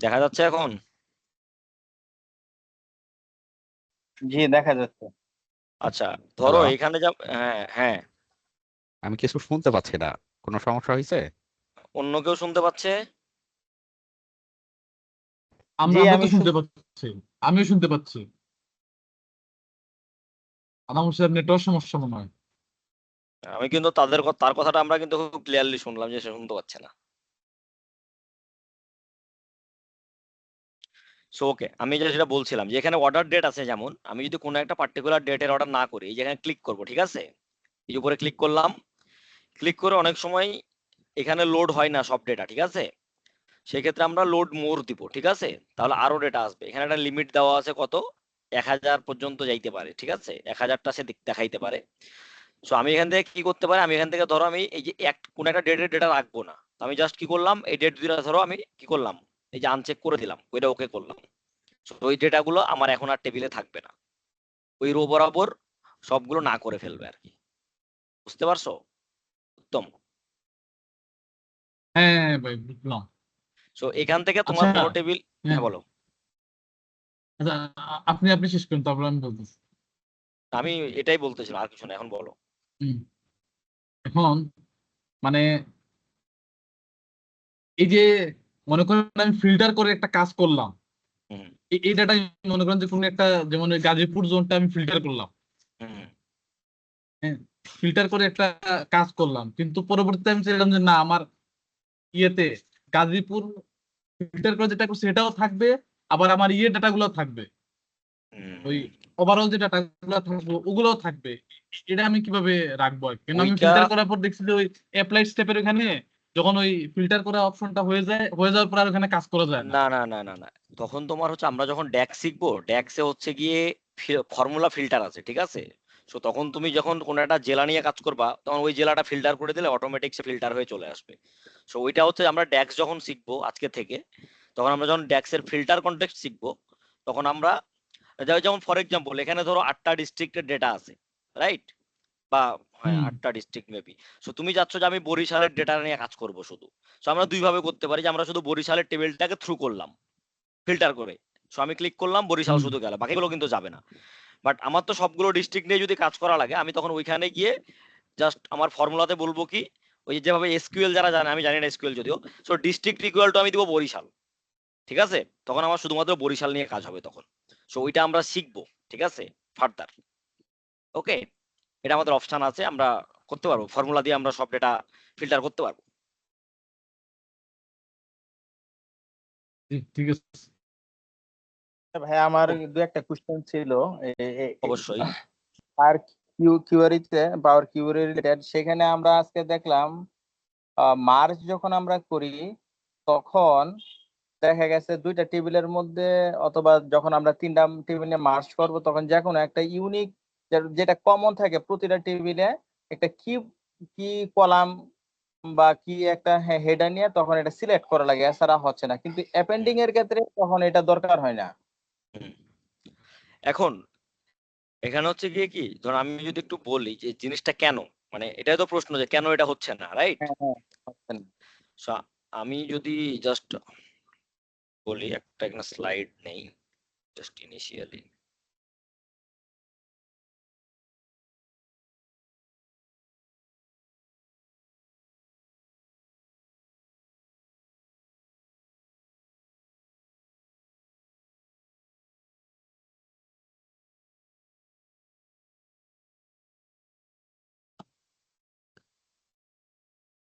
দেখা যাচ্ছে এখন? জি, দেখা যাচ্ছে। আচ্ছা, ধরো হ্যালো, এখানে যা, হ্যাঁ হ্যাঁ, আমি কিছু শুনতে পাচ্ছি না। কোনো সমস্যা হয়েছে? অন্য কেউ শুনতে পাচ্ছে? জি, আমরা আমি তো শুনতে পাচ্ছি, আমিও শুনতে পাচ্ছি। আদাম হোসেন নেটওয়ার্ক সমস্যা মনে হয়। আমি কিন্তু তার কথাটা আমরা কিন্তু খুব ক্লিয়ারলি শুনলাম যে সে শুনতে পাচ্ছে না। সো ওকে, আমি যেটা বলছিলাম যে এখানে অর্ডার ডেট আছে, যেমন আমি যদি কোনো একটা পার্টিকুলার ডেটের অর্ডার না করি, এই যে এখানে ক্লিক করবো, ঠিক আছে, এই উপরে ক্লিক করলাম, ক্লিক করে অনেক সময় এখানে লোড হয় না সব ডেটা, ঠিক আছে, সেই ক্ষেত্রে আমরা লোড মোর দিব, ঠিক আছে, তাহলে আরো ডেটা আসবে। এখানে একটা লিমিট দেওয়া আছে, কত, 1000 পর্যন্ত যাইতে পারে, ঠিক আছে, 1000টা সে দেখাইতে পারে। সো আমি এখান থেকে কি করতে পারি, আমি এখান থেকে ধরো আমি এই যে কোন একটা ডেটের ডেটা রাখবো না, তো আমি জাস্ট কি করলাম, এই ডেট দুটা ধরো আমি কি করলাম, এই যে আনচেক করে দিলাম, ওইটা ওকে করলাম। So, ওই ডেটাগুলো আমার এখন আর টেবিলে থাকবে না, ওই রো বরাবর সবগুলো না করে ফেলবে আর কি। বুঝতে পারছো? উত্তম। হ্যাঁ হ্যাঁ, ভাই বুঝলাম। সো এখান থেকে তোমার আচ্ছা। কোনো টেবিল, হ্যাঁ, হ্যাঁ বলো। আচ্ছা, আপনি আপনি শেষ করুন, তারপর আমি বলতেছি। আমি এটাই বলতেছিলাম, আর কিছু না, এখন বলো। হুম, এখন মানে এই যে মনে করেন আমি ফিল্টার করে একটা কাজ করলাম। হুম এই ডাটা মনে করেন যে কোনো একটা, যেমন ওই গাজীপুর জোনটা আমি ফিল্টার করলাম। হুম হ্যাঁ, ফিল্টার করে একটা কাজ করলাম, কিন্তু পরবর্তীতে আমি চাইলাম যে না, আমার ইয়েতে গাজীপুর ফিল্টার করে যেটা করছে সেটাও থাকবে, আবার আমার ডাটাগুলো থাকবে, ওই হুম। ওভারঅল যে ডাটাগুলো থাকবে ওগুলোও থাকবে। এটা আমি কিভাবে রাখবো আর কি? কিন্তু আমি ওইটা, ফিল্টার করার পর দেখছি যে ওই অ্যাপ্লাই স্টেপের ওখানে যখন ওই ফিল্টার করা অপশনটা হয়ে যাওয়ার পর আর ওখানে কাজ করা যায় না। না না না না না, তখন তোমার হচ্ছে আমরা যখন ড্যাক্স শিখবো, ড্যাক্সে হচ্ছে গিয়ে ফর্মুলা ফিল্টার আছে, ঠিক আছে। সো তখন তুমি যখন কোনো একটা জেলা নিয়ে কাজ করবা, তখন ওই জেলাটা ফিল্টার করে দিলে অটোমেটিক সে ফিল্টার হয়ে চলে আসবে। সো ওইটা হচ্ছে আমরা ড্যাক্স যখন শিখবো আজকে থেকে, তখন আমরা যখন ড্যাক্সের ফিল্টার কনটেক্সট শিখবো, তখন আমরা যেমন ফর এক্সাম্পল এখানে ধরো 8টা ডিস্ট্রিক্টের ডেটা আছে, রাইট, বা হ্যাঁ হুম 8টা ডিস্ট্রিক্ট মেবি। সো তুমি চাচ্ছ যে আমি বরিশালের ডেটা নিয়ে কাজ করব শুধু। সো আমরা দুই ভাবে করতে পারি, যে আমরা শুধু বরিশালের টেবিলটাকে থ্রু করলাম ফিল্টার করে। সো আমি ক্লিক করলাম, বরিশাল হুম শুধু গেল, বাকিগুলো কিন্তু যাবে না। বাট আমার তো সবগুলো ডিস্ট্রিক্ট নিয়ে যদি কাজ করা লাগে, আমি তখন ওইখানে গিয়ে জাস্ট আমার ফর্মুলাতে বলবো কি, ওই যেভাবে এসকিউএল যারা জানে, আমি জানি না এসকিউএল যদিও, সো ডিস্ট্রিক্ট ইকুয়াল টু আমি দিব বরিশাল, ঠিক আছে, তখন আমার শুধুমাত্র বরিশাল নিয়ে কাজ হবে তখন। সো ওইটা আমরা শিখবো, ঠিক আছে, ফার্দার। ওকে, এটা আমাদের অপশন আছে, আমরা করতে পারবো, ফর্মুলা দিয়ে আমরা সব ডেটা ফিল্টার করতে পারবো। ঠিক আছে। ভাই, আমার ও, দু একটা কোশ্চেন ছিল। অবশ্যই। আর কিউরিতে পাওয়ার কিউরি রিলেটেড, সেখানে আমরা আজকে দেখলাম মার্জ যখন আমরা করি, তখন দেখা গেছে দুইটা টেবিলের মধ্যে, অথবা যখন আমরা তিনটা টেবিলে মার্জ করব, তখন যে কোনো একটা ইউনিক, যেটা কমন থাকে প্রতিটা টেবিলে, একটা কি কি কলাম বা কি একটা হেডার নিয়ে তখন এটা সিলেক্ট করা লাগে, এছাড়া হচ্ছে না। কিন্তু অ্যাপেন্ডিং এর ক্ষেত্রে তখন এটা দরকার হয় না। হুম। এখন এখানে হচ্ছে গিয়ে কি, ধর আমি যদি একটু বলি যে জিনিসটা কেন, মানে এটাই তো প্রশ্ন যে কেন এটা হচ্ছে না, রাইট। হ্যাঁ, হ্যাঁ, হচ্ছে না। সো আমি যদি জাস্ট বলি, একটা এখানে স্লাইড নেই, জাস্ট ইনিশিয়ালি।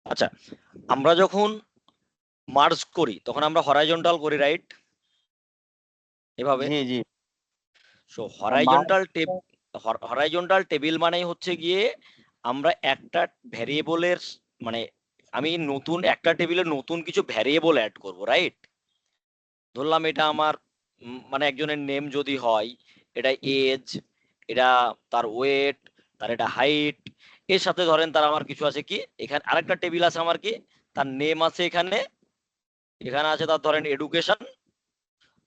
আচ্ছা, আমরা যখন মার্জ করি তখন আমরা হরাইজন্টাল করি, রাইট, এভাবে। জি, জি। So merge. হরাইজন্টাল টেবিল মানেই হচ্ছে গিয়ে আমরা একটা ভ্যারিয়েবলের, মানে আমি নতুন একটা টেবিলে নতুন কিছু ভ্যারিয়েবল অ্যাড করব, রাইট। ধরলাম এটা আমার মানে একজনের নেম যদি হয়, এটা এজ, এটা তার ওয়েট, তার এটা হাইট, এর সাথে ধরেন তার আমার কিছু আছে কি, এখানে আরেকটা টেবিল আছে আমার কি, তার নেম আছে এখানে, এখানে আছে তার ধরেন এডুকেশন,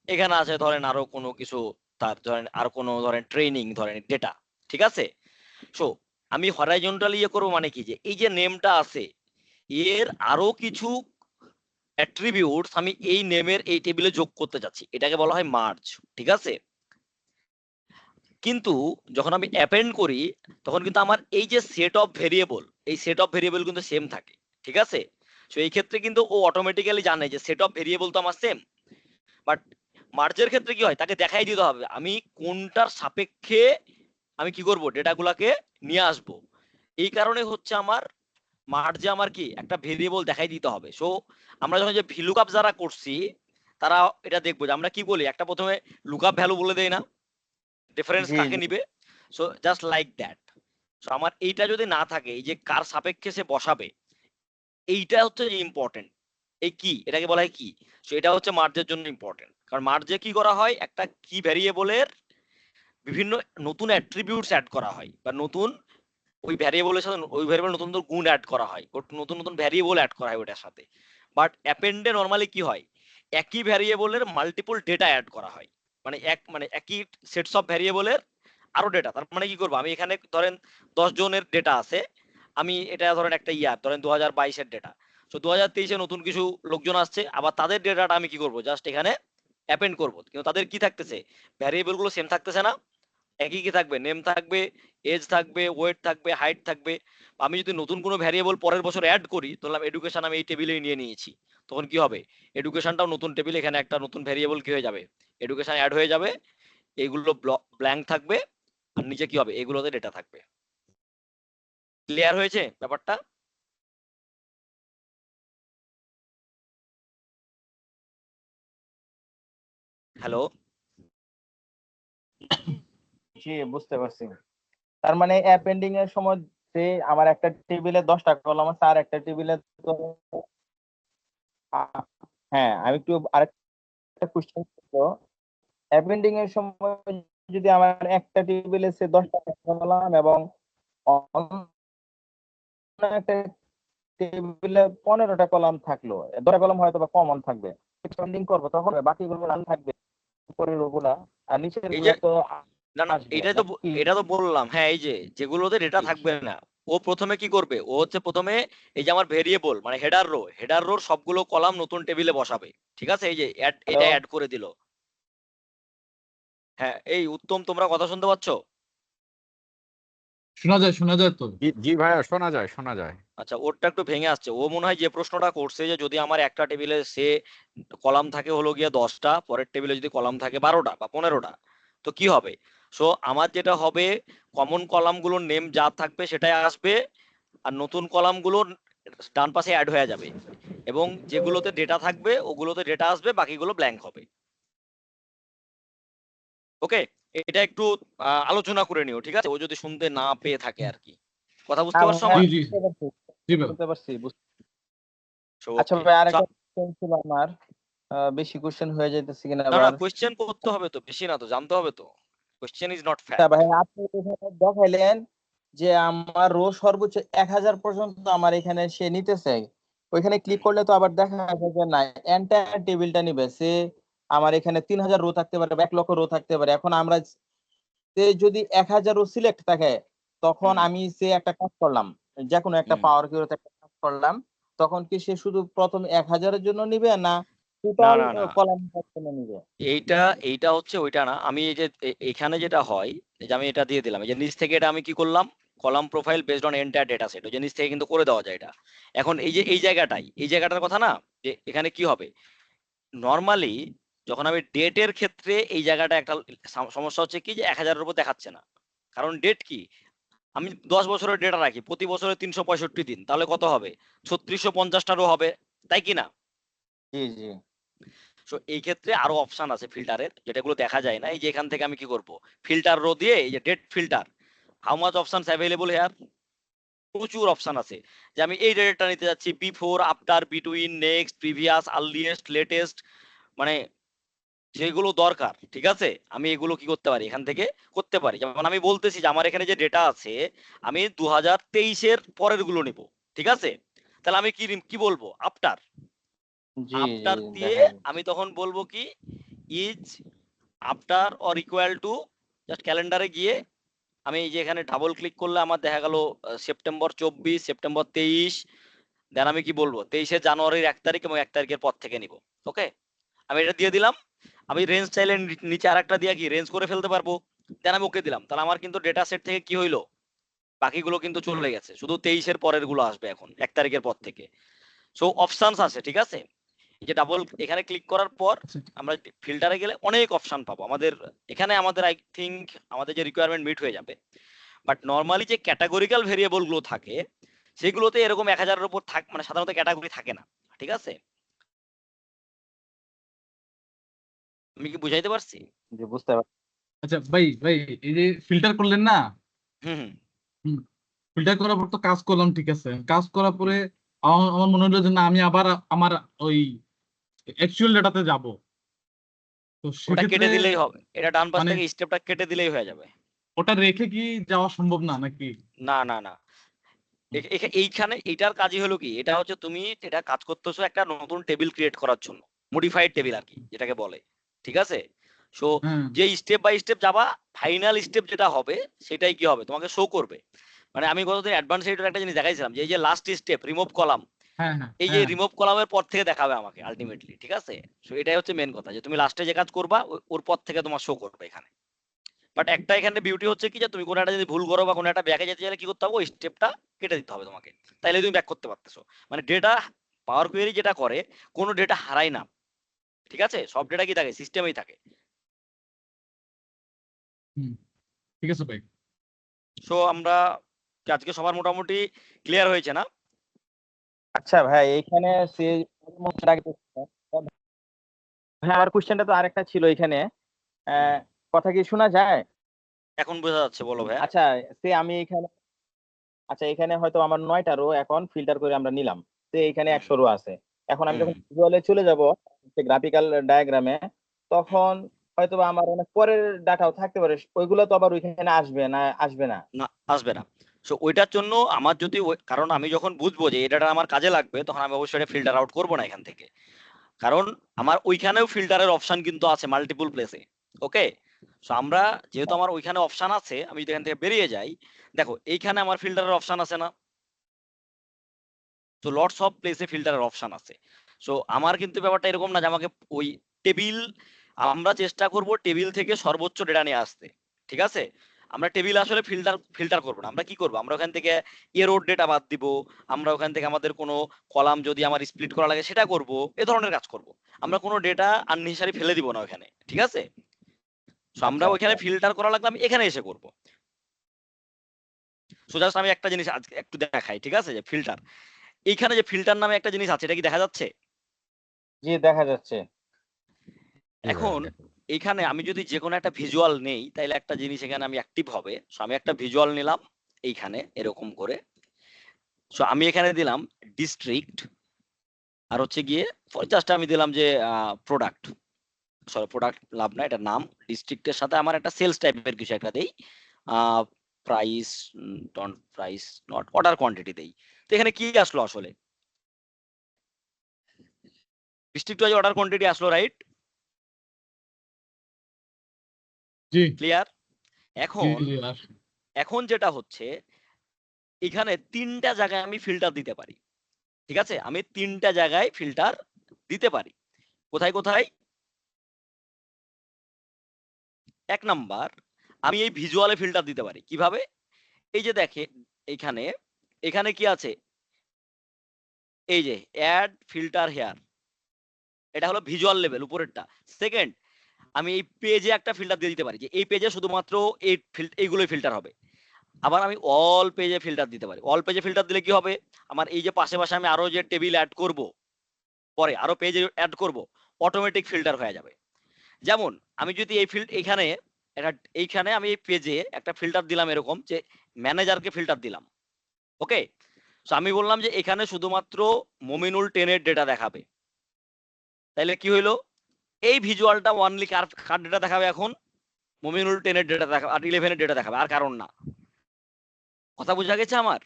এখানে আছে ধরেন আরো কোনো কিছু, তার ধরেন আর কোনো ধরেন ট্রেনিং, ধরেন ডেটা, ঠিক আছে। সো আমি হরাইজন্টাল ইয়ে করবো, মানে কি, যে এই যে নেমটা আছে এর আরো কিছু অ্যাট্রিবিউটস আমি এই নেমের এই টেবিলে যোগ করতে যাচ্ছি, এটাকে বলা হয় মার্জ, ঠিক আছে? কিন্তু যখন আমি অ্যাপেন্ড করি তখন কিন্তু আমার এই যে সেট অফ ভেরিয়েবল, এই সেট অফ ভেরিয়েবল কিন্তু সেম থাকে, ঠিক আছে? সো এই ক্ষেত্রে কিন্তু ও অটোমেটিক্যালি জানে যে সেট অফ ভেরিয়েবল তো আমার সেম। বাট মার্জের ক্ষেত্রে কি হয়, তাকে দেখাই দিতে হবে আমি কোনটার সাপেক্ষে আমি কি করব, ডেটাগুলোকে নিয়ে আসব। এই কারণে হচ্ছে আমার মার্জে আমার কি একটা ভেরিয়েবল দেখাই দিতে হবে। সো আমরা যখন যে ভিলুকআপ যারা করছি তারা এটা দেখবো যে আমরা কি বলি, একটা প্রথমে লুকআপ ভ্যালু বলে দেই না, ডিফারেন্স জি কাকে জি নিবে। So just like that. So আমার এইটা যদি না থাকে, এই যে কার সাপেক্ষে সে বসাবে, এইটা হচ্ছে ইম্পর্টেন্ট। এই কি, এটাকে বলা হয় কি। সো এটা হচ্ছে মার্জের জন্য ইম্পর্টেন্ট, কারণ মার্জে কি করা হয়, একটা কি ভ্যারিয়েবলের বিভিন্ন নতুন অ্যাট্রিবিউটস অ্যাড করা হয়, বা নতুন ওই ভ্যারিয়েবলের সাথে ওই ভ্যারিয়েবল নতুন নতুন গুণ অ্যাড করা হয়, নতুন নতুন ভ্যারিয়েবল অ্যাড করা হয় ওটার সাথে। বাট অ্যাপেন্ডে নর্মালি কি হয়, একই ভ্যারিয়েবলের মাল্টিপল ডেটা অ্যাড করা হয়, মানে একই সেটস অফ ভ্যারিয়েবলের আরো ডেটা। তার মানে কি করবো, আমি এখানে ধরেন 10 জনের ডেটা আছে, আমি এটা ধরেন একটা ইয়ার ধরেন 2022-এর ডেটা। তো 2023-এ নতুন কিছু লোকজন আসছে, আবার তাদের ডেটাটা আমি কি করব, জাস্ট এখানে অ্যাপেন্ড করব। কিন্তু তাদের কি থাকতেছে, ভ্যারিয়েবল গুলো সেম থাকতেছে না, একই কি থাকবে, নেম থাকবে, এজ থাকবে, ওয়েট থাকবে, হাইট থাকবে। আমি যদি নতুন কোনো ভ্যারিয়েবল পরের বছর অ্যাড করি, ধরলাম এডুকেশন আমি এই টেবিলেই নিয়ে নিয়েছি, তখন কি হবে, এডুকেশনটাও নতুন টেবিল, এখানে একটা নতুন ভ্যারিয়েবল কি হয়ে যাবে, এডুকেশন অ্যাড হয়ে যাবে, এইগুলো ব্ল্যাঙ্ক থাকবে, আর নিচে কি হবে, এগুলোতে ডেটা থাকবে। ক্লিয়ার হয়েছে ব্যাপারটা? হ্যালো? জি বুঝতে পারছি। তার মানে অ্যাপেন্ডিং এর সময় যে আমার একটা টেবিলে 10টা কলাম আছে, আর একটা টেবিলে তো হ্যাঁ, আমি একটু আরেকটা কোশ্চেন ছিল। অ্যাপেন্ডিং এর সময় যদি আমার একটা টেবিলে সে 10টা কলাম এবং অন্য একটা টেবিলে 15টা কলাম থাকলো, 10টা কলাম হয়তো বা কমন থাকবে, এক্সপেন্ডিং করবো তখন বাকিগুলো রান থাকবে, উপরের ওগুলা আর নিচের এই যে গুলা তো না না, আসবে এটাই তো নাকি? এটা তো বললাম, হ্যাঁ, এই যে যেগুলোতে ডেটা থাকবে না, ও প্রথমে কি করবে, ও হচ্ছে প্রথমে এই যে আমার ভেরিয়েবল মানে হেডার রোর সবগুলো কলাম নতুন টেবিলে বসাবে, ঠিক আছে? এই যে এটা হ্যালো, অ্যাড করে দিল। হ্যাঁ, এই উত্তম, তোমরা কথা শুনতে পাচ্ছ? শোনা যায় তো। জি জি ভাইয়া, শোনা যায় শোনা যায়। আচ্ছা, ওরটা একটু ভেঙে আসছে। ও মনে হয় যে প্রশ্নটা করছে যে যদি আমার একটা টেবিলে সে কলাম থাকে হলো গিয়ে 10টা, পরের টেবিলে যদি কলাম থাকে 12টা বা 15টা, তো কি হবে। সো আমার যেটা হবে, কমন কলামগুলোর নেম যা থাকবে সেটাই আসবে, আর নতুন কলামগুলো ডান পাশে অ্যাড হয়ে যাবে, এবং যেগুলোতে ডেটা থাকবে ওগুলোতে ডেটা আসবে, বাকিগুলো ব্ল্যাঙ্ক হবে। ওকে, এটা একটু আলোচনা করে নিও, ঠিক আছে? ও যদি শুনতে না পেয়ে থাকে আর কি। কথা বুঝতে পারছো হ্যাঁ জি আমার? জি বুঝতে পারছি, জি ভাই। বুঝতে পারছি। আচ্ছা ওকে। ভাই, আরেকটা কোশ্চেন ছিল আমার। বেশি কোশ্চেন হয়ে যাইতেছে কিনা না না, আবার। কোয়েশ্চেন করতে হবে তো, বেশি না তো, জানতে হবে তো। কোয়েশ্চেন ইজ নট তা ফ্যাক্ট। ভাই আপনি এখানে দেখাইলেন যে আমার রো সর্বোচ্চ 1000 পর্যন্ত আমার এখানে সে নিতে চাই, ওইখানে ক্লিক করলে তো আবার দেখা যাবে যে না, এন্টায়ার টেবিলটা নিবে সে। আমার এখানে 3000 রো থাকতে পারে বা 1 লক্ষ রো থাকতে পারে। এখন আমরা সে যদি 1000 রো সিলেক্ট থাকে, তখন আমি সে একটা কাজ করলাম, যে কোনো একটা পাওয়ার কিউতে একটা কাজ করলাম, তখন কি সে শুধু প্রথম 1000-এর জন্য নিবে না না টোটাল না না, কলামটার জন্য নিবে? এইটা এইটা হচ্ছে ওইটা না। আমি এই যে এখানে যেটা হয়, এই যে আমি এটা দিয়ে দিলাম, এই যে নিচ থেকে এটা আমি কি করলাম, column profile based on entire data set, ওই যে নিচ থেকে কিন্তু করে দেওয়া যায় এটা। এখন এই যে এই জায়গাটার কথা না, যে এখানে কি হবে, নর্মালি যখন আমি ডেটের ক্ষেত্রে এই জায়গাটা একটা সমস্যা হচ্ছে কি, যে 1000-এর উপর দেখাচ্ছে না। কারণ ডেট কি, আমি 10 বছরের ডেটা রাখি, প্রতি বছরে 365 দিন, তাহলে কত হবে, 3650টারও হবে, তাই কি না? জি জি সো এই ক্ষেত্রে আরো অপশন আছে ফিল্টারের, যেটাগুলো দেখা যায় না। এই যে এখান থেকে আমি কি করব, ফিল্টার রো দিয়ে এই যে date filter, how much options available here, প্রচুর অপশন আছে। যে আমি এই ডেটটা নিতে যাচ্ছি, before, after, between, next, previous, earliest, latest, মানে যেগুলো দরকার, ঠিক আছে? আমি এগুলো কি করতে পারি, এখান থেকে করতে পারি। যেমন আমি বলতেছি যে আমার এখানে যে ডেটা আছে, আমি 2023-এর পরের গুলো নিব, ঠিক আছে? তাহলে আমি কি বলবো, আফটার, জি জি আফটার দিয়ে দেখা আমি তখন বলবো কি, is after or equal to, just ক্যালেন্ডারে গিয়ে আমি এই যে এখানে ডাবল ক্লিক করলে আমার দেখা গেল সেপ্টেম্বর 24, সেপ্টেম্বর 23, দেন আমি কি বলবো 23শে জানুয়ারির 1 তারিখ এবং 1 তারিখের পর থেকে নিব। ওকে, আমি এটা দিয়ে দিলাম। আমি রেঞ্জ চাইলে নিচে আরেকটা দিয়ে কি রেঞ্জ করে ফেলতে পারবো। দেন আমি ওকে দিলাম, তাহলে আমার কিন্তু ডেটা সেট থেকে কি হইলো, বাকিগুলো কিন্তু চলে গেছে, শুধু 23-এর পরের গুলো আসবে এখন 1 তারিখের পর থেকে। সো অপশনস আছে, ঠিক আছে। এই যে ডাবল এখানে ক্লিক করার পর আচ্ছা, আমরা ফিল্টারে গেলে অনেক অপশন পাবো আমাদের এখানে। আমাদের আই থিঙ্ক আমাদের যে রিকোয়ারমেন্ট মিট হয়ে যাবে। বাট নর্মালি যে ক্যাটাগরিক্যাল ভেরিয়েবল গুলো থাকে সেগুলোতে এরকম 1000-এর উপর মানে সাধারণত ক্যাটাগরি থাকে না, ঠিক আছে। আমি কি বুঝাইতে পারছি? যে বুঝতে পারছি। আচ্ছা ভাই ভাই, এই যে ফিল্টার করলেন না, হুম হুম ফিল্টার করার পর তো কাজ করলাম, ঠিক আছে, কাজ করার পরে আমার আমার মনে হলো যে না, আমি আবার আমার ওই অ্যাকচুয়াল ডাটাতে যাব। তো ওটা সেক্ষেত্রে কেটে দিলেই হবে, এটা ডান পাশ মানে থেকে স্টেপটা কেটে দিলেই হয়ে যাবে। ওটা রেখে কি যাওয়া সম্ভব না নাকি? না না না, এইখানে এইটার কাজই হলো কি, এটা হচ্ছে তুমি এটা কাজ করতেছো একটা নতুন টেবিল ক্রিয়েট করার জন্য, মডিফাইড টেবিল আর কি যেটাকে বলে, ঠিক আছে। সো হ্যাঁ যে স্টেপ বাই স্টেপ যাবা, ফাইনাল স্টেপ যেটা হবে সেটাই কি হবে তোমাকে শো করবে। মানে আমি গতদিন অ্যাডভান্স এডিটর একটা জিনিস দেখাইছিলাম যে এই যে লাস্ট স্টেপ রিমুভ কলাম, হ্যাঁ হ্যাঁ এই যে হ্যাঁ। রিমুভ কলামের পর থেকে দেখাবে আমাকে আলটিমেটলি, ঠিক আছে। সো এটাই হচ্ছে মেন কথা, যে তুমি লাস্টে যে কাজ করবা ওর পর থেকে তোমার শো করবে এখানে। বাট একটা এখানে বিউটি হচ্ছে কি, যে তুমি কোনো একটা যদি ভুল করো বা কোনো একটা ব্যাকে যেতে চাইলে কি করতে হবে, ওই স্টেপটা কেটে দিতে হবে তোমাকে, তাইলে তুমি ব্যাক করতে পারতেছো। মানে ডেটা পাওয়ার কোয়েরি যেটা করে, কোনো ডেটা হারায় না, ঠিক আছে, সব ডেটা কি থাকে সিস্টেমেই থাকে। হুম, ঠিক আছে ভাই। সো আমরা আজকে সবার মোটামুটি ক্লিয়ার হয়েছে না? আচ্ছা ভাই, এইখানে সে ভাই আমার কোশ্চেনটা তো আরেকটা ছিল এখানে। আহ, কথা কি শোনা যায়? এখন বোঝা যাচ্ছে, বলো ভাইয়া। আচ্ছা, সে আমি এখানে, আচ্ছা এখানে হয়তো আমার 9টা রো এখন ফিল্টার করে আমরা নিলাম, তো এখানে হুম 100 রো আছে। এখন আমি হুম যখন ভিজুয়ালে চলে যাব, গ্রাফিক্যাল ডায়াগ্রামে, হুম। তখন হয়তো বা আমার অনেক পরের ডাটাও থাকতে পারে, ওইগুলো তো আবার ওইখানে আসবে না, আসবে না? না, আসবে না। সো ওইটার জন্য আমার যদি কারণ আমি যখন বুঝবো যে এটা আমার কাজে লাগবে, তখন আমি অবশ্যই এটা ফিল্টার আউট করবো না এখান থেকে। কারণ আমার ওইখানেও ফিল্টারের অপশন কিন্তু আছে মাল্টিপল প্লেসে। ওকে, সো আমরা যেহেতু আমার ওইখানে অপশন আছে, আমি যদি এখান থেকে বেরিয়ে যাই, দেখো এইখানে আমার ফিল্টারের অপশন আছে না, তো লটস অফ প্লেসে ফিল্টারের অপশন আছে। সো আমার কিন্তু ব্যাপারটা এরকম না যে আমাকে ওই টেবিল, আমরা চেষ্টা করব টেবিল থেকে সর্বোচ্চ ডেটা নিয়ে আসতে, ঠিক আছে। আমরা টেবিল আসলে ফিল্টার করবো না, আমরা কি করবো, আমরা ওখান থেকে এরর ডেটা বাদ দিব, আমরা ওখান থেকে আমাদের কোনো কলাম যদি আমার স্প্লিট করা লাগে সেটা করব, এ ধরনের কাজ করব। আমরা কোনো ডেটা আননেসেসারি ফেলে দিব না ওখানে, ঠিক আছে। সো আমরা আচ্ছা ওইখানে আচ্ছা। ফিল্টার করা লাগলে আমি এখানে এসে করব। সো জাস্ট আমি একটা জিনিস আজকে একটু দেখাই, ঠিক আছে, যে ফিল্টার, এইখানে যে ফিল্টার নামে একটা জিনিস আছে, এটা কি দেখা যাচ্ছে? জি, দেখা যাচ্ছে। এখন এইখানে আমি যদি যে কোনো একটা ভিজুয়াল নেই, তাইলে একটা জিনিস এখানে আমি অ্যাক্টিভ হবে। সো আমি একটা ভিজুয়াল নিলাম এইখানে এরকম করে। সো আমি এখানে দিলাম ডিস্ট্রিক্ট, আর হচ্ছে গিয়ে জাস্ট আমি দিলাম যে প্রোডাক্ট, সরি প্রোডাক্ট লাভ না, এটা নাম। ডিস্ট্রিক্টের সাথে আমার একটা সেলস টাইপের কিছু একটা দেই, price, don't price not order quantity দেই। তো এখানে কি আসলো আসলে, ডিস্ট্রিক্ট ওয়াইজ অর্ডার কোয়ান্টিটি আসলো, রাইট? জি ক্লিয়ার? জি এখন জি। এখন যেটা হচ্ছে, এখানে 3টা জায়গায় আমি ফিল্টার দিতে পারি, ঠিক আছে। আমি 3টা জায়গায় ফিল্টার দিতে পারি। কোথায় কোথায়? 1 নাম্বার, আমি এই ভিজুয়ালে ফিল্টার দিতে পারি কিভাবে, এই যে দেখে এইখানে, এখানে কি আছে, এই যে অ্যাড ফিল্টার হেয়ার, এটা হলো ভিজুয়াল লেভেল উপরেরটা। সেকেন্ড, আমি এই পেজে একটা ফিল্টার দিয়ে দিতে পারি, যে এই পেজে শুধুমাত্র এইগুলোই ফিল্টার হবে। আবার আমি অল পেজে ফিল্টার দিতে পারি। অল পেজে ফিল্টার দিলে কি হবে, আমার এই যে পাশে পাশে আমি আরো যে টেবিল অ্যাড করব, পরে আরো পেজে অ্যাড করব, অটোমেটিক ফিল্টার হয়ে যাবে। যেমন আমি যদি এই এইখানে একটা, এইখানে আমি এই পেজে একটা ফিল্টার দিলাম এরকম, যে ম্যানেজারকে ফিল্টার দিলাম। ওকে, সো আমি বললাম যে এখানে শুধুমাত্র মমিনুল 10 এর ডেটা দেখাবে, তাইলে কি হইলো, এই ভিজুয়ালটা ওয়ানলি কার কার ডেটা দেখাবে এখন, মমিনুল 10 এর ডেটা দেখাবে আর 11 এর ডেটা দেখাবে, আর কারণ না। কথা বোঝা গেছে আমার?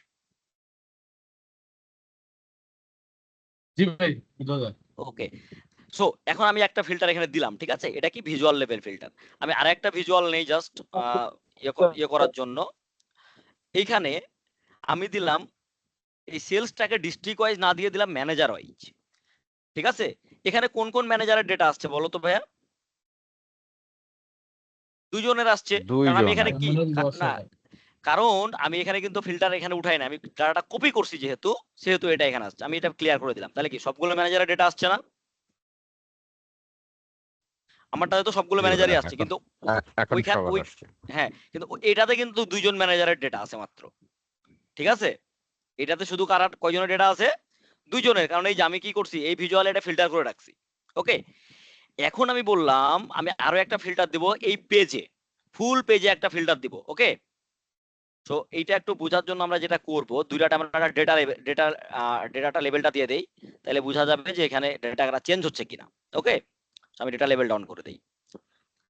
জি ভাই, বুঝা যায়। ওকে, সো এখন আমি একটা ফিল্টার এখানে দিলাম, ঠিক আছে, এটা কি ভিজুয়াল লেভেল ফিল্টার। আমি আরেকটা ভিজুয়াল নেই জাস্ট ইয়ে করার জন্য। এইখানে আমি দিলাম এই সেলসটাকে ডিস্ট্রিক্ট ওয়াইজ না দিয়ে দিলাম ম্যানেজার ওয়াইজ। ঠিক আছে, এখানে কোন কোন ম্যানেজারের ডেটা আসছে বলো তো ভাইয়া? দুজনের আসছে, কারণ আমি এখানে কি না, কারণ আমি এখানে কিন্তু ফিল্টার এখানে উঠাই না, আমি ডাটাটা কপি করছি যেহেতু, সেহেতু এটা এখানে আসছে, আমি এটা ক্লিয়ার করে দিলাম। তাহলে কি সবগুলো ম্যানেজারের ডেটা আসছে না? আমারটাতে তো সবগুলো জি ভাইয়া, ম্যানেজারই আসছে, এখন কিন্তু এখন ওইখানে সবার ওই আসছে। হ্যাঁ, কিন্তু এটাতে কিন্তু দুইজন ম্যানেজারের ডেটা আছে মাত্র। ঠিক আছে, এটাতে শুধু কারা কয়জনের ডেটা আছে? দুইজনের, কারণ এই যে আমি কি করছি, এই ভিজুয়ালে এটা ফিল্টার করে রাখছি। ওকে, এখন আমি বললাম আমি আরো একটা ফিল্টার দিব এই পেজে, ফুল পেজে একটা ফিল্টার দিব। ওকে, তো এইটা একটু বোঝার জন্য আমরা যেটা করব, দুইটা আমরা ডেটাটা লেভেলটা দিয়ে দেই, তাহলে বোঝা যাবে যে এখানে ডেটাটা চেঞ্জ হচ্ছে কিনা। ওকে, আমি ডেটা লেভেল ডাউন করে দেই।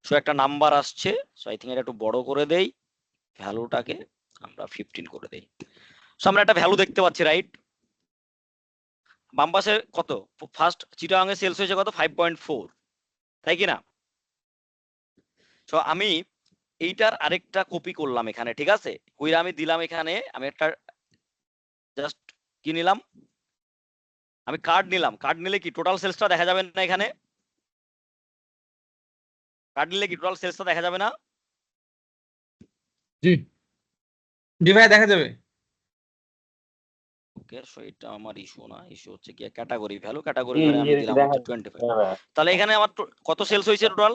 সো একটা নাম্বার আসছে, সো আই থিঙ্ক এটা একটু বড় করে দেই, ভ্যালুটাকে আমরা 15 করে দেই। সো আমরা একটা ভ্যালু দেখতে পাচ্ছি, রাইট? বাম পাশে কত, ফার্স্ট চিটাগাং এর সেলস হয়েছে কত, 5.4, তাই কি না? সো আমি এইটার আরেকটা কপি করলাম এখানে, ঠিক আছে, কইরা আমি দিলাম এখানে, আমি একটা জাস্ট কি নিলাম, আমি কার্ড নিলাম। কার্ড নিলে কি টোটাল সেলসটা দেখা যাবে না এখানে? কার্ড নিলে কি টোটাল সেলসটা দেখা যাবে না? জি জি ভাই দেখা যাবে। ওকে, সো এটা আমার ইস্যু না, ইস্যু হচ্ছে কি ক্যাটাগরি ভ্যালু, ক্যাটাগরি জি ভ্যালু আমি জি দিলাম দেখা হচ্ছে 25। তাহলে এখানে আমার কত সেলস হয়েছে টোটাল?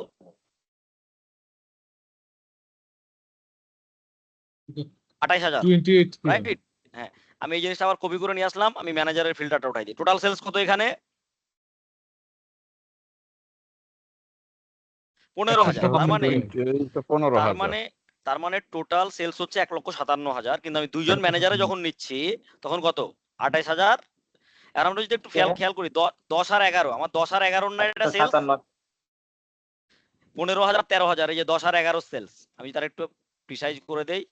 28,000, 28 রাইট? হ্যাঁ, আমি এই জিনিসটা আবার কপি করে নিয়ে আসলাম, আমি ম্যানেজারের ফিল্টারটা উঠাই দিই। টোটাল সেলস কত এখানে? 15,000। তার মানে 15,000। তার মানে টোটাল সেলস হচ্ছে 1,57,000, কিন্তু আমি দুইজন ম্যানেজারে যখন নিচ্ছি তখন কত, 28,000। আর আমরা যদি একটু খেয়াল করি 10 আর 11, আমার 10 আর 11 না এটা সেলস, 15,000 13,000, এই যে 10 আর 11 সেলস। আমি তার একটু প্রিসাইজ করে দেই,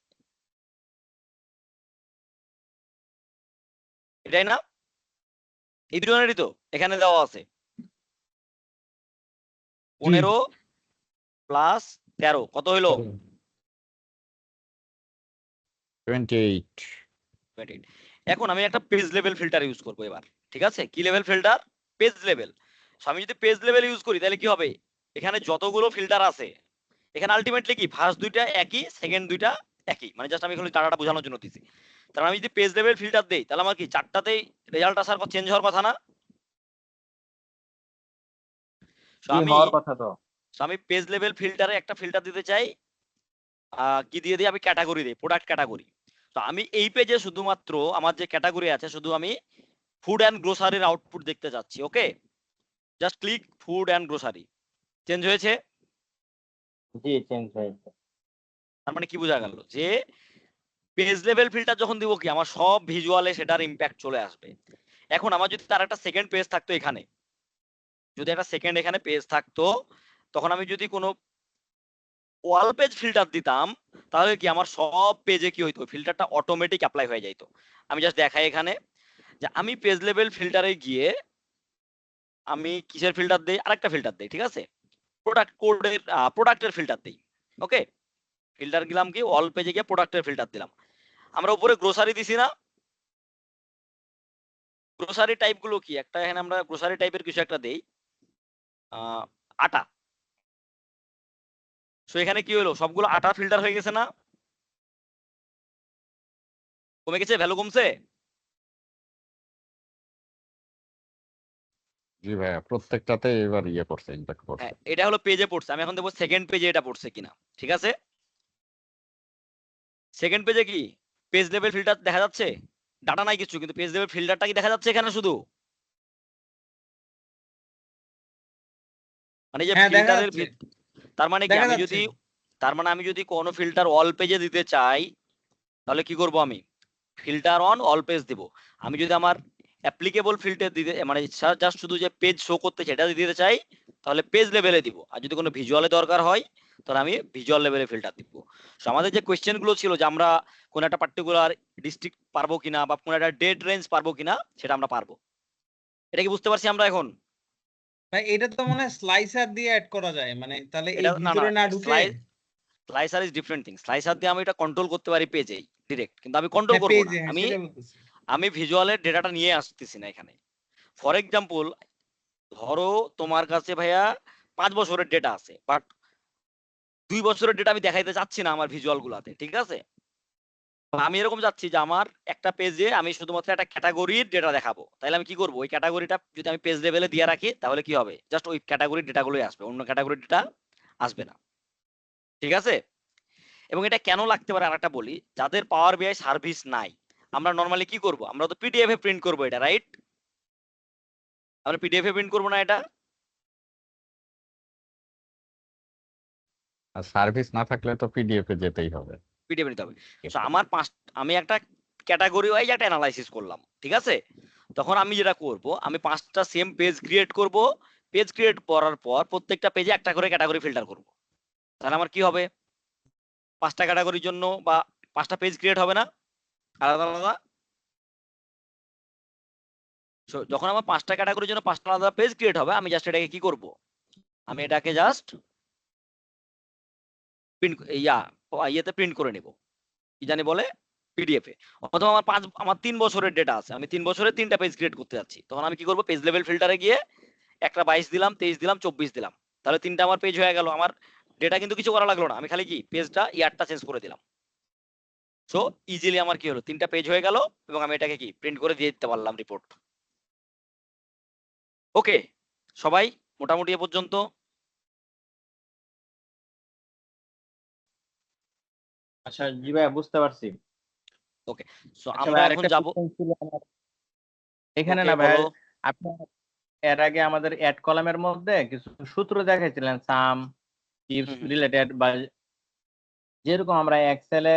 এটাই না? এই দুজনেরই তো এখানে দেওয়া আছে 15 প্লাস 13 কত হইলো? 28। 28। এখন আমি একটা পেজ লেভেল ফিল্টার ইউজ করবো এবার। ঠিক আছে, কি লেভেল ফিল্টার? Page level. আমি যদি পেজ লেভেল ইউজ করি তাহলে কি হবে, এখানে যতগুলো ফিল্টার আছে এখানে আলটিমেটলি কি ফার্স্ট দুইটা একই, সেকেন্ড দুইটা একই, মানে জাস্ট আমি এখানে ডাটাটা বোঝানোর জন্য দিছি। তার আমি যদি পেজ লেভেল ফিল্টার দেই তাহলে আমার কি চারটাতেই রেজাল্ট আসার পর চেঞ্জ হওয়ার কথা না? আমি পেজ লেভেল ফিল্টারে একটা ফিল্টার দিতে চাই, কি দিয়ে দিই, আমি ক্যাটাগরি দিই, প্রোডাক্ট ক্যাটাগরি। তো আমি এই পেজে শুধুমাত্র আমার যে ক্যাটাগরি আছে শুধু আমি ফুড অ্যান্ড গ্রোসারির আউটপুট দেখতে যাচ্ছি। Okay, just click food and grocery, change হয়েছে। জি চেঞ্জ হয়েছে। তার মানে কি বোঝা গেল যে পেজ লেভেল ফিল্টার যখন দিব কি আমার সব ভিজুয়ালে সেটার ইম্প্যাক্ট চলে আসবে। এখন আমার যদি তার একটা সেকেন্ড পেজ থাকতো এখানে, যদি একটা সেকেন্ড এখানে পেজ থাকতো, তখন আমি যদি কোনো ওয়াল পেজ ফিল্টার দিতাম তাহলে কি আমার সব পেজে কি হইতো, ফিল্টারটা অটোমেটিক অ্যাপ্লাই হয়ে যাইতো। আমি জাস্ট দেখাই এখানে যে আমি পেজ লেভেল ফিল্টারে গিয়ে আমি কিসের ফিল্টার দেই, আরেকটা ফিল্টার দেই, ঠিক আছে, প্রোডাক্ট কোডের প্রোডাক্টের ফিল্টার দেই। ওকে, ফিল্টার দিলাম কি অল পেজে গিয়ে প্রোডাক্টের ফিল্টার দিলাম। আমরা উপরে গ্রোসারি দিছি না, গ্রোসারি টাইপ গুলো কি, একটা এখানে আমরা গ্রোসারি টাইপের কিছু একটা দেই, আটা। সো এখানে কি হলো, সবগুলো আটা ফিল্টার হয়ে গেছে না? কমে গেছে, ভ্যালু কমছে। জি ভাইয়া, প্রত্যেকটাতে এবার ইয়ে করছে, ইম্প্যাক্ট করছে। হ্যাঁ, এটা হলো পেজে পড়ছে, আমি এখন দেখবো সেকেন্ড পেজে এটা পড়ছে কিনা। ঠিক আছে, সেকেন্ড পেজে কি পেজ লেভেল ফিল্টার দেখা যাচ্ছে, ডাটা নাই কিছু, কিন্তু পেজ লেভেল ফিল্টারটা কি দেখা যাচ্ছে এখানে শুধু, মানে যে হ্যাঁ দেখা ফিল্টারের যাচ্ছে, তার মানে কি দেখা আমি যাচ্ছে। যদি, তার মানে আমি যদি কোনো ফিল্টার অল পেজে দিতে চাই তাহলে কি করব, আমি ফিল্টার অন অল পেজ দিব। আমি যদি আমার অ্যাপ্লিকেবল ফিল্টার দিতে মানে জাস্ট শুধু যে পেজ শো করতে সেটা দিতে চাই তাহলে পেজ লেভেলে দিব, আর যদি কোনো ভিজুয়ালে দরকার হয় তাহলে আমি ভিজুয়াল লেভেলে ফিল্টার দিব। সো আমাদের যে কোয়েশ্চেন গুলো ছিল যে আমরা কোন একটা পার্টিকুলার ডিস্ট্রিক্ট পারবো কিনা বা কোন একটা ডেট রেঞ্জ পারবো কিনা, সেটা আমরা পারবো। এটা কি বুঝতে পারছি আমরা এখন? ভাই এটা তো মনে হয় স্লাইসার দিয়ে অ্যাড করা যায়, মানে তাহলে এই এটা না, ভিতরে না ঢুকে। Slicer is different thing. Slicer দিয়ে আমি এটা কন্ট্রোল করতে পারি পেজেই ডিরেক্ট, কিন্তু আমি কন্ট্রোল হ্যাঁ করব না, পেজে, হ্যাঁ আমি সেটা বলতেছি। আমি ভিজুয়ালের ডেটাটা নিয়ে আসতেছি না এখানে। ফর এক্সাম্পল, ধরো তোমার কাছে ভাইয়া 5 বছরের ডেটা আছে, বাট 2 বছরের ডেটা আমি দেখাইতে চাচ্ছি না আমার ভিজুয়াল গুলাতে, ঠিক আছে? আমি এরকম যাচ্ছি যে আমার একটা পেজে আমি শুধুমাত্র একটা ক্যাটাগরির ডেটা দেখাবো, তাহলে আমি কি করবো, ওই ক্যাটাগরিটা যদি আমি পেজ লেভেলে দিয়ে রাখি তাহলে কি হবে, জাস্ট ওই ক্যাটাগরির ডেটাগুলোই আসবে, অন্য ক্যাটাগরির ডেটা আসবে না, ঠিক আছে? এবং এটা কেন লাগতে পারে আরেকটা বলি, যাদের পাওয়ার বিআই সার্ভিস নাই, আমরা নর্মালি কি করব, আমরা তো পিডিএফ এ প্রিন্ট করবো এটা, রাইট? আমরা পিডিএফ এ প্রিন্ট করবো না এটা? আর সার্ভিস না থাকলে তো পিডিএফ এ যেতেই হবে। পিডিএফ নিতে হবে। So, আমি একটা ক্যাটাগরি ওয়াইজ একটা অ্যানালাইসিস করলাম, ঠিক আছে? তখন আমি যেটা করব, আমি 5টা সেম পেজ ক্রিয়েট করব, পেজ ক্রিয়েট করার পর প্রত্যেকটা পেজে একটা করে ক্যাটাগরি ফিল্টার করব। তাহলে আমার কি হবে, 5টা ক্যাটাগরির জন্য বা 5টা পেজ ক্রিয়েট হবে না আলাদা আলাদা? So, যখন আমার 5টা ক্যাটাগরির জন্য 5টা আলাদা পেজ ক্রিয়েট হবে, আমি জাস্ট এটাকে কি করব, আমি এটাকে জাস্ট প্রিন্ট ইয়েতে প্রিন্ট করে নেব, কি জানি বলে, পিডিএফ এ। অথবা আমার 3 বছরের ডেটা আছে, আমি 3 বছরের 3টা পেজ ক্রিয়েট করতে যাচ্ছি, তখন আমি কি করব, পেজ লেভেল ফিল্টারে গিয়ে একটা 22 দিলাম, 23 দিলাম, 24 দিলাম, তাহলে 3টা আমার পেজ হয়ে গেল, আমার ডেটা কিন্তু কিছু করা লাগলো না, আমি খালি কি পেজটা ইয়ারটা চেঞ্জ করে দিলাম। সো ইজিলি আমার কি হলো, 3টা পেজ হয়ে গেল এবং আমি এটাকে কি প্রিন্ট করে দিয়ে দিতে পারলাম রিপোর্ট। ওকে, সবাই মোটামুটি এ পর্যন্ত? আচ্ছা জি ভাই, বুঝতে পারছি। ওকে, সো আচ্ছা আমরা ভাই, এখন আরেকটা যাব। question ছিল আমার। এখানে ওকে, না ভাই, বলো। আপনি এর আগে আমাদের অ্যাড কলামের মধ্যে কিছু সূত্র দেখাইছিলেন, সাম, ইফস হুম, রিলেটেড, বা যেরকম আমরা এক্সেলে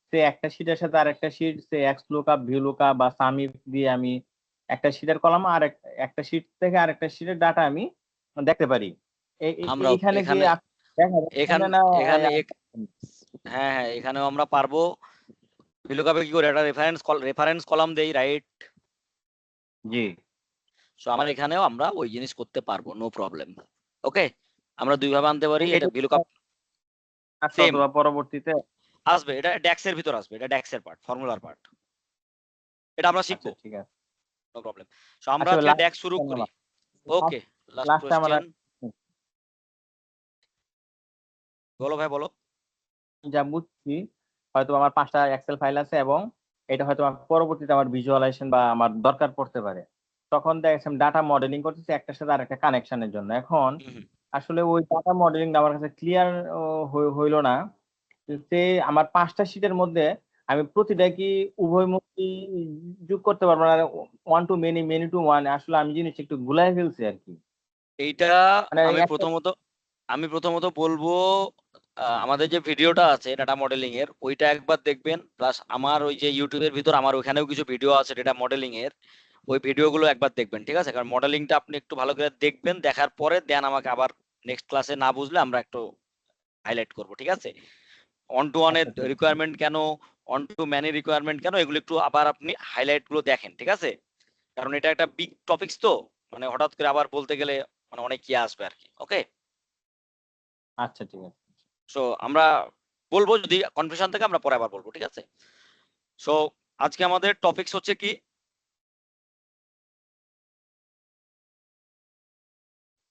সে একটা শীটের সাথে আরেকটা শীট, সে এক্স লুকআপ, ভি লুকআপ বা সাম ইফ দিয়ে আমি একটা শীটের কলাম আর একটা শীট থেকে আরেকটা শীটের ডাটা আমি দেখতে পারি। আমরাও এইখানে কি এখানে দেখা এখান যাচ্ছে না? এখানে হ্যাঁ হ্যাঁ, এখানেও আমরা পারবো। ভিলুকাপে কি করে একটা রেফারেন্স কলাম দেই, রাইট? জি সো আমার এখানেও আমরা ওই জিনিস করতে পারবো, নো প্রবলেম। ওকে, আমরা দুই ভাবে আনতে পারি, এটা ভিলুকাপ আসবে সেম অথবা পরবর্তীতে আসবে, এটা ড্যাক্স এর ভিতর আসবে, এটা ড্যাক্স এর পার্ট, ফর্মুলার পার্ট, এটা আমরা আচ্ছা শিখবো, ঠিক আছে। No problem. সো আমরা আচ্ছা আজকে লাস্ট ড্যাক্স শুরু করি। ওকে, লাস্ট লাস্টে আমরা কোশ্চেন, বলো ভাই বলো। যা বুঝছি, হয়তো আমার 5টা এক্সেল ফাইল আছে এবং এটা হয়তো আমার পরবর্তীতে আমার ভিজুয়ালাইজেশন বা আমার দরকার পড়তে পারে, তখন দেখেছি ডাটা মডেলিং করতেছি একটার সাথে আরেকটা কানেকশনের জন্য। এখন আসলে ওই ডাটা মডেলিংটা আমার কাছে ক্লিয়ার হইলো না যে আমার 5টা শীটের মধ্যে আমি প্রতিটা কি উভয়মুখী যোগ করতে পারবো না, one to many, many to one, আসলে আমি জিনিসটা একটু গুলাই ফেলছি আর কি। এইটা মানে আমি প্রথমত বলবো, আমাদের যে ভিডিওটা আছে ডাটা মডেলিং এর, ওইটা একবার দেখবেন, প্লাস আমার ওই যে ইউটিউবের ভিতর আমার ওখানেও কিছু ভিডিও আছে ডাটা মডেলিং এর, ওই ভিডিওগুলো একবার দেখবেন, ঠিক আছে? কারণ মডেলিংটা আপনি একটু ভালো করে দেখবেন, দেখার পরে দেন আমাকে আবার নেক্সট ক্লাসে না বুঝলে আমরা একটু হাইলাইট করব, ঠিক আছে? অন টু ওয়ানের আচ্ছা ঠিক আছে। রিকোয়ারমেন্ট কেন, অন টু ম্যানি রিকোয়ারমেন্ট কেন, এগুলো একটু আবার আপনি হাইলাইট গুলো দেখেন, ঠিক আছে? কারণ এটা একটা বিগ টপিকস, তো মানে হঠাৎ করে আবার বলতে গেলে মানে অনেক কি আসবে আর কি। ওকে, আচ্ছা ঠিক আছে। সো আমরা বলবো, যদি কনফিউশন থাকে আমরা পরে আবার বলবো, ঠিক আছে? সো আজকে আমাদের টপিকস হচ্ছে কি,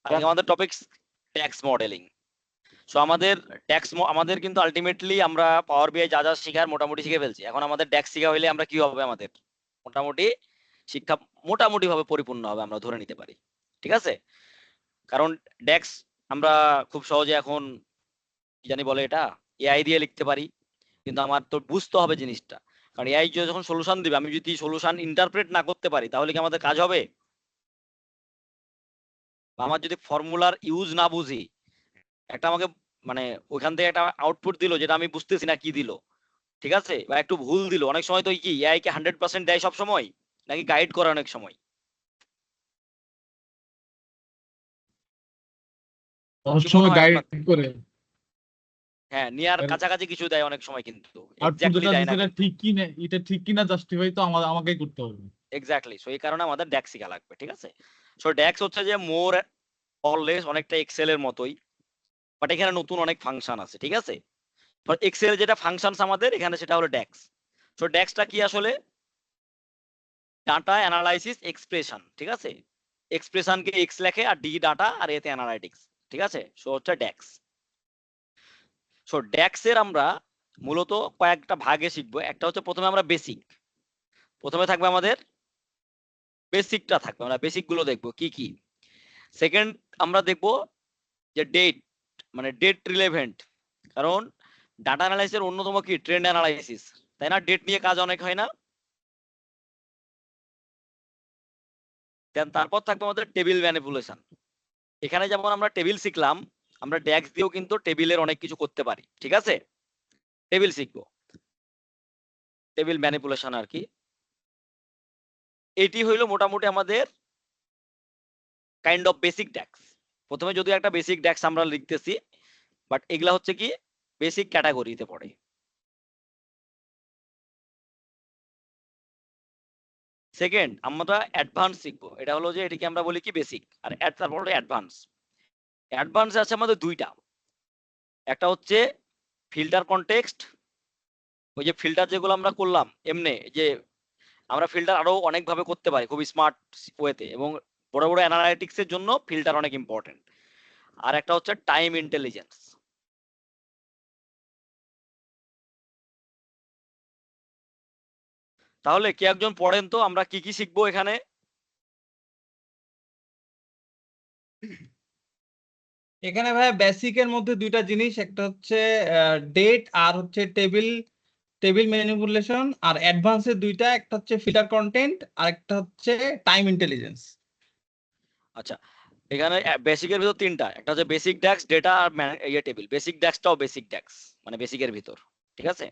আজকে আমাদের টপিকস ট্যাক্স মডেলিং। সো আমাদের কিন্তু আলটিমেটলি আমরা পাওয়ার বিআই যা যা শিখার মোটামুটি শিখে ফেলছি, এখন আমাদের ড্যাক্স শিখা হইলে আমরা কি হবে, আমাদের মোটামুটি শিক্ষা মোটামুটি ভাবে পরিপূর্ণ হবে আমরা ধরে নিতে পারি, ঠিক আছে? কারণ ড্যাক্স আমরা খুব সহজে এখন কি জানি বলে এটা, এআই দিয়ে লিখতে পারি, কিন্তু আমার তো বুঝতে হবে জিনিসটা, কারণ এআই যখন সলিউশন দিবে, আমি যদি সলিউশন ইন্টারপ্রেট না করতে পারি তাহলে কি আমাদের কাজ হবে? বা আমার যদি ফর্মুলার ইউজ না বুঝি, একটা আমাকে মানে ওইখান থেকে একটা আউটপুট দিল যেটা আমি বুঝতেছি না কি দিল, ঠিক আছে, বা একটু ভুল দিল, অনেক সময় তো কি এআই কে 100% দেয় সব সময়, নাকি গাইড করে অনেক সময়? অনেক কি মনে সময় হয় গাইড আপনার? করে হ্যাঁ, নিয়ার কাছাকাছি কিছু দেয় অনেক সময়, কিন্তু আউটপুট এক্স্যাক্টলি যেটা দেয় না দিচ্ছে এটা কিন্তু। ঠিক কি না, এটা ঠিক কি না জাস্টিফাই তো আমাকেই করতে হবে। এক্স্যাক্টলি, সো এই কারণে আমাদের ড্যাক্স শিখা লাগবে, ঠিক আছে? সো ড্যাক্স হচ্ছে যে মোর অললেস অনেকটা এক্সেল এর মতোই, বাট এখানে নতুন অনেক ফাংশন আছে, ঠিক আছে? এক্সেল যেটা ফাংশনস আমাদের এখানে সেটা হলো ড্যাক্স। সো ড্যাক্সটা কি আসলে, ডাটা অ্যানালাইসিস এক্সপ্রেশন, ঠিক আছে? এক্সপ্রেশনকে এক্স লেখে আর ডি ডাটা আর এতে অ্যানালাইটিক্স, ঠিক আছে? সো হচ্ছে ড্যাক্স। সো ড্যাক্স এর আমরা মূলত কয়েকটা ভাগে শিখবো। একটা হচ্ছে প্রথমে আমরা বেসিক, প্রথমে থাকবে আমাদের বেসিকটা থাকবে, আমরা বেসিক গুলো দেখবো কি কি। সেকেন্ড আমরা দেখবো যে ডেট, মানে ডেট রিলেভেন্ট, কারণ ডাটা অ্যানালাইসিসের অন্যতম কি ট্রেন্ড অ্যানালাইসিস, তাই না? ডেট নিয়ে কাজ অনেক হয় না? দেন তারপর থাকবে আমাদের টেবিল ম্যানিপুলেশন। এখানে যেমন আমরা টেবিল শিখলাম, আমরা ড্যাক্স দিয়েও কিন্তু টেবিলের অনেক কিছু করতে পারি, ঠিক আছে? টেবিল শিখবো, টেবিল ম্যানিপুলেশন আর কি। এটি হইলো মোটামুটি আমাদের কাইন্ড অফ বেসিক ড্যাক্স। প্রথমে যদি একটা বেসিক ড্যাক্স আমরা লিখতেছি, বাট এগুলা হচ্ছে কি বেসিক ক্যাটাগরিতে পড়ে। সেকেন্ড আমরা অ্যাডভান্স শিখবো, এটা হলো যে এটিকে আমরা বলি কি বেসিক, আর তারপর অ্যাডভান্স। অ্যাডভান্স আছে আমাদের দুইটা, একটা হচ্ছে ফিল্টার কনটেক্সট, ওই যে ফিল্টার যেগুলো আমরা করলাম এমনি, যে আমরা ফিল্টার আরো অনেক ভাবে করতে পারি খুব স্মার্ট ওয়েতে, এবং বড় বড় অ্যানালাইটিক্স এর জন্য ফিল্টার অনেক ইম্পর্টেন্ট। আর একটা হচ্ছে টাইম ইন্টেলিজেন্স। তাহলে কে একজন পড়েন তো আমরা কি কি শিখবো এখানে? এখানে ভাই বেসিকের মধ্যে দুইটা জিনিস, একটা হচ্ছে ডেট আর হচ্ছে টেবিল টেবিল ম্যানিপুলেশন, আর অ্যাডভান্সের দুইটা, একটা হচ্ছে ফিল্টার কন্টেন্ট আর একটা হচ্ছে টাইম ইন্টেলিজেন্স। আচ্ছা, এখানে বেসিকের ভিতর তিনটা, একটা হচ্ছে বেসিক ড্যাক্স, ডেটা আর ইয়ে টেবিল। বেসিক ড্যাক্সটাও বেসিক ড্যাক্স, মানে বেসিকের ভিতর, ঠিক আছে?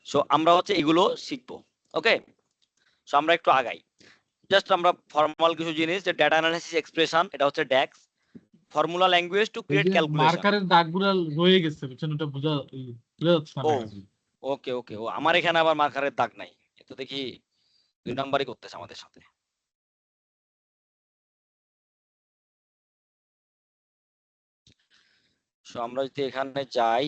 সো আমরা হচ্ছে এগুলো শিখবো, ওকে? সো আমরা একটু আগাই, জাস্ট আমরা ফর্মাল কিছু জিনিস, যে ডেটা অ্যানালাইসিস এক্সপ্রেশন, এটা হচ্ছে ড্যাক্স। ফর্মুলা ল্যাঙ্গুয়েজ টু এই ক্রিয়েট যে ক্যালকুলেশন। মার্কারের দাগগুলো রয়ে গেছে বুঝছেন, ওটা বোঝা যাচ্ছে না ও দেখা যায়। ওকে ওকে, ও আমার এখানে আবার মার্কারের দাগ নাই, এ তো দেখি 2 নাম্বারই করতেছে আমাদের সাথে। সো আমরা যদি এখানে যাই,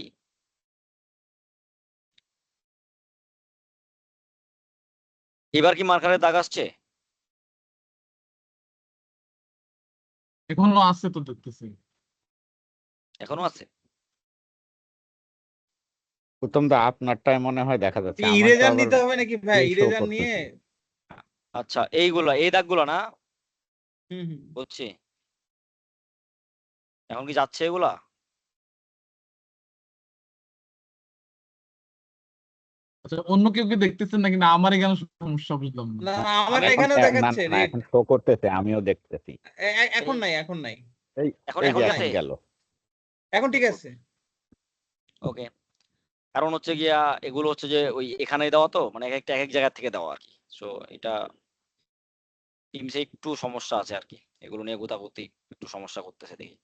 এবার কি মার্কারের দাগ আসছে? এখনো আছে তো দেখতেছি। এখনো আছে? উত্তম দা আপনারটাই মনে হয় দেখা যাচ্ছে, আমার তো ইরেজার আবার নিতে হবে নাকি ভাই? শো ইরেজার নিয়ে করতেছে। আচ্ছা, এইগুলো এই দাগগুলো না, হুম হুম। বুঝছি। এখন কি যাচ্ছে এগুলা? আচ্ছা, অন্য কেউ কি দেখতেছেন নাকি, না আমার এখানে সমস্যা বুঝলাম না। না, না, আমার আমি এখন এখানেও না দেখাচ্ছে না, রেড। এখন শো করতেছে, আমিও দেখতেছি। এখন এই নাই, এখন নাই, এই এখন এই এখন যে গেছে? এখন গেল। এখন ঠিক আছে। ওকে, কারণ হচ্ছে গিয়া এগুলো হচ্ছে যে ওই এখানে দেওয়া তো, মানে এক একটা এক এক জায়গা থেকে দেওয়া আর কি। সো এটা টিমসে একটু সমস্যা আছে আর কি, এগুলো নিয়ে গোতাগুতি একটু সমস্যা করতেছে দেখি।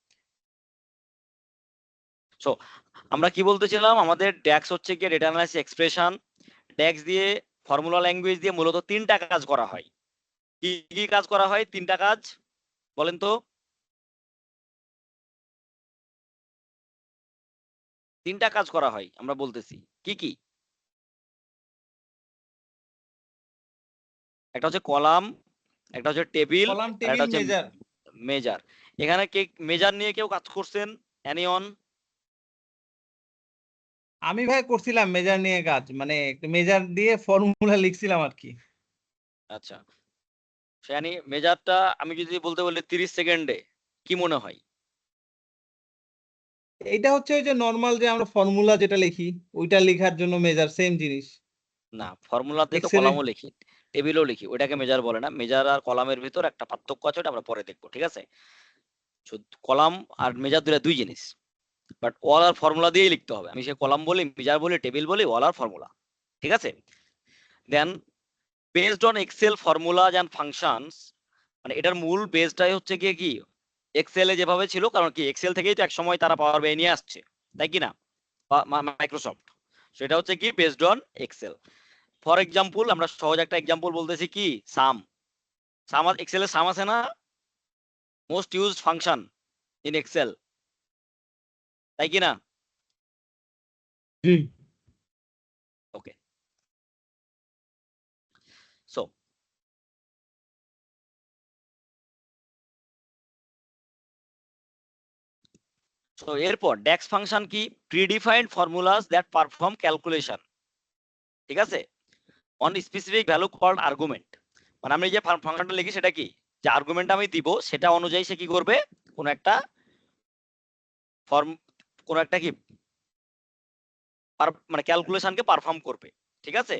সো আমরা কি বলতেছিলাম, আমাদের ড্যাক্স হচ্ছে গিয়ে ডেটা অ্যানালাইসিস এক্সপ্রেশন। ড্যাক্স দিয়ে ফর্মুলা ল্যাঙ্গুয়েজ দিয়ে মূলত তিনটা কাজ করা হয়। কি কি কাজ করা হয়? তিনটা কাজ বলেন তো। তিনটা কাজ করা হয় আমরা বলতেছি, কি কি? একটা হচ্ছে কলাম, একটা হচ্ছে টেবিল, কলাম, আর একটা টেবিল, হচ্ছে মেজার। মেজার। এখানে কে মেজার নিয়ে কেউ কাজ করছেন? অ্যানিয়ন? আমি ভাই করছিলাম মেজার নিয়ে কাজ, মানে মেজার দিয়ে ফর্মুলা লিখছিলাম আর কি। আচ্ছা, সেখানে মেজারটা আমি যদি বলতে বলি 30 সেকেন্ডে, কি মনে হয়? এইটা হচ্ছে ওই যে নর্মাল যে আমরা ফর্মুলা যেটা লিখি, ওইটা লেখার জন্য মেজার, সেম জিনিস। না, ফর্মুলাতে তো এক্সেলে। কলামও লিখি, টেবিলও লিখি, ওইটাকে মেজার বলে না। মেজার আর কলামের ভিতর একটা পার্থক্য আছে, ওটা আমরা পরে দেখবো, ঠিক আছে? কলাম আর মেজার দুই জিনিস, বাট অল আর ফর্মুলা দিয়েই লিখতে হবে। আমি সে কলাম বলি, মেজার বলি, টেবিল বলি, অল আর ফর্মুলা, ঠিক আছে? Then based on Excel formulas and functions, মানে এটার মূল বেসটাই হচ্ছে গিয়ে কি এক্সেলে যেভাবে ছিল, কারণ কি এক্সেল থেকেই তো এক সময় তারা পাওয়ার বিআই নিয়ে আসছে, তাই কি না? মাইক্রোসফট। সেটা হচ্ছে কি based on Excel. For example, আমরা সহজ একটা এক্সাম্পল বলতেছি, কি সাম। সাম এক্সেলে সাম আছে না? Most used function in Excel, তাই কি না? জি। ওকে, সো এরপর ডেক্স ফাংশন কি? Predefined formulas that perform calculation, ঠিক আছে, on specific value called argument. মানে আমি যে ফাংশনটা লিখি সেটা কি, যে আর্গুমেন্ট আমি দিব সেটা অনুযায়ী সে কি করবে, কোন একটা ফর্ম, কোন একটা কি মানে ক্যালকুলেশনকে পারফর্ম করবে, ঠিক আছে।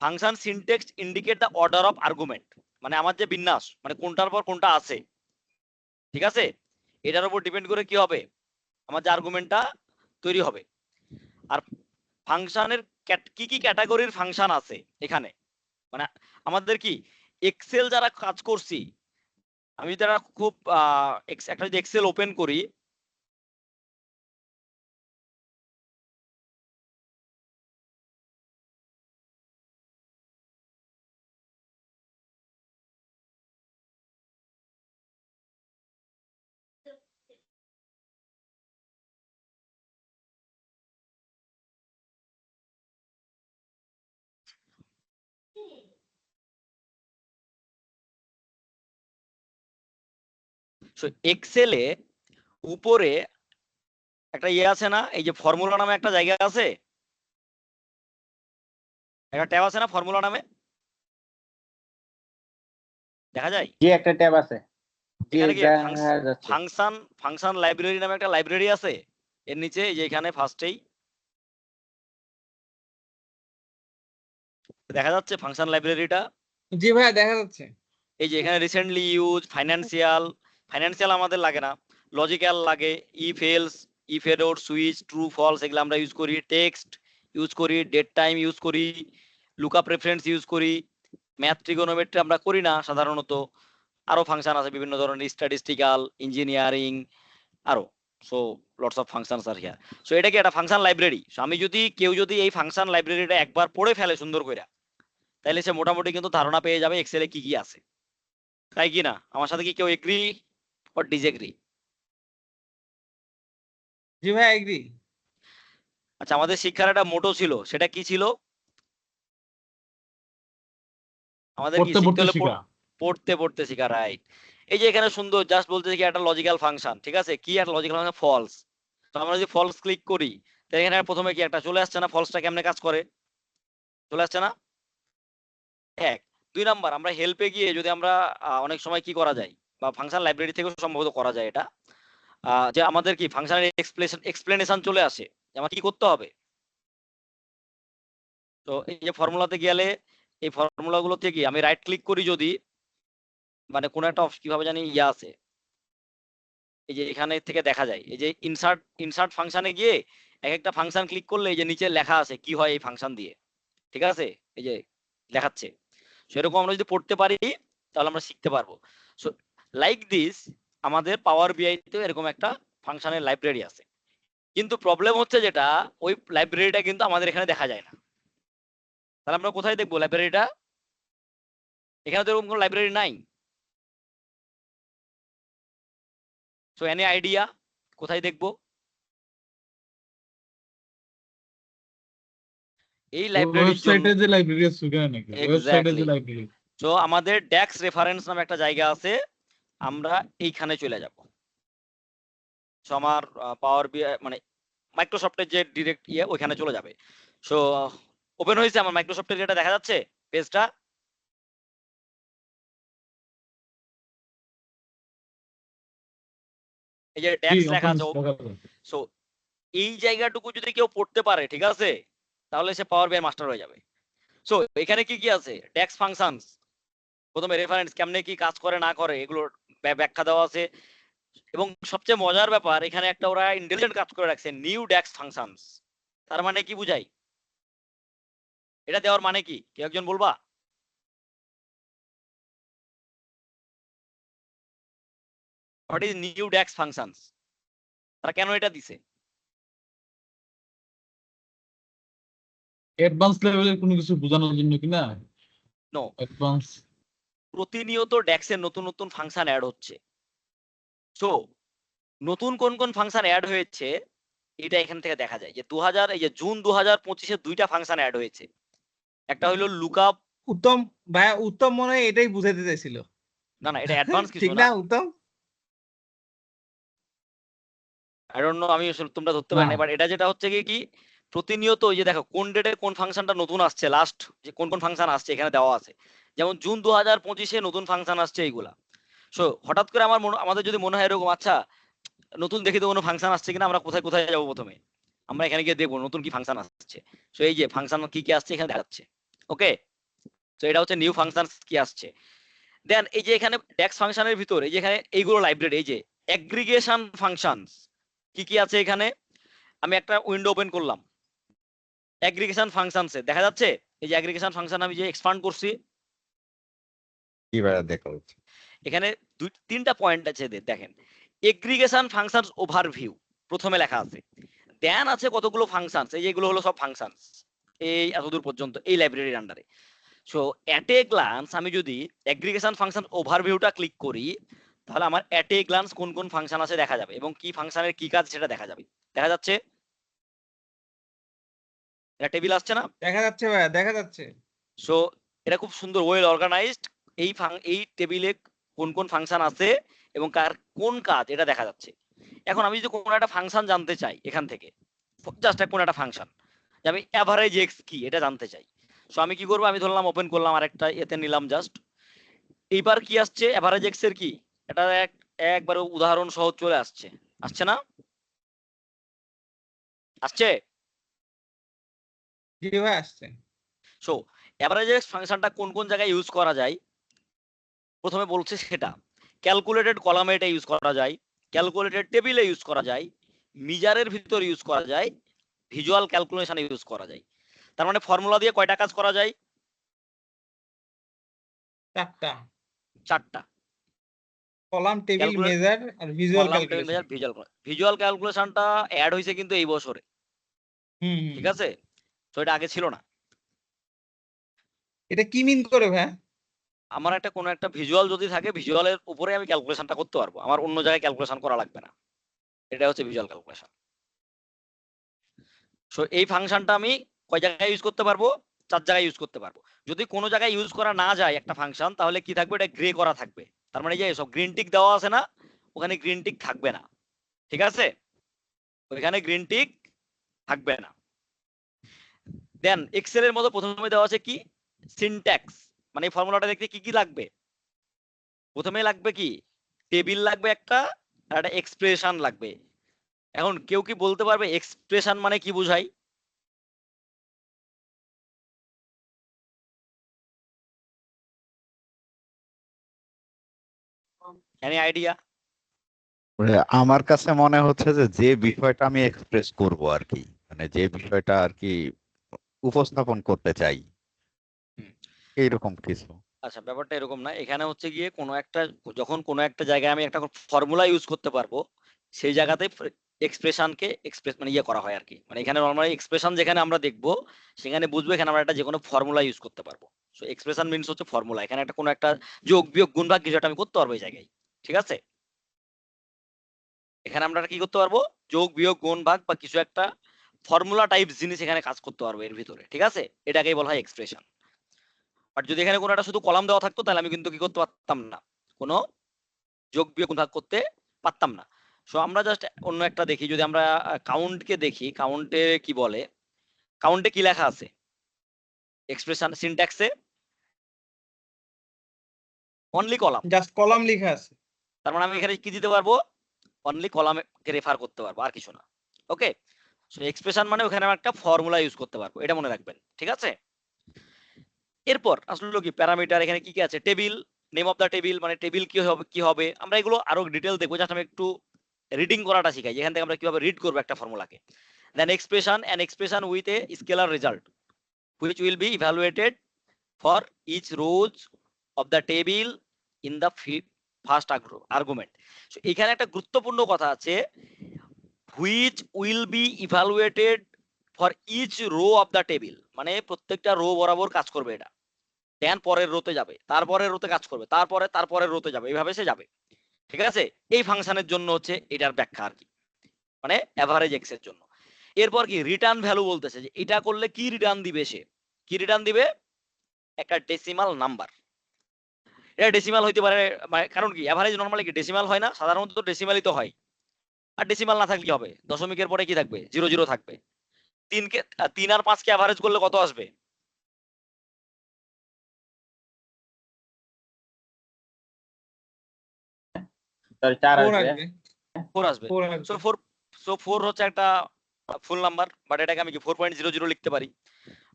Function syntax indicate the order of argument, মানে আমার যে বিন্যাস, মানে কোনটার পর কোনটা আছে, ঠিক আছে, এটার উপর ডিপেন্ড করে কি হবে, আমার যে আর্গুমেন্টটা তৈরি হবে। আর ফাংশনের কি কি ক্যাটাগরির ফাংশন আছে এখানে, মানে আমাদের কি এক্সেল যারা কাজ করছি, আমি যারা খুব একটা যদি এক্সেল ওপেন করি, এক্সেলে উপরে একটা ইয়ে আছে না, এই যে ফর্মুলা নামে একটা জায়গা আছে, একটা ট্যাব আছে না ফর্মুলা নামে, দেখা যায় জি একটা ট্যাব আছে, জি এখানে কি দেখা যাচ্ছে। ফাংশন লাইব্রেরি নামে একটা লাইব্রেরি আছে, এর নিচে এই যে এখানে ফার্স্টেই দেখা যাচ্ছে ফাংশন লাইব্রেরিটা। জি ভাইয়া দেখা যাচ্ছে। এই যে এখানে রিসেন্টলি ইউজ, ফাইন্যান্সিয়াল আমাদের লাগে না, লজিক্যাল লাগে, if else, if error, switch, true false এগুলো আমরা ইউজ করি, টেক্সট ইউজ করি, ডেট টাইম ইউজ করি, লুকআপ রেফারেন্স ইউজ করি, ম্যাথ ট্রিগোনোমেট্রি আমরা করি না সাধারণত। আরো ফাংশন আছে বিভিন্ন ধরনের, স্ট্যাটিস্টিক্যাল, ইঞ্জিনিয়ারিং, আরো। So lots of functions are here. So এটা কি একটা ফাংশন লাইব্রেরি। সো আমি যদি কেউ যদি এই ফাংশন লাইব্রেরিটা একবার পড়ে ফেলে সুন্দর করে, তাহলে সে মোটামুটি কিন্তু ধারণা পেয়ে যাবে এক্সেলে কি কি আছে, তাই কি না? আমার সাথে কি কেউ এগ্রি অর ডিসএগ্রি? জি ভাইয়া এগ্রি। আচ্ছা, আমাদের শিক্ষার একটা মোটো ছিল, সেটা কি ছিল? আমাদের কি পড়তে শিখতে পড়তে হলে শিখা। পড়তে পড়তে শেখা, রাইট। এই যে এখানে সুন্দর জাস্ট বলতে কি একটা লজিক্যাল ফাংশন, ঠিক আছে, কি একটা লজিক্যাল ফাংশন, ফলস। তো আমরা যদি ফলস ক্লিক করি, তাহলে এখানে প্রথমে কি একটা চলে আসছে না, ফলসটা কেমনে কাজ করে, চলে আসছে না? এক। দুই নাম্বার, আমরা হেল্পে গিয়ে যদি আমরা অনেক সময় কি করা যায়, বা ফাংশন লাইব্রেরি থেকেও সম্ভবত করা যায় এটা, যে আমাদের কি ফাংশনের এক্সপ্লেনেশন চলে আসে যে আমার কি করতে হবে। তো এই যে ফর্মুলাতে গেলে এই ফর্মুলা গুলোতে কি আমি রাইট ক্লিক করি যদি, মানে কোন একটা কিভাবে জানি ইয়া আছে, এই যে এখানে থেকে দেখা যায়, এই যে ইনসার্ট ফাংশনে গিয়ে এক একটা ফাংশন ক্লিক করলে এই যে নিচে লেখা আছে কি হয় এই ফাংশন দিয়ে, ঠিক আছে, এই যে দেখাচ্ছে। সেরকম আমরা যদি পড়তে পারি তাহলে আমরা শিখতে পারবো। সো লাইক দিস, আমাদের পাওয়ার বিআই তে এরকম একটা ফাংশনের লাইব্রেরি আছে, কিন্তু প্রবলেম হচ্ছে যেটা, ওই লাইব্রেরিটা কিন্তু আমাদের এখানে দেখা যায় না। তাহলে আমরা কোথায় দেখবো লাইব্রেরিটা? এখানে তো এরকম কোনো লাইব্রেরি নাই। সো এনি আইডিয়া কোথায় দেখবো এই লাইব্রেরির জন্য? ওয়েবসাইটে যে লাইব্রেরি আছে ওখানে নাকি? ওয়েবসাইটে যে এক্স্যাক্টলি। লাইব্রেরি। তো আমাদের ডেক্স রেফারেন্স নামে একটা জায়গা আছে, আমরা এইখানে চলে যাব। সো আমার পাওয়ার বিআই মানে মাইক্রোসফটের যে ডিরেক্ট ইয়ে ওইখানে চলে যাবে। সো ওপেন হয়েছে আমার মাইক্রোসফটের, যেটা দেখা যাচ্ছে পেজটা, এই যে জি ডেক্স লেখা ওপেন আছে। দেখা যায়। সো এই জায়গাটুকু যদি কেউ পড়তে পারে, ঠিক আছে, তাহলে সে পাওয়ার বিআই মাস্টার হয়ে যাবে। সো এখানে কি কি আছে, ডেক্স ফাংশনস, প্রথমে রেফারেন্স কেমনে কি কাজ করে না করে এগুলোর ব্যাখ্যা দেওয়া আছে। এবং সবচেয়ে মজার ব্যাপার, এখানে একটা ওরা ইন্টেলিজেন্ট কাজ করে রাখছে, নিউ ডেক্স ফাংশনস। তার মানে কি বুঝাই, এটা দেওয়ার মানে কি, কেউ একজন বলবা? What is new DAX functions, তারা কেন এটা দিছে? অ্যাডভান্স লেভেলের কোনো কিছু বোঝানোর জন্য কিনা? No, advance. প্রতিনিয়ত ডেক্সের নতুন নতুন ফাংশন অ্যাড হচ্ছে। সো নতুন কোন কোন ফাংশন অ্যাড হয়েছে এটা এখান থেকে দেখা যায়, যে 2000 এই যে জুন 2025-এ দুইটা ফাংশন অ্যাড হয়েছে। একটা হলো লুকআপ, উত্তম ভাইয়া, উত্তম মনে হয় এটাই বুঝাইতে চাইছিল। না না এটা অ্যাডভান্স কিছু ঠিক না, না উত্তম? আই ডোন্ট নো, আমি আসলে তোমরা ধরতে পারি না, না। বাট এটা যেটা হচ্ছে কি প্রতিনিয়ত ওই যে দেখো কোন ডেটে কোন ফাংশনটা নতুন আসছে, লাস্ট যে কোন কোন ফাংশন আসছে এখানে দেওয়া আছে। যেমন জুন 2025-এ নতুন ফাংশন আসছে এইগুলা। সো হঠাৎ করে আমাদের যদি মনে হয় এরকম, আচ্ছা নতুন দেখি তো কোনো ফাংশন আসছে কিনা, আমরা কোথায় কোথায় যাবো প্রথমে, আমরা এখানে গিয়ে দেখবো নতুন কি ফাংশন আসছে। সো এই যে ফাংশন কি কি আসছে এখানে দেখাচ্ছে। ওকে, তো এটা হচ্ছে নিউ ফাংশন কি আসছে। দেন এই যে এখানে টেক্সট ফাংশনের ভিতরে এই যে এখানে এইগুলো লাইব্রেরি, এই যে অ্যাগ্রিগেশন ফাংশনস কি কি আছে এখানে, আমি একটা উইন্ডো ওপেন করলাম অ্যাগ্রিগেশন ফাংশনসে, দেখা যাচ্ছে এই যে অ্যাগ্রিগেশন ফাংশন আমি যে এক্সপান্ড করছি, কিভাবে দেখা যাচ্ছে? এখানে তিনটা পয়েন্ট আছে দেখেন। এগ্রিগেশন ফাংশনস ওভারভিউ প্রথমে লেখা আছে, দেন আছে কতগুলো ফাংশনস, এই যে এগুলো হলো সব ফাংশনস এই এতদূর পর্যন্ত এই লাইব্রেরির আন্ডারে। সো অ্যাট এ গ্লান্স আমি যদি এগ্রিগেশন ফাংশন ওভারভিউটা ক্লিক করি, তাহলে আমার অ্যাট এ গ্লান্স কোন কোন ফাংশন আছে দেখা যাবে এবং কি ফাংশনের কি কাজ সেটা দেখা যাবে। দেখা যাচ্ছে এটা টেবিল আসছে না? দেখা যাচ্ছে ভাইয়া, দেখা যাচ্ছে। সো এটা খুব সুন্দর ওয়েল অর্গানাইজড, এই টেবিলে কোন কোন ফাংশন আছে এবং কার কোন কাজ এটা দেখা যাচ্ছে। এখন আমি যদি কোনো একটা ফাংশন জানতে চাই এখান থেকে, জাস্ট কোন একটা ফাংশন, যে আমি অ্যাভারেজ এক্স কি এটা জানতে চাই, সো আমি কি করবো, আমি ধরলাম ওপেন করলাম আরেকটা এতে নিলাম জাস্ট, এইবার কি আসছে অ্যাভারেজ এক্স এর কি, এটা একবার উদাহরণ সহ চলে আসছে, আসছে না? আসছে। জি ভাই আসছে। সো অ্যাভারেজ এক্স ফাংশনটা কোন কোন জায়গায় ইউজ করা যায়, প্রথমে বলছে সেটা ক্যালকুলেটেড কলামে এটা ইউজ করা যায়, ক্যালকুলেটেড টেবিলে ইউজ করা যায়, মিজারের ভিতর ইউজ করা যায়, ভিজুয়াল ক্যালকুলেশনে ইউজ করা যায়। তার মানে ফর্মুলা দিয়ে কয়টা কাজ করা যায়? 4টা, চারটা। কলাম, টেবিল, ক্যালকুলেট মেজার আর visual column table calculation. Visual ক্যালকুলেশনটা অ্যাড হয়েছে কিন্তু এই বছরে, হুম হুম ঠিক হুম। আছে? তো এটা আগে ছিল না। এটা কি মিন করে ভাই? আমার একটা কোনো একটা ভিজুয়াল যদি থাকে, ভিজুয়ালের উপরে আমি ক্যালকুলেশনটা করতে পারবো, আমার অন্য জায়গায় ক্যালকুলেশন করা লাগবে না, এটা হচ্ছে ভিজুয়াল ক্যালকুলেশন। সো এই ফাংশনটা আমি কয় জায়গায় ইউজ করতে পারবো? 4 জায়গায় ইউজ করতে পারবো। যদি কোনো জায়গায় ইউজ করা না যায় একটা ফাংশন, তাহলে কি থাকবে, এটা গ্রে করা থাকবে। তার মানে যে সব গ্রিন টিক দেওয়া আছে না, ওখানে গ্রিন টিক থাকবে না, ঠিক আছে? ওইখানে গ্রিন টিক থাকবে না। দেন এক্সেল এর মতো প্রথমে দেওয়া আছে কি সিনট্যাক্স, মানে এই ফর্মুলাটা দেখতে কি কি লাগবে, প্রথমে লাগবে কি টেবিল লাগবে একটা, আর একটা এক্সপ্রেশন লাগবে। এখন কেউ কি বলতে পারবে এক্সপ্রেশন মানে কি বোঝায়? Any idea? আমার কাছে মনে হচ্ছে যে যে বিষয়টা আমি এক্সপ্রেস করব আর কি, মানে যে বিষয়টা আর কি উপস্থাপন করতে চাই, এইরকম কিছু। আচ্ছা, ব্যাপারটা এরকম না, এখানে হচ্ছে গিয়ে যখন কোনো একটা জায়গায় আমি একটা ফর্মুলা ইউজ করতে পারবো, সেই জায়গাতে এক্সপ্রেশনকে এক্সপ্রেস মানে ইয়ে করা হয় আর কি। মানে এখানে নর্মালি এক্সপ্রেশন যেখানে আমরা দেখবো, সেখানে বুঝবো এখানে আমরা একটা যে কোনো ফর্মুলা ইউজ করতে পারবো। সো এক্সপ্রেশন মিনস হচ্ছে ফর্মুলা, এখানে একটা কোনো একটা যোগ বিয়োগ গুণ ভাগ কিছু একটা আমি করতে পারবো এই জায়গায়, ঠিক আছে? এখানে আমরা কি করতে পারবো, যোগ বিয়োগ গুণ ভাগ বা কিছু একটা ফর্মুলা টাইপ জিনিস এখানে কাজ করতে পারবো এর ভিতরে, ঠিক আছে? এটাকেই বলা হয় এক্সপ্রেশন। বাট যদি এখানে কোনো একটা শুধু কলাম দেওয়া থাকতো, তাহলে আমি কিন্তু কি করতে পারতাম না, কোনো যোগ বিয়োগ গুণ ভাগ করতে পারতাম না। সো আমরা জাস্ট অন্য একটা দেখি, যদি আমরা কাউন্টকে দেখি, কাউন্টে কি বলে, কাউন্টে কি লেখা আছে এক্সপ্রেশন সিনট্যাক্সে? Only column. জাস্ট কলাম লেখা আছে। তার মানে আমি এখানে কি দিতে পারবো, অনলি কলামকে রেফার করতে পারবো, আর কিছু না। ওকে, সো এক্সপ্রেশন মানে ওখানে আমি একটা ফর্মুলা ইউজ করতে পারবো, এটা মনে রাখবেন, ঠিক আছে? এরপর আসলে কি প্যারামিটার, এখানে কি কি আছে, table, name of the table, মানে টেবিল কি হবে আমরা এগুলো আরো ডিটেল দেখবো, জাস্ট আমি একটু রিডিং করাটা শিখাই, যেখান থেকে আমরা কিভাবে রিড করবো একটা ফর্মুলাকে। Then expression, an expression with a scalar result which will be evaluated for each rows of the table in the first argument. So এখানে একটা গুরুত্বপূর্ণ কথা আছে, which will be evaluated for each row of the table, মানে প্রত্যেকটা rho বরাবর কাজ করবে এটা। দেন পরের রোতে যাবে, তারপরের রোতে কাজ করবে, তারপরের রোতে যাবে, এইভাবে সে যাবে, ঠিক আছে? এই ফাংশনের জন্য হচ্ছে এটার ব্যাখ্যা আর কি, মানে এভারেজ এক্স এর জন্য। এরপর কি রিটার্ন ভ্যালু বলতেছে, যে এটা করলে কি রিটার্ন দিবে, সে কি রিটার্ন দিবে, একটা ডেসিমাল নাম্বার। এটা ডেসিমাল হইতে পারে, কারণ কি এভারেজ নরমালি কি ডেসিমাল হয় না, সাধারণত ডেসিমালই তো হয়। আর ডেসিমাল না থাকলে কি হবে, দশমিকের পরে কি থাকবে, 0 0 থাকবে। 3 আর 5 কে অ্যাভারেজ করলে কত আসবে? সরি 4 4 আসবে। আসবে 4 আসবে। 4 সো আসবে 4 হচ্ছে একটা ফুল নাম্বার, বাট এটাকে আমি কি 4.00 লিখতে পারি।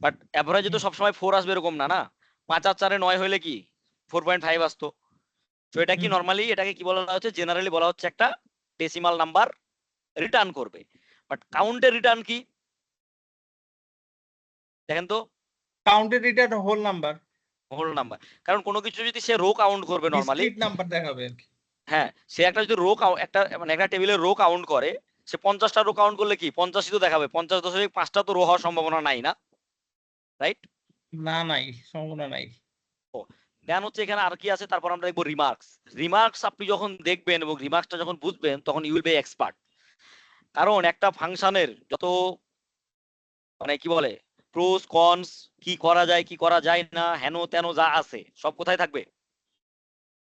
বাট অ্যাভারেজে তো হুম। সবসময় 4 আসবে এরকম না, না। 5 আর 4 9 হলে কি 4.5 আসতো। তো এটা কি হুম। নরমালি এটাকে কি বলা হচ্ছে, জেনারেলি বলা হচ্ছে একটা ডেসিমাল নাম্বার রিটার্ন করবে। বাট কাউন্টের রিটার্ন কি দেখেন তো, counted return whole number, whole number. কারণ কোনো কিছু যদি সে রো কাউন্ট করবে নরমালি, ডিসক্রিট নাম্বার দেখাবে আর কি। হ্যাঁ, সে একটা যদি রো একটা মানে একটা টেবিলের রো কাউন্ট করে, সে 50টা রো কাউন্ট করলে কি 50ই তো দেখাবে, 50.5টা তো রো হওয়ার সম্ভাবনা নাই, না, রাইট? না, নাই, সম্ভাবনা নাই। দেন হচ্ছে এখানে আর কি আছে, তারপর আমরা দেখবো রিমার্কস। রিমার্কস আপনি যখন দেখবেন এবং রিমার্কসটা যখন বুঝবেন তখন ইউ উইল বি এক্সপার্ট। কারণ একটা ফাংশনের যত মানে কি বলে প্রোস কনস, কি করা যায় কি করা যায় না, হেন তেন যা আছে সব কোথায় থাকবে,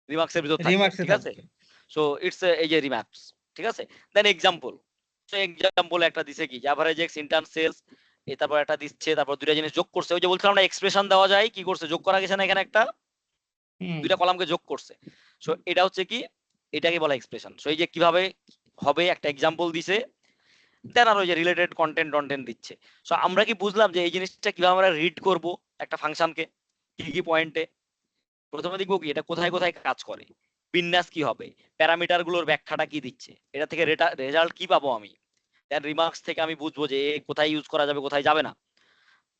রিমার্কসের ভিতর থাকবে, রিমার্কসে ঠিক আছে? থাকবে। সো ইটস এই যে রিমার্কস, ঠিক আছে। দেন এক্সাম্পল, সো এক্সাম্পল একটা দিছে কি অ্যাভারেজ এক্স ইন্টার্ন সেলস, তারপর একটা দিচ্ছে, তারপর দুইটা জিনিস যোগ করছে। ওই যে বলছিলাম না এক্সপ্রেশন দেওয়া যায়, কি করছে, যোগ করা গেছে না, এখানে একটা হুম। দুইটা কলামকে যোগ করছে। সো এটা হচ্ছে কি, এটাকে বলা এক্সপ্রেশন। সো এই যে কিভাবে হবে একটা এক্সাম্পল দিছে, দেন আর ওই যে রিলেটেড কন্টেন্ট দিচ্ছে। সো আমরা কি বুঝলাম যে এই জিনিসটা কিভাবে আমরা রিড করব একটা ফাংশনকে, কি কি পয়েন্টে। প্রথমে দেখবো কি এটা কোথায় কোথায় কাজ করে, বিন্যাস কি হবে, প্যারামিটার গুলোর ব্যাখ্যাটা কি দিচ্ছে, এটা থেকে রেজাল্ট কি পাবো আমি। দেন রিমার্কস থেকে আমি বুঝবো যে এ কোথায় ইউজ করা যাবে কোথায় যাবে না।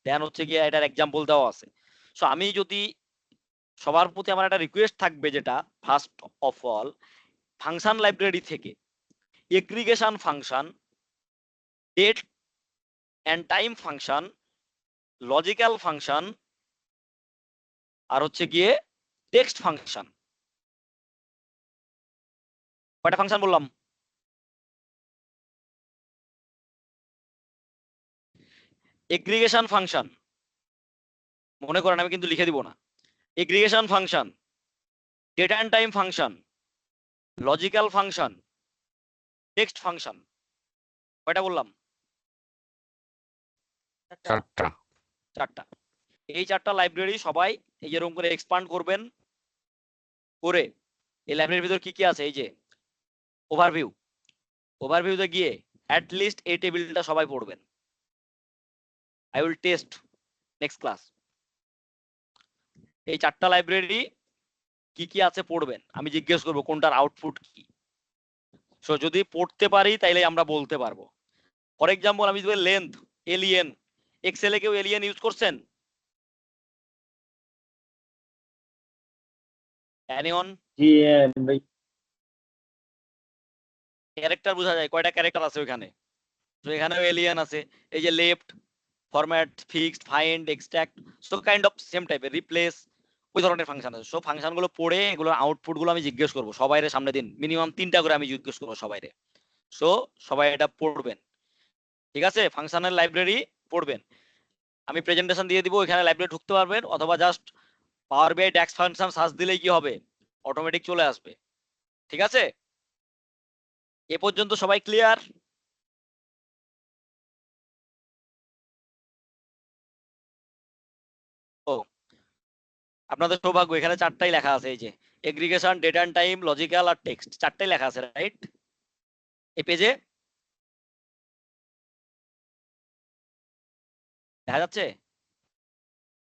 দেন হচ্ছে গিয়ে এটার এক্সাম্পল দেওয়া আছে। সো আমি যদি সবার প্রতি আমার একটা রিকোয়েস্ট থাকবে, যেটা first of all, function library থেকে aggregation function, date and time function, logical function, আর হচ্ছে গিয়ে টেক্সট ফাংশন। কয়টা ফাংশন বললাম? এগ্রিগেশন ফাংশন, মনে করেন আমি কিন্তু লিখে দিব না। Aggregation function, data and time function, logical function, text function. কয়টা বললাম? 4টা। 4টা। এই 4টা লাইব্রেরি সবাই এই যেরকম করে এক্সপান্ড করবেন, করে এই লাইব্রেরির ভিতর কি কি আছে, এই যে ওভারভিউ, ওভারভিউতে গিয়ে অ্যাট লিস্ট এই টেবিলটা সবাই পড়বেন। I will test next class. এই 4টা লাইব্রেরি কি কি আছে পড়বেন, আমি জিজ্ঞেস করবো কোনটার আউটপুট কি। সো যদি পড়তে পারি তাইলে আমরা বলতে পারবো। ফর এক্সাম্পল আমি যদি লেন্থ, এলিয়েন, এক্সেলে কেউ এলিয়েন ইউজ করছেন? এনিওন? জি ভাই। ক্যারেক্টার বোঝা যায়, কয়টা ক্যারেক্টার আছে ওখানে। তো এখানেও এলিয়েন আছে। এই যে left, format, fixed, find, extract, so kind of same টাইপের, রিপ্লেস, ওই ধরনের ফাংশন আছে। সো ফাংশন গুলো পড়ে এগুলোর আউটপুট গুলো আমি জিজ্ঞেস করবো সবাইরে, সামনে দিন মিনিমাম 3টা করে আমি জিজ্ঞেস করবো সবাইরে। সো সবাই এটা পড়বেন, ঠিক আছে? ফাংশনের লাইব্রেরি পড়বেন। আমি প্রেজেন্টেশন দিয়ে দিব, এখানে লাইব্রেরি ঢুকতে পারবেন, অথবা জাস্ট পাওয়ার বিআই ড্যাক্স ফাংশন সার্চ দিলেই কি হবে, অটোমেটিক চলে আসবে, ঠিক আছে? এ পর্যন্ত সবাই ক্লিয়ার? ও, আপনাদের সৌভাগ্য, এখানে 4টাই লেখা আছে, এই যে aggregation, data and time, logical আর টেক্সট, 4টাই লেখা আছে, রাইট? এই পেজে দেখা যাচ্ছে?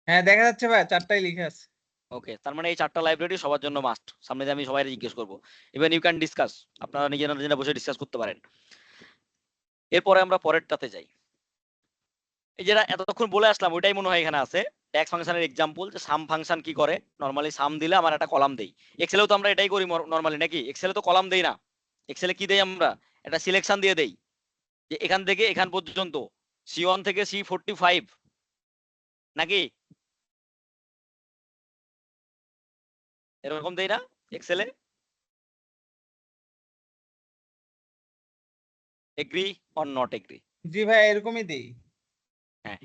হ্যাঁ, দেখা যাচ্ছে ভাই, 4টাই লিখে আছে। ওকে, তার মানে এই 4টা লাইব্রেরি সবার জন্য মাস্ট। সামনে দিয়ে আমি সবাই জিজ্ঞেস করবো, ইভেন ইউ ক্যান ডিসকাস, আপনারা নিজেরা নিজেরা বসে ডিসকাস করতে পারেন। এরপরে আমরা পরেরটাতে যাই। এই যেটা এতক্ষণ বলে আসলাম ওইটাই মনে হয় এখানে আছে, ট্যাক্স ফাংশনের এক্সাম্পল, যে সাম ফাংশন কি করে। নরমালি সাম দিলে আমার একটা কলাম দেই। এক্সেলেও তো আমরা এটাই করি নরমালি, নাকি? এক্সেলে তো কলাম দেই না, এক্সেলে কি দেই আমরা, একটা সিলেকশন দিয়ে দেই, যে এখান থেকে এখান পর্যন্ত C1 থেকে C45, নাকি এরকম দেই না এক্সেলে? Agree or not agree? জি ভাই, এরকমই দেই। হ্যাঁ,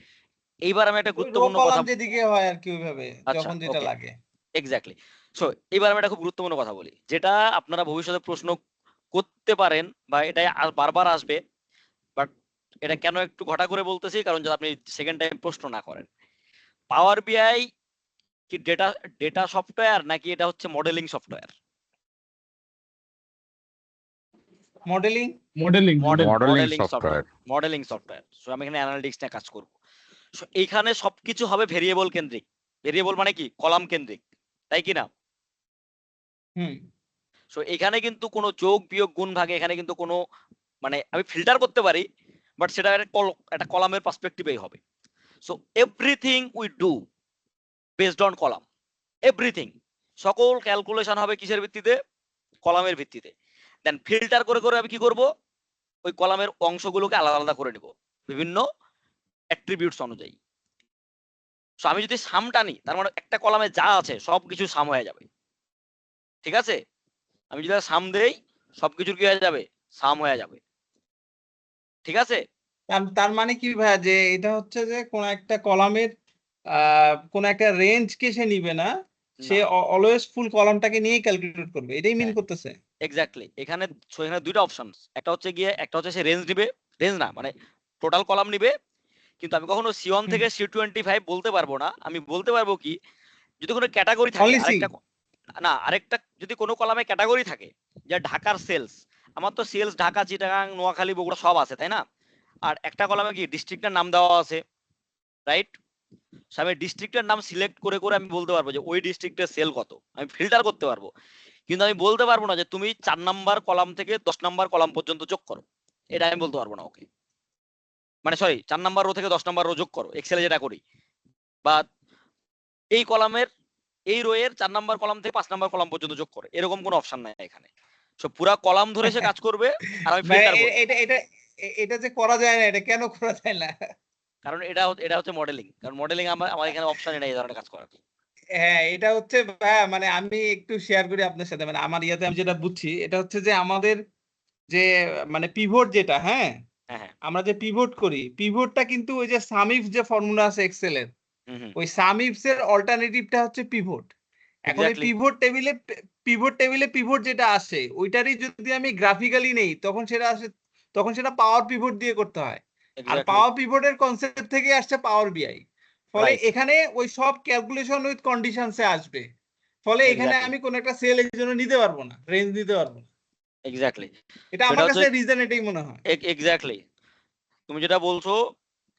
এইবার আমি একটা ওই রো গুরুত্বপূর্ণ কলাম কথা, যেদিকে হয় আর কি, ওইভাবে আচ্ছা যখন যেটা ওকে, লাগে। এক্স্যাক্টলি। সো এবার আমি একটা খুব গুরুত্বপূর্ণ কথা বলি, যেটা আপনারা ভবিষ্যতে প্রশ্ন করতে পারেন, বা এটা আর বারবার আসবে, বাট এটা কেন একটু ঘটা করে বলতেছি, কারণ যদি আপনি সেকেন্ড টাইম প্রশ্ন না করেন। পাওয়ার বিআই কি ডেটা ডেটা সফটওয়্যার নাকি এটা হচ্ছে modelling software? Modelling. Modelling modelling software. Modelling software. So আমি এখানে অ্যানালিটিক্স নিয়ে কাজ করব। সো এইখানে সবকিছু হবে ভেরিয়েবল কেন্দ্রিক। ভেরিয়েবল মানে কি? কলাম কেন্দ্রিক, তাই কি না? হুম। সো এখানে কিন্তু কোনো যোগ বিয়োগ গুণ ভাগে এখানে কিন্তু কোনো মানে আমি ফিল্টার করতে পারি, বাট সেটা একটা কলামের পার্সপেক্টিভেই হবে। So everything we do based on column, everything, সকল ক্যালকুলেশন হবে কিসের ভিত্তিতে? কলামের ভিত্তিতে। দেন ফিল্টার করে করে আমি কি করব? ওই কলামের অংশগুলোকে আলাদা আলাদা করে নিব বিভিন্ন অ্যাট্রিবিউটস অনুযায়ী। সো আমি যদি সামটা নিই, তার মানে একটা কলামে যা আছে সবকিছু সাম হয়ে যাবে, ঠিক আছে? আমি যদি সাম দেই, সবকিছুর কি হয়ে যাবে? সাম হয়ে যাবে, ঠিক আছে? তার মানে কি ভাইয়া, যে এটা হচ্ছে যে কোন একটা কলামের কোন একটা রেঞ্জ কে সে নিবে না, সে না, অলওয়েজ ফুল কলামটাকে নিয়ে ক্যালকুলেট করবে, এটাই মিন হ্যাঁ, করতেছে। এক্স্যাক্টলি। এখানে এখানে দুইটা অপশন, একটা হচ্ছে গিয়ে একটা হচ্ছে সে রেঞ্জ নিবে, রেঞ্জ না মানে টোটাল কলাম নিবে, কিন্তু আমি কখনো C1 হুম। থেকে C25 বলতে পারবো না। আমি বলতে পারবো কি, যদি কোনো ক্যাটাগরি থাকে, অনলি সি। আরেকটা যদি কোনো কলামে ক্যাটাগরি থাকে, যে ঢাকার সেলস, আমার তো সেলস ঢাকা, চিটাগাং, নোয়াখালী, বগুড়া সব আছে, তাই না? আর একটা কলামে কি ডিস্ট্রিক্টের নাম দেওয়া আছে, রাইট? আমি ডিস্ট্রিক্টের নাম সিলেক্ট করে করে আমি বলতে পারবো যে ওই ডিস্ট্রিক্টের সেল কত, আমি ফিল্টার করতে পারবো। কিন্তু আমি বলতে পারবো না যে তুমি 4 নাম্বার কলাম থেকে 10 নাম্বার কলাম পর্যন্ত যোগ করো, এটা আমি বলতে পারবো না ওকে। মানে সরি, 4 নাম্বার রো থেকে 10 নাম্বার রো যোগ করো, এক্সেলে যেটা করি। বা এই কলামের এই রো এর 4 নাম্বার কলাম থেকে 5 নাম্বার কলাম পর্যন্ত যোগ করো, এরকম কোনো অপশন নাই এখানে। সো পুরা কলাম ধরে সে কাজ করবে, আর আমি ভাই ফিল্টার করব। এটা এটা এটা যে করা যায় না, এটা কেন করা যায় না? কারণ এটা হচ্ছে মডেলিং, কারণ মডেলিং আমার এখানে অপশনই নাই এই ধরনের কাজ করার। হ্যাঁ, এটা হচ্ছে ভাইয়া, মানে আমি একটু শেয়ার করি আপনার সাথে, মানে আমার ইয়াতে আমি যেটা বুঝছি, এটা হচ্ছে যে আমাদের যে মানে পিভট যেটা, হ্যাঁ, হ্যাঁ, হ্যাঁ, আমরা যে পিভট করি, পিভটটা কিন্তু ওই যে সামিফ যে ফর্মুলা আছে এক্সেল এর, হুম, হুম, ওই সামিফস এর অল্টারনেটিভটা হচ্ছে পিভট। এখন এই এক্স্যাক্টলি, পিভট টেবিলে পিভট যেটা আসে, ওইটারই যদি আমি গ্রাফিক্যালি নেই, তখন সেটা পাওয়ার পিভট দিয়ে করতে হয়। আর এক্স্যাক্টলি, পাওয়ার পিভটের কনসেপ্ট থেকে আসছে পাওয়ার বিআই। ফলে রাইট, এখানে ওই সব ক্যালকুলেশন উইথ কন্ডিশনসে আসবে। ফলে এখানে এক্স্যাক্টলি, আমি কোন একটা সেল এর জন্য নিতে পারবো না, রেঞ্জ নিতে পারবো না। এক্স্যাক্টলি। এটা সেটা আমার হচ্ছে কাছে রিজন এটাই মনে হয়। এক্স্যাক্টলি, তুমি যেটা বলছো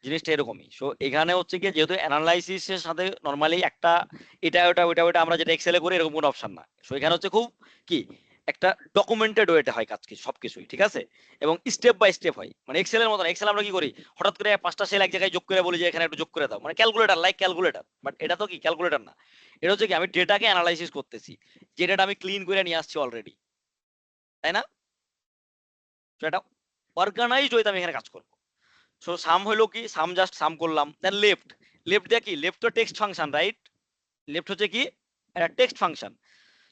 জিনিসটা এরকমই। সো এখানে হচ্ছে কি, যেহেতু অ্যানালাইসিসের সাথে নরমালি একটা এটা ওটা ওটা ওটা আমরা যেটা এক্সেলে করি এরকম কোনো অপশন না। সো এখানে হচ্ছে খুব কি একটা ডকুমেন্টেড ওয়েতে হয় কাজ, কি সবকিছুই ঠিক আছে, এবং স্টেপ বাই স্টেপ হয়। মানে এক্সেলের মতন, এক্সেল আমরা কি করি, হঠাৎ করে 5টা সেল এক জায়গায় যোগ করে বলি যে এখানে একটু যোগ করে দাও, মানে ক্যালকুলেটর, লাইক ক্যালকুলেটর। বাট এটা তো কি ক্যালকুলেটর না, এটা হচ্ছে কি আমি ডেটাকে অ্যানালাইসিস করতেছি, যে ডেটা আমি ক্লিন করে নিয়ে আসছি অলরেডি, তাই না? তো এটা অর্গানাইজড ওয়েতে আমি এখানে কাজ করবো। সো সাম হইলো কি, সাম জাস্ট সাম করলাম। দেন লেফট, লেফট দিয়ে কি, লেফট তো টেক্সট ফাংশন, রাইট? লেফট হচ্ছে কি, একটা টেক্সট ফাংশন।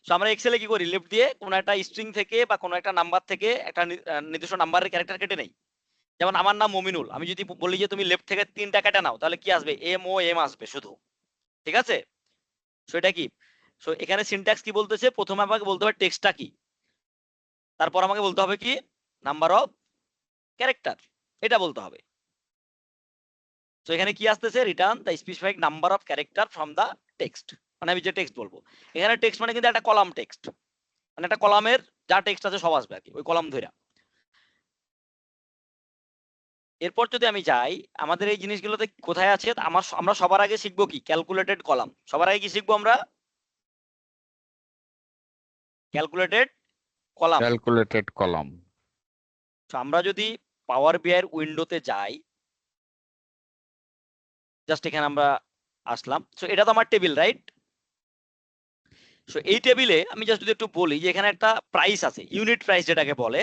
সো আমরা এক্সেলে কি করি, লেফট দিয়ে কোনো একটা স্ট্রিং থেকে বা কোনো একটা নাম্বার থেকে একটা নির্দিষ্ট নাম্বারের ক্যারেক্টার কেটে নেই। যেমন আমার নাম মমিনুল, আমি যদি বলি যে তুমি লেফট থেকে 3টা কেটে নাও, তাহলে কি আসবে? MOM আসবে শুধু, ঠিক আছে? সো এটা কি, সো এখানে সিনট্যাক্স কি বলতেছে, প্রথমে আমাকে বলতে হবে টেক্সটটা কি, তারপর আমাকে বলতে হবে কি, নাম্বার অফ ক্যারেক্টার, এটা বলতে হবে। তো এখানে কি আসতেছে, return the specific number of character from the text, মানে আমি যে টেক্সট বলবো। এখানে টেক্সট মানে কিন্তু একটা কলাম টেক্সট, মানে একটা কলামের যা টেক্সট আছে সব আসবে আর কি ওই কলাম ধরে। এরপর যদি আমি যাই, আমাদের এই জিনিসগুলোতে কোথায় আছে, আমরা সবার আগে শিখবো কি, ক্যালকুলেটেড কলাম। সবার আগে কি শিখবো আমরা? Calculated column. Calculated column. তো আমরা যদি পাওয়ার বিআই এর উইন্ডোতে যাই, জাস্ট এখানে আমরা আসলাম। সো এটা তো আমার টেবিল, রাইট? সো এই টেবিলে আমি জাস্ট যদি একটু বলি যে এখানে একটা প্রাইস আছে, ইউনিট প্রাইস যেটাকে বলে,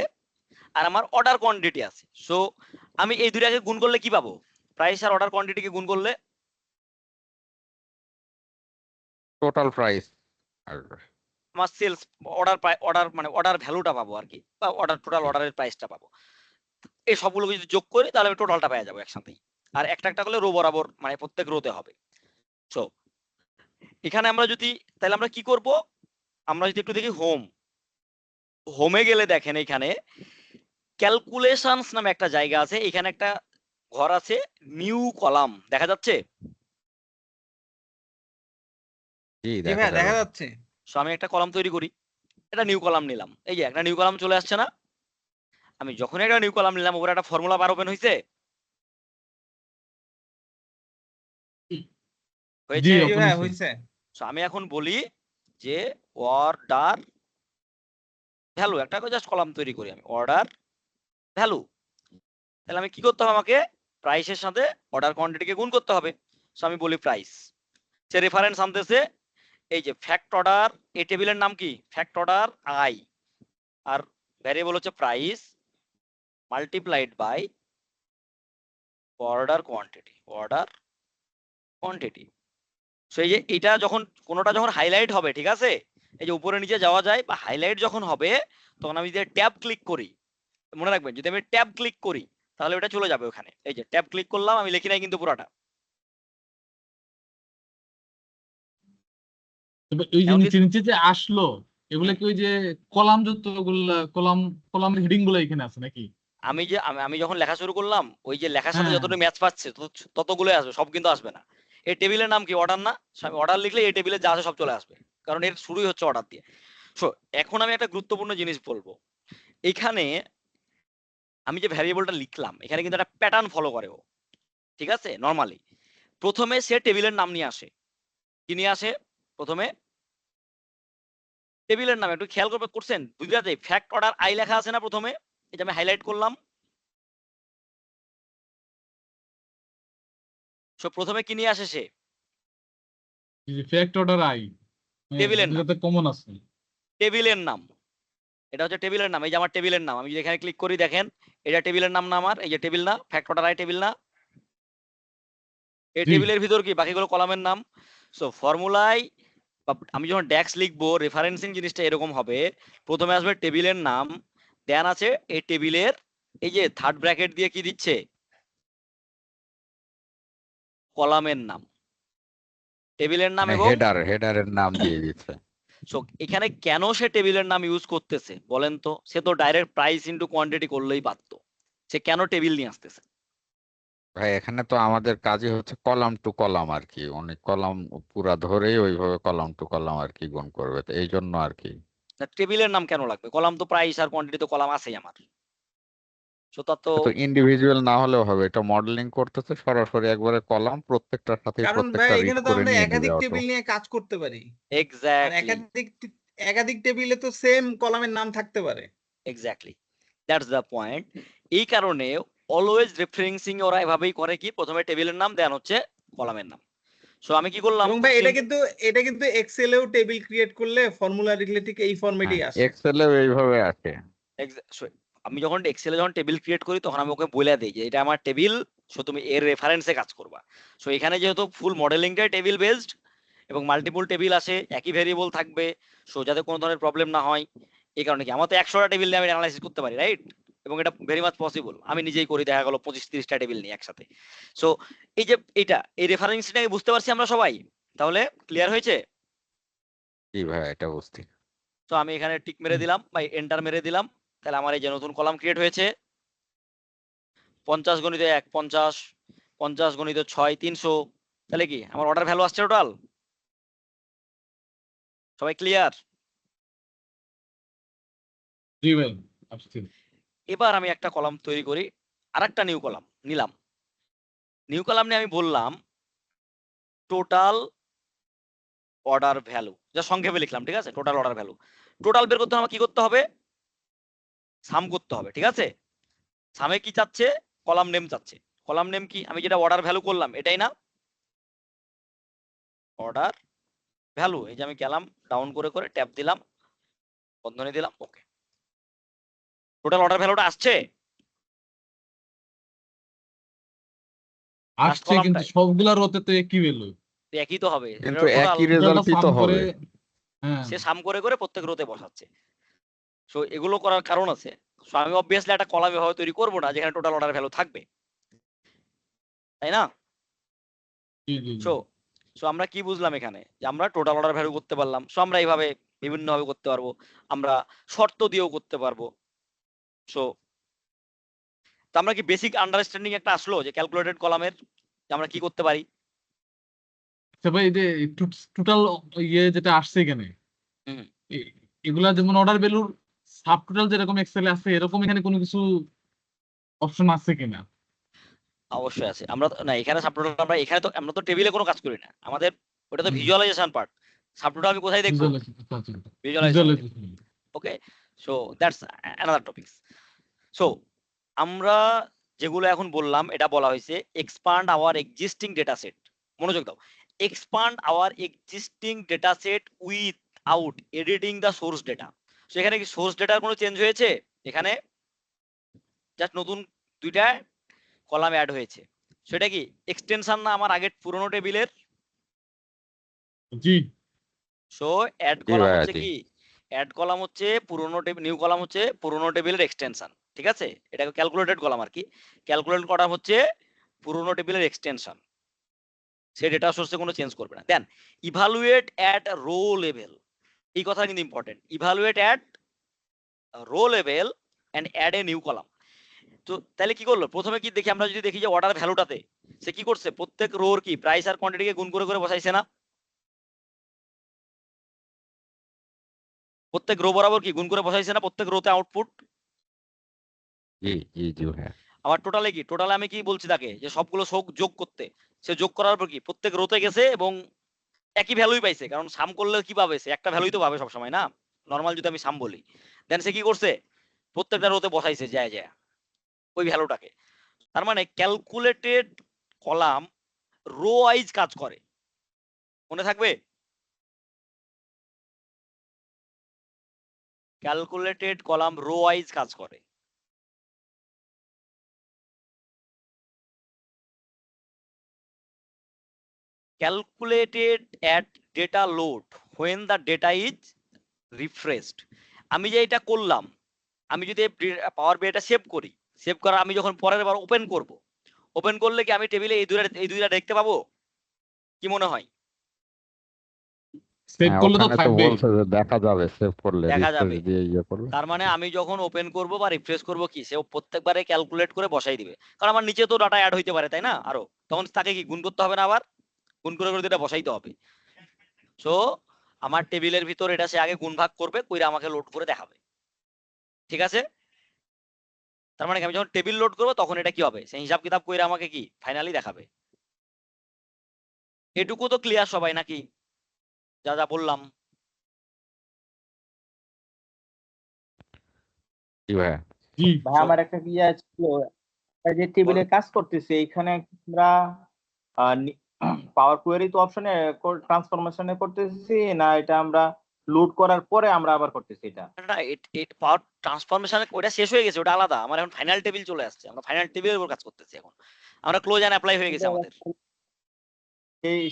আর আমার অর্ডার কোয়ান্টিটি আছে। সো আমি এই দুইটাকে গুণ করলে কি পাবো? প্রাইস আর অর্ডার কোয়ান্টিটিকে গুণ করলে টোটাল প্রাইস। আর আমার সেলস অর্ডার মানে অর্ডার ভ্যালুটা পাবো আর কি, বা অর্ডার টোটাল অর্ডারের প্রাইসটা পাবো। এই সবগুলো যদি যোগ করি তাহলে আমি টোটালটা পেয়ে যাবো একসাথেই। আর একটা একটা করলে রো বরাবর, মানে প্রত্যেক রোতে হবে। সো এখানে আমরা যদি, তাহলে আমরা কি করব, আমরা যদি একটু দেখি হোম, হোমে গেলে দেখেন এখানে ক্যালকুলেশনস নামে একটা জায়গা আছে, এখানে একটা ঘর আছে, নিউ কলাম দেখা যাচ্ছে। জি জি দেখা ভাইয়া যাবে। দেখা যাচ্ছে। সো আমি একটা কলাম তৈরি করি, এটা নিউ কলাম নিলাম, এই যে একটা নিউ কলাম চলে আসছে না। আমি যখন একটা নিউ কলাম নিলাম উপরে একটা ফর্মুলা বার ওপেন হয়েছে, জি হয়েছে। জি ওপেন ভাইয়া হয়েছে। হয়েছে। So, আমি এখন বলি যে অর্ডার ভ্যালু, একটা জাস্ট কলাম তৈরি করি আমি, অর্ডার ভ্যালু। তাহলে আমি কি করতে হবে, আমাকে প্রাইসের সাথে অর্ডার কোয়ান্টিটিকে গুণ করতে হবে। সো আমি বলি প্রাইস, সে রেফারেন্স আনতেছে এই যে ফ্যাক্ট অর্ডার, এই টেবিলের নাম কি ফ্যাক্ট অর্ডার আই, আর ভ্যারিয়েবল হচ্ছে price multiplied by order quantity, order quantity. So এই যে এটা যখন কোনোটা যখন হাইলাইট হবে, ঠিক আছে, এই যে উপরে নিচে যাওয়া যায় বা হাইলাইট যখন হবে, তখন আমি যে ট্যাব ক্লিক করি, মনে রাখবেন যদি আমি ট্যাব ক্লিক করি তাহলে ওটা চলে যাবে ওখানে। এই যে ট্যাব ক্লিক করলাম, আমি লিখি নাই কিন্তু পুরাটা। তবে ওই যে এমনকি নিচে নিচে যে আসলো, এগুলা কি ওই যে কলাম যতগুলা কলাম হেডিং গুলো এখানে আছে নাকি? আমি যখন লেখা শুরু করলাম, ওই যে লেখার সাথে হ্যাঁ যতটুকু ম্যাচ পাচ্ছে ততগুলো আসবে, সব কিন্তু আসবে না। এই টেবিলের নাম কি অর্ডার না, আমি অর্ডার লিখলে এই টেবিলে যা আছে সব চলে আসবে, কারণ এর শুরুই হচ্ছে অর্ডার দিয়ে। সো এখন আমি একটা গুরুত্বপূর্ণ জিনিস বলবো, এখানে আমি যে ভ্যারিয়েবলটা লিখলাম এখানে কিন্তু একটা প্যাটার্ন ফলো করে ও, ঠিক আছে। নর্মালি প্রথমে সে টেবিলের নাম নিয়ে আসে, কি নিয়ে আসে প্রথমে টেবিলের নাম, একটু খেয়াল করছেন বুঝতে ফ্যাক্ট অর্ডার আই লেখা আছে না প্রথমে, এটা আমি হাইলাইট করলাম। সো প্রথমে কি নিয়ে আসে সে, ফ্যাক্ট অর্ডার আই, টেবিলের নাম, দুটাতে কমন আছে। টেবিলের নাম, এটা হচ্ছে টেবিলের নাম। এই যে আমার টেবিলের নাম, আমি যদি এখানে ক্লিক করি দেখেন এটা টেবিলের নাম না আমার, এই যে টেবিল না, ফ্যাক্ট অর্ডার আই টেবিল না, এই জি টেবিলের ভিতর কি বাকিগুলো কলামের নাম। সো ফর্মুলায় আমি যখন ড্যাক্স লিখবো, রেফারেন্সিং জিনিসটা এরকম হবে, প্রথমে আসবে টেবিলের নাম, দেন আছে এই টেবিলের এই যে থার্ড ব্র্যাকেট দিয়ে কি দিচ্ছে কলামের নাম, টেবিলের নাম মানে এবং হেডারের নাম দিয়ে দিচ্ছে। সো এখানে কেন সে টেবিলের নাম ইউজ করতেছে বলেন তো, সে তো ডাইরেক্ট প্রাইস ইনটু কোয়ান্টিটি করলেই পারতো, সে কেন টেবিল নিয়ে আসতেছে। ভাই এখানে তো আমাদের কাজই হচ্ছে কলাম টু কলাম আর কি, অনেক কলাম পুরা ধরেই ওইভাবে কলাম টু কলাম আর কি গুণ করবে, তো এই জন্য আর কি। টেবিলের নাম কেন লাগবে, কলাম তো প্রাইস আর কোয়ান্টিটি তো কলাম আছেই আমার। সো তা তো তো ইন্ডিভিজুয়াল না হলেও হবে, এটা মডেলিং করতেছে সরাসরি একবারে কলাম প্রত্যেকটার সাথে কারণ ভাই প্রত্যেকটা রিড এখানে তো করে আমরা নিয়ে নিবে একাধিক অটো। টেবিল নিয়ে কাজ করতে পারি। আর এক্স্যাক্টলি, একাধিক টেবিলে তো সেম কলামের নাম থাকতে পারে। Exactly, that's the point. এই কারণে অলওয়েজ রেফারেন্সিং ওরা এভাবেই করে, কি প্রথমে টেবিলের নাম দেন হচ্ছে কলামের নাম। সো আমি কি করলাম, এবং ভাই এটা কিন্তু এক্সেলেও টেবিল ক্রিয়েট করলে ফর্মুলা লিখলে ঠিক এই ফরম্যাটেই হ্যাঁ আসে। এক্সেলে এইভাবে আসে। So, আমি যখন এক্সেলে যখন টেবিল ক্রিয়েট করি তখন আমি ওকে বলে দিই যে এটা আমার টেবিল, সো তুমি এর রেফারেন্সে কাজ করবা। সো এখানে যেহেতু ফুল মডেলিংটাই টেবিল বেসড এবং মাল্টিপল টেবিল আসে, একই ভেরিয়েবল থাকবে, সো যাতে কোনো ধরনের প্রবলেম না হয়, এই কারণে কি আমার তো 100টা টেবিল নিয়ে আমি অ্যানালাইসিস করতে পারি, রাইট। এবং এটা ভেরি মাচ পসিবল, আমি নিজেই করি, দেখা গেল 25-30টা টেবিল নিয়ে একসাথে। সো এই যে এই রেফারেন্সটাকে বুঝতে পারছি আমরা সবাই, তাহলে ক্লিয়ার হয়েছে। জি ভাই এটা বুঝছি। তো আমি এখানে টিক মেরে দিলাম বা এন্টার মেরে দিলাম, তাহলে আমার এই যে নতুন কলাম ক্রিয়েট হয়েছে, 50 গুণিত 1 50, 50 গুণিত 6 300, তাহলে কি আমার অর্ডার ভ্যালু আসছে টোটাল। সবাই ক্লিয়ার। জি ভাই আসছে। এবার আমি একটা কলাম তৈরি করি, আরেকটা নিউ কলাম নিলাম, নিউ কলাম নিয়ে আমি বললাম টোটাল অর্ডার ভ্যালু, যা সংক্ষেপে লিখলাম, ঠিক আছে, টোটাল অর্ডার ভ্যালু। টোটাল বের করতে হবে, কি করতে হবে, সাম করতে হবে, ঠিক আছে। সামে কি চাচ্ছে, কলাম নেম চাচ্ছে, কলাম নেম কি আমি যেটা অর্ডার ভ্যালু করলাম এটাই না, অর্ডার ভ্যালু। এই যে আমি গেলাম ডাউন করে করে ট্যাপ দিলাম, বন্ধনী দিলাম, ওকে, টোটাল অর্ডার ভ্যালুটা আসছে লাস্ট আসছে কিন্তু কলামটায়, সবগুলা রোতে তো একই ভ্যালু। একই তো হবে, কিন্তু টোটাল একই রেজাল্টই সাম তো করে। হবে। হ্যাঁ সে সাম করে করে প্রত্যেক রোতে বসাচ্ছে। সো এগুলো করার কারণ আছে। সো আমি অবভিয়াসলি একটা কলাম এভাবে তৈরি করবো না যেখানে টোটাল অর্ডার ভ্যালু থাকবে, তাই না। জি জি জি। সো সো আমরা কি বুঝলাম এখানে, যে আমরা টোটাল অর্ডার ভ্যালু করতে পারলাম। সো আমরা এইভাবে বিভিন্ন ভাবে করতে পারবো, আমরা শর্ত দিয়েও করতে পারবো। সো তো আমরা কি বেসিক আন্ডারস্ট্যান্ডিং একটা আসলো যে ক্যালকুলেটেড কলামের আমরা কি করতে পারি? আচ্ছা ভাই, এই যে টোটাল ইয়ে যেটা আসছে এখানে, হুম। এগুলা যেমন অর্ডার ভ্যালুর সাব টোটাল যেরকম এক্সেলে আছে, এরকম এখানে কোনো কিছু অপশন আছে কিনা? অবশ্যই আছে। আমরা না এখানে সাবটোটাল আমরা তো টেবিলে কোনো কাজ করি না, আমাদের ওটা তো ভিজুয়ালাইজেশন পার্ট। সাবটোটাল আমি কোথায় দেখবো? Visualization. Okay, so that's another topics. So আমরা যেগুলো এখন বললাম এটা বলা হয়েছে expand our existing data set. মনোযোগ দাও, expand our existing data set without editing the source data. So এখানে কি সোর্স ডেটার কোনো চেঞ্জ হয়েছে? এখানে জাস্ট নতুন দুইটা কলাম অ্যাড হয়েছে। সেটা কি এক্সটেনশন না আমার আগের পুরনো টেবিলের? জি। সো অ্যাড জি কলাম ভাইয়া, হচ্ছে জি। কি, অ্যাড কলাম হচ্ছে পুরনো টেবিল, নিউ কলাম হচ্ছে পুরনো টেবিলের এক্সটেনশন। ঠিক আছে, এটাকে ক্যালকুলেটেড কলাম আর কি। ক্যালকুলেট কলাম হচ্ছে পুরনো টেবিলের এক্সটেনশন, সে ডেটা সোর্সে কোনো চেঞ্জ করবে না। Then evaluate at row level, এই কথা কিন্তু important. Evaluate at row level and add a new column. তো তাহলে কি করলো, প্রথমে কি দেখি, আমরা যদি দেখি যে অর্ডার ভ্যালুটাতে সে কি করছে, প্রত্যেক রোর কি প্রাইস আর কোয়ান্টিটিকে গুণ করে করে বসাইছে না? প্রত্যেক রো বরাবর কি গুণ করে বসাইছে না প্রত্যেক রোতে আউটপুট? জি জি জি ভাইয়া। আবার টোটালে কি, টোটালে আমি কি বলছি তাকে যে সবগুলো যোগ করতে, সে যোগ করার পর কি প্রত্যেক রোতে গেছে এবং একই ভ্যালুই পাইছে, কারণ সাম করলে কি পাবে, সে একটা ভ্যালুই তো পাবে সবসময় না, নর্মাল যদি আমি সাম বলি। দেন সে কি করছে, প্রত্যেকটা রোতে বসাইছে যায় যায় ওই ভ্যালুটাকে। তার মানে ক্যালকুলেটেড কলাম রো ওয়াইজ কাজ করে, মনে থাকবে? ক্যালকুলেটেড কলাম রো ওয়াইজ কাজ করে। Calculated at data load when the data is refreshed. আমি যে এটা করলাম, আমি যদি পাওয়ার বিআইটা সেভ করি, সেভ করা আমি যখন পরের বার ওপেন করব, ওপেন করলে কি আমি টেবিলে এই দুইটা দেখতে পাবো? কি মনে হয়? সেভ হ্যাঁ, করলে তো ওখানে তো থাকবেই। বলছে যে দেখা যাবে সেভ করলে, দেখা রিফ্রেশ যাবে। দিয়ে ইয়ে করলে। তার মানে আমি যখন ওপেন করব বা রিফ্রেশ করব কি, সে প্রত্যেকবারে ক্যালকুলেট করে বসাই দিবে, কারণ আমার নিচে তো ডাটা অ্যাড হইতে পারে তাই না আরো, তখন তাকে কি গুণ করতে হবে না, আবার গুণ করে করে এটা বসাইতে হবে। সো আমার টেবিলের ভিতর এটা সে আগে গুণ ভাগ করবে, কইরা আমাকে লোড করে দেখাবে। ঠিক আছে, তার মানে আমি যখন টেবিল লোড করবো তখন এটা কি হবে, সে হিসাব কিতাব কইরা আমাকে কি ফাইনালি দেখাবে। এটুকু তো ক্লিয়ার সবাই নাকি, যা যা বললাম? জি ভাইয়া। জি। ভাই আমার একটা ইয়ে ছিল, এই যে টেবিলে কাজ করতেছি এইখানে আমরা পাওয়ার কোয়েরি তো অপশনে ট্রান্সফরমেশনে করতেছি না, এটা আমরা লোড করার পরে আমরা আবার করতেছি এটা? না, পাওয়ার ট্রান্সফরমেশন ওটা শেষ হয়ে গেছে, ওটা আলাদা। আমার এখন ফাইনাল টেবিল চলে আসছে, আমরা ফাইনাল টেবিলের উপর কাজ করতেছি এখন। আমরা ক্লোজ এন্ড অ্যাপ্লাই হয়ে গেছে আমাদের।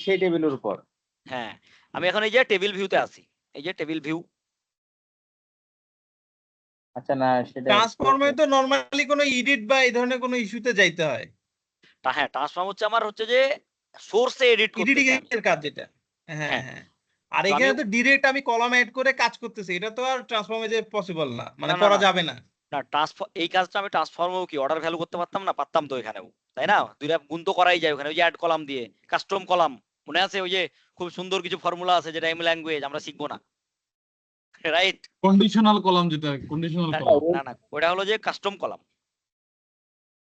সেই টেবিলের উপর? হ্যাঁ, আমি এখন এই যে টেবিল ভিউতে আছি, এই যে টেবিল ভিউ। আচ্ছা, না সেটা ট্রান্সফর্মে তো নরমালি কোনো এডিট বা এই ধরনের কোনো ইস্যুতে যাইতে হয়, হ্যাঁ, ট্রান্সফর্ম হচ্ছে আমার হচ্ছে যে সোর্সে এডিট এডিটিং করতেছি আমি। এর কাজ যেটা। হ্যাঁ হ্যাঁ, হ্যাঁ। আর তো আমি এখানে তো ডিরেক্ট আমি কলাম এড করে কাজ করতেছি, এটা তো আর ট্রান্সফর্মে যে পসিবল না, মানে না না করা না যাবে না। না এই কাজটা আমি ট্রান্সফর্মেও কি অর্ডার ভ্যালু করতে পারতাম না? পারতাম তো এখানেও, তাই না? দুইটা গুণ তো করাই যায় ওখানে, ওই যে অ্যাড কলাম দিয়ে কাস্টম কলাম, মনে আছে? ওই যে খুব সুন্দর কিছু ফর্মুলা আছে যেটা এম ল্যাঙ্গুয়েজ আমরা শিখবো না, রাইট? কন্ডিশনাল কলাম, যেটা কন্ডিশনাল কলাম। না না, ওটা হলো যে কাস্টম কলাম।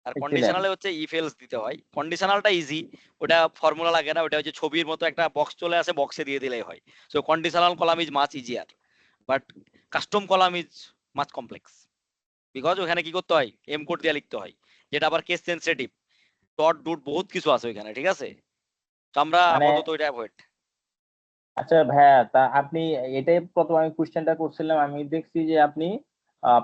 আর কন্ডিশনালে হচ্ছে ইফ এলস দিতে হয়। কন্ডিশনালটা ইজি, ওটা ফর্মুলা লাগে না, ওটা হচ্ছে ছবির মতো একটা বক্স চলে আসে, বক্সে দিয়ে দিলেই হয়। So conditional column is much easier, but custom column is much complex, because ওখানে কি করতে হয়, এম কোড দিয়ে লিখতে হয়, যেটা আবার কেস সেনসিটিভ, ডট ডট বহুত কিছু আছে ওইখানে। ঠিক আছে, তো আমরা মানে আপাতত ওইটা অ্যাভয়েড। আচ্ছা ভাইয়া, তা আপনি এটাই প্রথম আমি কোশ্চেনটা করছিলাম, আমি দেখছি যে আপনি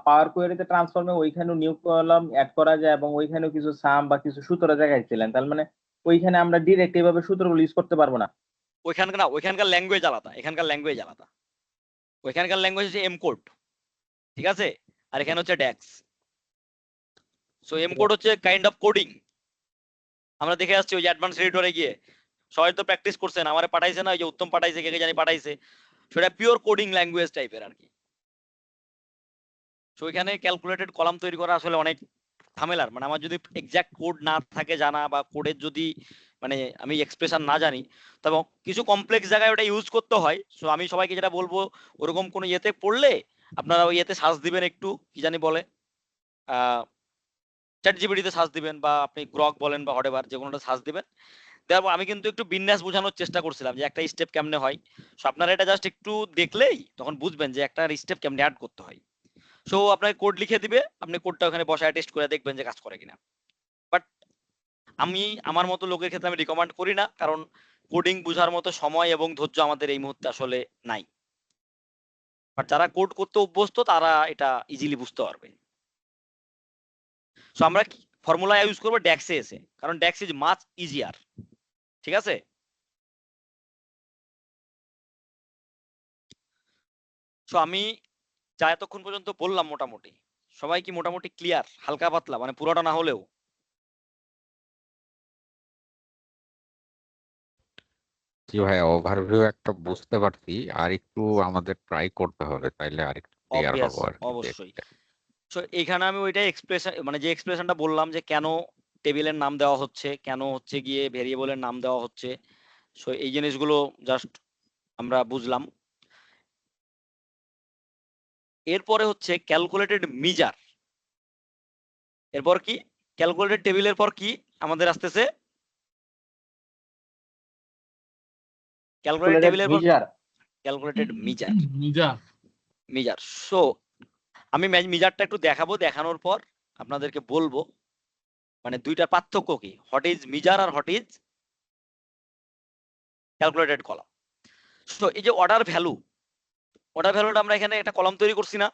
পাওয়ার কোয়েরিতে ট্রান্সফর্মে ওইখানে নিউ কলাম অ্যাড করা যায় এবং ওইখানেও কিছু সাম বা কিছু সূত্র দেখাইছিলেন, তার মানে ওইখানে আমরা ডিরেক্ট এইভাবে সূত্রগুলো ইউজ করতে পারবো না? ওইখানকার না, ওইখানকার ল্যাঙ্গুয়েজ আলাদা, এখানকার ল্যাঙ্গুয়েজ আলাদা। ওইখানকার ল্যাঙ্গুয়েজ হচ্ছে এম কোড, ঠিক আছে, আর এখানে হচ্ছে ড্যাক্স। সো এম কোড হচ্ছে কাইন্ড অফ কোডিং। আমরা দেখে আসছি ওই যে অ্যাডভান্স এডিটরে গিয়ে, সবাই তো প্র্যাকটিস করছেন, আমারে পাঠাইছে না, ওই যে উত্তম পাঠাইছে, কে কে জানি পাঠাইছে, সেটা পিওর কোডিং ল্যাঙ্গুয়েজ টাইপের আর কি। তো এখানে ক্যালকুলেটেড কলাম তৈরি করা আসলে অনেক ঝামেলার, মানে আমার যদি এক্সাক্ট কোড না থাকে জানা, বা কোডের যদি মানে আমি এক্সপ্রেশন না জানি, তবে কিছু কমপ্লেক্স জায়গায় ওটা ইউজ করতে হয়। সো আমি সবাইকে যেটা বলবো, ওরকম কোনো ইয়েতে পড়লে আপনারা ওই ইয়েতে সার্চ দিবেন, একটু কি জানি বলে চ্যাট জিপিটিতে সার্চ দিবেন, বা আপনি গ্রক বলেন বা হোয়াটএভার, যে কোনোটা সার্চ দিবেন। দেখো আমি কিন্তু একটু বিন্যাস বোঝানোর চেষ্টা করছিলাম যে একটা স্টেপ কেমনে হয়। সো আপনারা এটা জাস্ট একটু দেখলেই তখন বুঝবেন যে একটা স্টেপ কেমনে অ্যাড করতে হয়। সো আপনাকে কোড লিখে দিবে, আপনি কোডটা ওখানে বসায় টেস্ট করে দেখবেন যে কাজ করে কিনা। বাট আমি আমার মতো লোকের ক্ষেত্রে আমি রিকমেন্ড করি না, কারণ কোডিং বোঝার মতো সময় এবং ধৈর্য আমাদের এই মুহূর্তে আসলে নাই। বাট যারা কোড করতে অভ্যস্ত তারা এটা ইজিলি বুঝতে পারবে। সো আমরা ফর্মুলা ইউজ করবো ড্যাক্সে এসে, কারণ ড্যাক্স ইজ মাচ ইজিয়ার। ঠিক আছে, সো আমি যা এতক্ষণ পর্যন্ত বললাম মোটামুটি, সবাই কি মোটামুটি ক্লিয়ার, হালকা পাতলা, মানে পুরোটা না হলেও? জি ভাই, ওভারভিউ একটা বুঝতে পারছি, আর একটু আমাদের ট্রাই করতে হবে, তাইলে আর একটু ক্লিয়ার অবভিয়াস, হবো আর কি অবশ্যই। দেখতে। সো এখানে আমি ওইটা এক্সপ্রেশন, মানে যে এক্সপ্রেশনটা বললাম যে কেন টেবিলের নাম দেওয়া হচ্ছে, কেন হচ্ছে গিয়ে ভেরিয়েবলের নাম দেওয়া হচ্ছে, সো এই জিনিসগুলো জাস্ট আমরা বুঝলাম। এরপরে হচ্ছে ক্যালকুলেটেড মিজার। এরপর কি ক্যালকুলেটেড টেবিলের পর কি আমাদের আসতেছে? ক্যালকুলেটেড টেবিলের পর মিজার। Calculated measure. নিজা মিজার। সো আমি মিজারটা একটু দেখাবো, দেখানোর পর আপনাদেরকে বলবো মানে দুইটার পার্থক্য কি, হোয়াট ইজ মিজার আর what is calculated column. So এই যে অর্ডার ভ্যালুটা আমরা এখানে একটা কলাম তৈরি করছি না,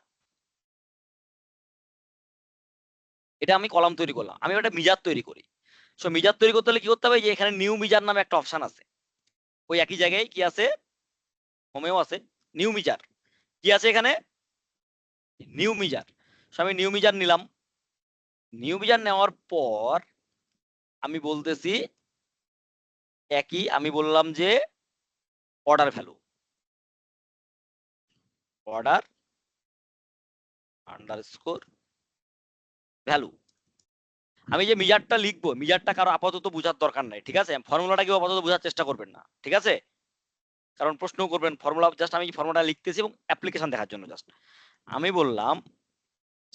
এটা আমি কলাম তৈরি করলাম, আমি একটা মিজার তৈরি করি। সো মিজার তৈরি করতে হলে কি করতে হবে, যে এখানে নিউ মিজার নামে একটা অপশন আছে, ওই একই জায়গায় কি আছে, হোমেও আছে নিউ মিজার। কি আছে এখানে? New measure. সো আমি নিউ মিজার নিলাম। নিউ মিজার নেওয়ার পর আমি বলতেছি একই, আমি বললাম যে অর্ডার আন্ডারস্কোর ভ্যালু। আমি যে মিজারটা লিখবো, মিজারটা কারো আপাতত বোঝার দরকার নাই, ঠিক আছে? ফর্মুলাটা কেউ আপাতত বোঝার চেষ্টা করবেন না, ঠিক আছে? কারণ প্রশ্ন করবেন ফর্মুলা, জাস্ট আমি ফর্মুলাটা লিখতেছি এবং অ্যাপ্লিকেশন দেখার জন্য জাস্ট আমি বললাম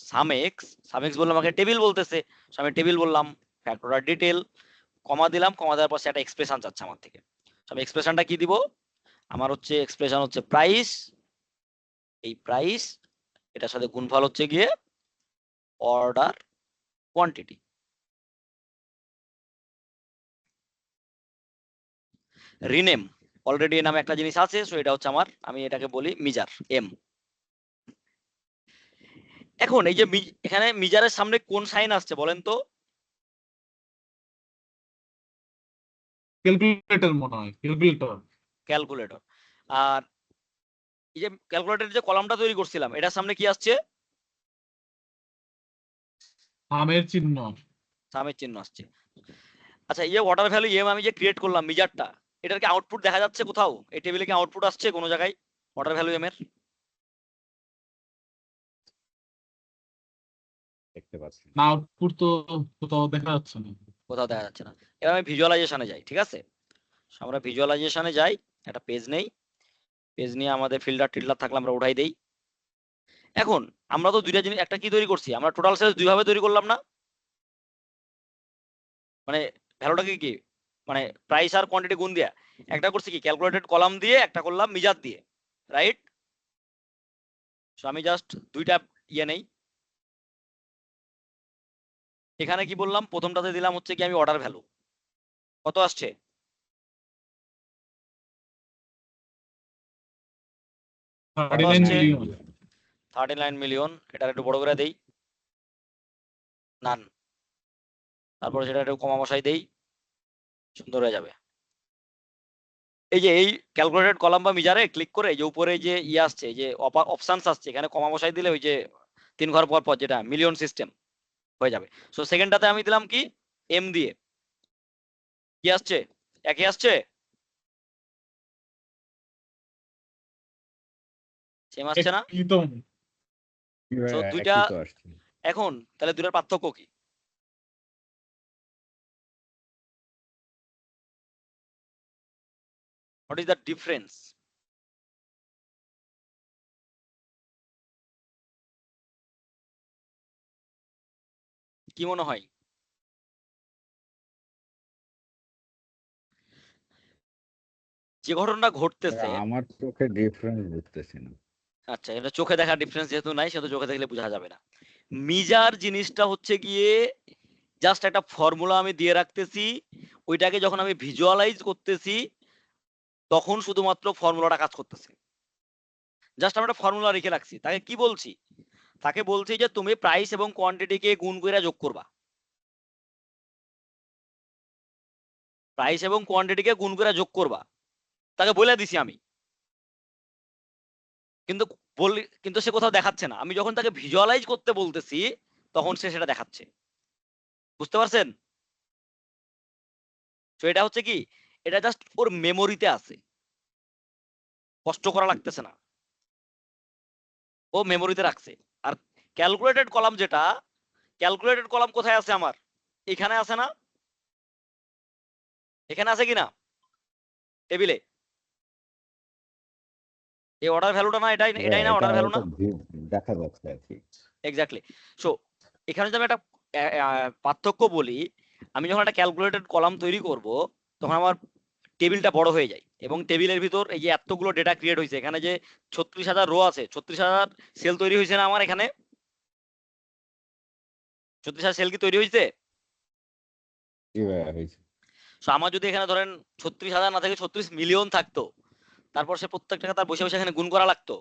সাম এক্স বললাম, আমাকে টেবিল বলতেছে, so আমি টেবিল বললাম, ফ্যাক্টরাল ডিটেল, কমা দিলাম, কমা দেওয়ার পর একটা এক্সপ্রেশন চাচ্ছে আমার থেকে। So আমি এক্সপ্রেশনটা কি দিব, আমার হচ্ছে এক্সপ্রেশন হচ্ছে প্রাইস, এই প্রাইস এটার সাথে গুণফল হচ্ছে গিয়ে অর্ডার কোয়ান্টিটি। রিনেম, অলরেডি এর নামে একটা জিনিস আছে, সো এটা হচ্ছে আমার, আমি এটাকে বলি মিজার এম। এখন এই যে এখানে মিজারের সামনে কোন সাইন আসছে বলেন তো? ক্যালকুলেটর মনে হয়, ক্যালকুলেটর। ক্যালকুলেটর। আর এই যে ক্যালকুলেটরের যে কলামটা তৈরি করছিলাম, এটার সামনে কি আসছে? আমের চিহ্ন। সামের চিহ্ন আসছে। আচ্ছা, এই যে অর্ডার ভ্যালু এম আমি যে ক্রিয়েট করলাম মিজারটা, এটার কি আউটপুট দেখা যাচ্ছে কোথাও? এই টেবিলে কি আউটপুট আসছে কোনো জায়গায় অর্ডার ভ্যালু এম এর? দেখতে পাচ্ছি না, আউটপুট তো কোথাও দেখা যাচ্ছে না। কোথাও দেখা যাচ্ছে না। এবার আমি ভিজুয়ালাইজেশনে যাই, ঠিক আছে? So আমরা ভিজুয়ালাইজেশনে যাই, একটা পেজ নেই, পেজ নিয়ে আমাদের ফিল্টার টিল্টার থাকলে আমরা উঠাই দেই। এখন আমরা তো দুইটা জিনিস, একটা কি তৈরি করছি আমরা, টোটাল সেলস দুই ভাবে তৈরি করলাম না, মানে ভ্যালুটাকে কি মানে প্রাইস আর কোয়ান্টিটি গুণ দিয়া, একটা করছি কি ক্যালকুলেটেড কলাম দিয়ে, একটা করলাম মিজার দিয়ে, রাইট? সো আমি জাস্ট দুইটা ইয়ে নেই, এখানে কি বললাম, প্রথমটাতে দিলাম হচ্ছে কি আমি অর্ডার ভ্যালু, কত আসছে? 39 আসছে? মিলিয়ন। 39 মিলিয়ন। এটা একটু বড় করে দেই, নান, তারপরে সেটা একটু কমা বসাই দেই, সুন্দর হয়ে যাবে। এই যে এই ক্যালকুলেটেড কলাম বা মিজারে ক্লিক করে যে উপরে যে ইয়ে আসছে, যে অপশনস আসছে, এখানে কমা বসাই দিলে ওই যে 3 ঘর পর পর যেটা মিলিয়ন সিস্টেম হয়ে যাবে। সো সেকেন্ডটাতে আমি দিলাম কি এম দিয়ে, কি আসছে? একই আসছে? সেম আসছে না? একদম So, দুইটা একই তো আসছে। এখন তাহলে দুটার পার্থক্য কি? What is the difference? কি মনে হয়? যে ঘটনাটা ঘটতেছে, আমার চোখে ডিফারেন্স বুঝতেছি না। আচ্ছা এটা চোখে দেখা ডিফারেন্স যেহেতু নাই, সেহেতু চোখে দেখলে বোঝা যাবে না। মিজার জিনিসটা হচ্ছে গিয়ে জাস্ট একটা ফর্মুলা আমি দিয়ে রাখতেছি, ওইটাকে যখন আমি ভিজুয়ালাইজ করতেছি তখন শুধুমাত্র ফর্মুলাটা কাজ করতেছে। জাস্ট আমরা একটা ফর্মুলা রেখে রাখছি, তাকে কি বলছি? তাকে বলছি যে তুমি প্রাইস এবং কোয়ান্টিটিকে গুণ করে যোগ করবা। প্রাইস এবং কোয়ান্টিটিকে গুণ করে যোগ করবা, তাকে বলে দিছি আমি। কিন্তু কিন্তু সে কোথাও দেখাচ্ছে না। আমি যখন তাকে ভিজুয়ালাইজ করতে বলতেছি তখন সে সেটা দেখাচ্ছে। বুঝতে পারছেন? তো এটা হচ্ছে কি, এটা জাস্ট ওর মেমোরিতে আছে, কষ্ট করা লাগতেছে না, ও মেমোরিতে রাখছে। আর ক্যালকুলেটেড কলাম যেটা, ক্যালকুলেটেড কলাম কোথায় আছে আমার? এখানে আছে না? এখানে আছে কিনা টেবিলে? এই অর্ডার ভ্যালুটা না, এটাই এটাই না এটা অর্ডার ভ্যালু না? দেখা যাচ্ছে আর কি। এক্স্যাক্টলি। সো এখানে যদি আমি একটা পার্থক্য বলি, আমি যখন একটা ক্যালকুলেটেড কলাম তৈরি করব তখন আমার টেবিলটা বড় হয়ে যায়, এবং টেবিলের ভিতর এই যে এতগুলো ডেটা ক্রিয়েট হয়েছে, এখানে যে 36,000 রো আছে, 36,000 সেল তৈরি হয়েছে না আমার এখানে? 36,000 সেল কি তৈরি হয়েছে? কিভাবে হয়েছে? সো আমার যদি এখানে ধরেন 36,000 না থেকে 36 মিলিয়ন থাকতো, তারপর সে প্রত্যেকটাকে তার বসে বসে এখানে গুণ করা লাগতো,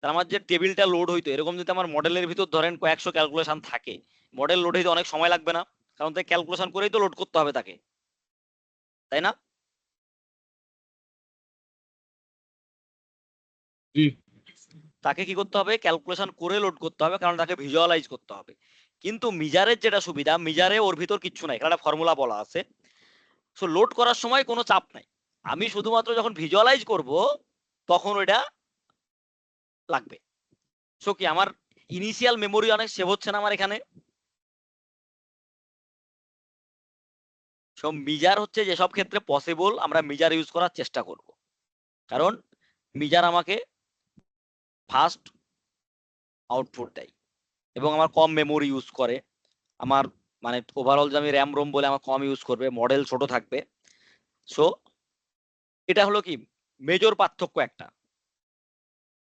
তার আমার যে টেবিলটা লোড হইতো, এরকম যদি আমার মডেলের ভিতর ধরেন কয়েকশো ক্যালকুলেশন থাকে, মডেল লোড হইতে অনেক সময় লাগবে না? কারণ তাকে ক্যালকুলেশন করেই তো লোড করতে হবে তাকে, তাই না? জি তাকে কি করতে হবে? ক্যালকুলেশন করে লোড করতে হবে, কারণ তাকে ভিজুয়ালাইজ করতে হবে। কিন্তু মিজারের যেটা সুবিধা, মিজারে ওর ভিতর কিচ্ছু নাই, কারণ একটা ফর্মুলা বলা আছে। সো লোড করার সময় কোনো চাপ নাই, আমি শুধুমাত্র যখন ভিজুয়ালাইজ করব তখন ওইটা লাগবে। সো কি আমার ইনিশিয়াল মেমোরি অনেক সেভ হচ্ছে না আমার এখানে? সো মিজার হচ্ছে যেসব ক্ষেত্রে পসিবল আমরা মিজার ইউজ করার চেষ্টা করব, কারণ মিজার আমাকে ফাস্ট আউটপুট দেয় এবং আমার কম মেমোরি ইউজ করে। আমার মানে ওভারঅল যে আমি র্যাম রোম বলে আমার কম ইউজ করবে, মডেল ছোট থাকবে। সো এটা হলো কি মেজর পার্থক্য একটা।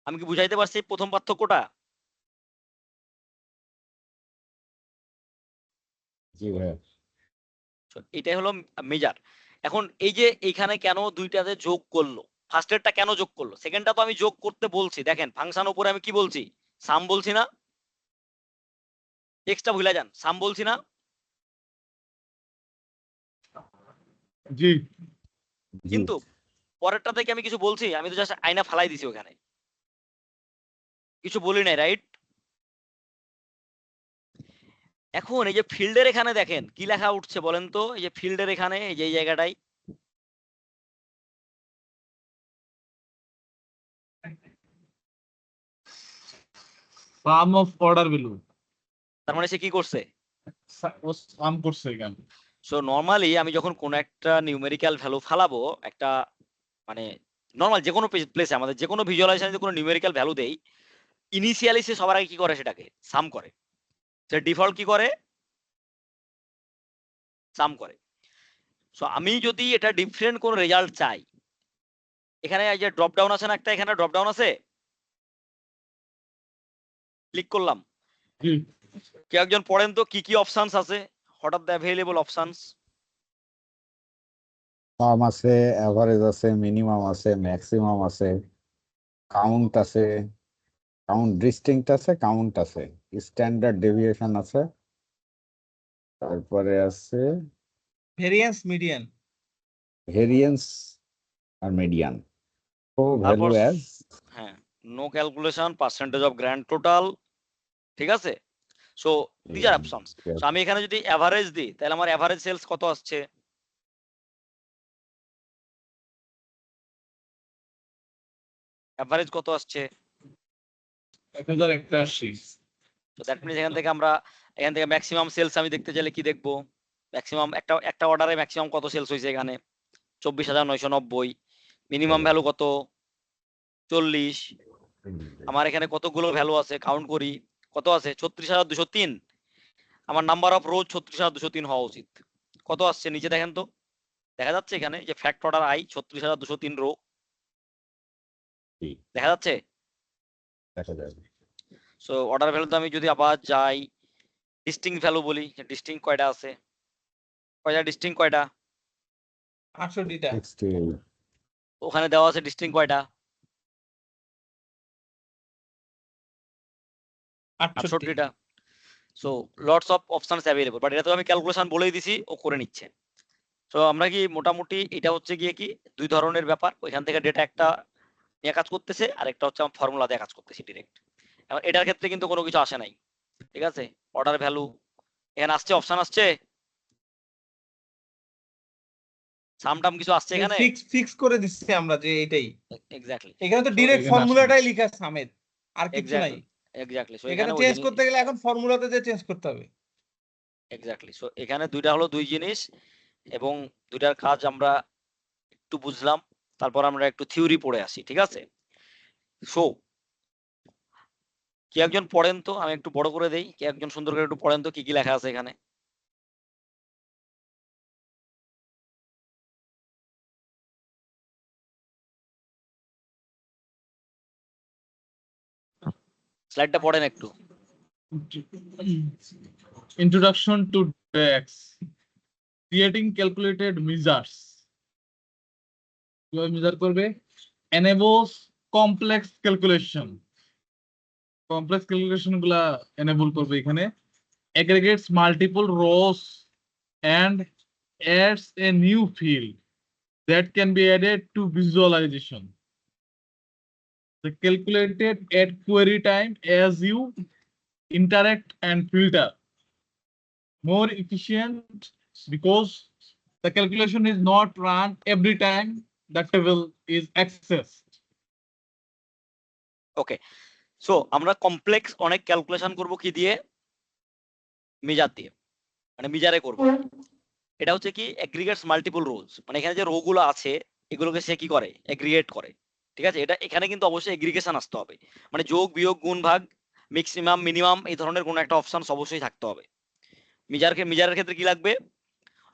আমি কি বুঝাইতে পারছি প্রথম পার্থক্যটা? জি ভাইয়া। So, এটাই হলো মেজার। এখন এই যে এইখানে কেন দুইটাতে যোগ করলো, ফার্স্টেরটা কেন যোগ করলো, সেকেন্ডটা তো আমি যোগ করতে বলছি। দেখেন ফাংশন উপরে আমি কি বলছি? সাম বলছি না? এক্সট্রা ভুলে যান, সাম বলছি না? জি জি কিন্তু পরেরটা থেকে আমি কিছু বলছি? আমি তো জাস্ট আয়না ফালাই দিছি ওখানে, কিছু বলি নাই, রাইট? এখন এই যে ফিল্ডের এখানে দেখেন কি লেখা উঠছে বলেন তো, এই যে ফিল্ডের এখানে এই যে এই জায়গাটায় সাম অফ অর্ডার ভ্যালু তার মানে সে কি করছে? ও সাম করছে এখানে। সো নর্মালি আমি যখন কোন একটা নিউমেরিক্যাল ভ্যালু ফালাবো, একটা মানে নর্মাল যে কোনো প্লেসে আমাদের যে কোনো ভিজুয়ালাইজেশনে কোনো নিউমেরিক্যাল ভ্যালু দেই, ইনিশিয়ালি সে সবার আগে কি করে? সেটাকে সাম করে। সে ডিফল্ট কি করে? সাম করে। সো আমি যদি এটা ডিফারেন্ট কোন রেজাল্ট চাই, এখানে এই যে ড্রপ ডাউন আছে না একটা, এখানে ড্রপ ডাউন আছে, ক্লিক করলাম। জি কেউ একজন পড়েন তো কি কি অপশনস আছে, what are the available options? Sum আছে, এভারেজ আছে, মিনিমাম আছে, ম্যাক্সিমাম আছে, কাউন্ট আছে, কাউন্ট ডিস্টিংক্ট আছে, কাউন্ট আছে, স্ট্যান্ডার্ড ডেভিয়েশন আছে, তারপরে আছে ভেরিয়েন্স, মিডিয়ান। ভেরিয়েন্স আর মিডিয়ান। ও ভ্যালু তারপর অ্যাজ হ্যাঁ, no calculation, percentage of grand total, ঠিক আছে? So these are options. So আমি এখানে যদি অ্যাভারেজ দিই তাহলে আমার অ্যাভারেজ সেলস কত আসছে? অ্যাভারেজ কত আসছে? 1081 তো দ্যাট মিনস এখান থেকে ম্যাক্সিমাম সেলস আমি দেখতে চাইলে কি দেখবো, ম্যাক্সিমাম একটা অর্ডারে ম্যাক্সিমাম কত সেলস হয়েছে এখানে 24,990, মিনিমাম ভ্যালু কত 40, আমার এখানে কতগুলো ভ্যালু আছে কাউন্ট করি, কত আছে 36,203, আমার নাম্বার অফ রোজ 36,203 হওয়া উচিত। কত আসছে নিচে দেখেন তো, দেখা যাচ্ছে এখানে যে ফ্যাক্ট অর্ডার আই 36,203 রো দেখা যাচ্ছে। সো অর্ডার ভ্যালু আমি যদি আবার যাই ডিস্টিংক্ট ভ্যালু বলি, ডিস্টিংক্ট কয়টা আছে, ডিস্টিংক্ট কয়টা 68টা ওখানে দেওয়া আছে, ডিস্টিংক্ট কয়টা 68 68টা। So lots of options available, but এটা তো আমি ক্যালকুলেশন বলেই দিছি, ও করে নিচ্ছে। সো আমরা কি মোটামুটি এটা হচ্ছে গিয়ে কি দুই ধরনের ব্যাপার, ওইখান থেকে ডেটা একটা নিয়ে কাজ করতেছে আর একটা হচ্ছে আমার ফর্মুলা দিয়ে কাজ করতেছি ডিরেক্ট। এখন এটার ক্ষেত্রে কিন্তু কোনো কিছু আসে নাই, ঠিক আছে। অর্ডার ভ্যালু এখানে আসছে, অপশন আসছে, সামটাম কিছু আসছে এখানে, ফিক্স করে দিচ্ছি আমরা যে এটাই, এক্স্যাক্টলি এখানে তো So, ডিরেক্ট এখানে ফর্মুলাটাই লেখা সামেদ, আর কিছু নাই। এক্স্যাক্টলি। সো এখানে এখানে চেঞ্জ করতে গেলে এখন ফর্মুলাতে যে চেঞ্জ করতে হবে। এক্স্যাক্টলি। সো এখানে দুইটা হলো দুই জিনিস, এবং দুইটার কাজ আমরা একটু বুঝলাম, তারপর আমরা একটু থিওরি পড়ে আসি, ঠিক আছে। সো কি একজন পড়েন তো, আমি একটু বড় করে দেই, কি একজন সুন্দর করে একটু পড়েন তো কি কি লেখা আছে এখানে। স্লাইডটা পড়েন একটু। Introduction to DAX. Creating calculated measures. কিভাবে মেজার করবে? Enables complex calculation. Complex calculation গুলা enable করবে এখানে। Aggregates multiple rows and adds a new field that can be added to visualization. The calculated at query time as you interact and filter. More efficient because the calculation is not run every time the table is accessed. Okay, so আমরা complex অনেক calculation করব কি দিয়ে, measure দিয়ে, মানে মিজারে করব। এটা হচ্ছে কি এগ্রিগেটস মাল্টিপল রোজ, মানে এখানে যে রো গুলো আছে এগুলোকে সে কি করে এগ্রিগেট করে, ঠিক আছে। এটা এখানে কিন্তু অবশ্যই এগ্রিগেশন আসতে হবে, মানে যোগ বিয়োগ গুণ ভাগ ম্যাক্সিমাম মিনিমাম এই ধরনের কোনো একটা অপশন অবশ্যই থাকতে হবে। মিজারের ক্ষেত্রে কি লাগবে,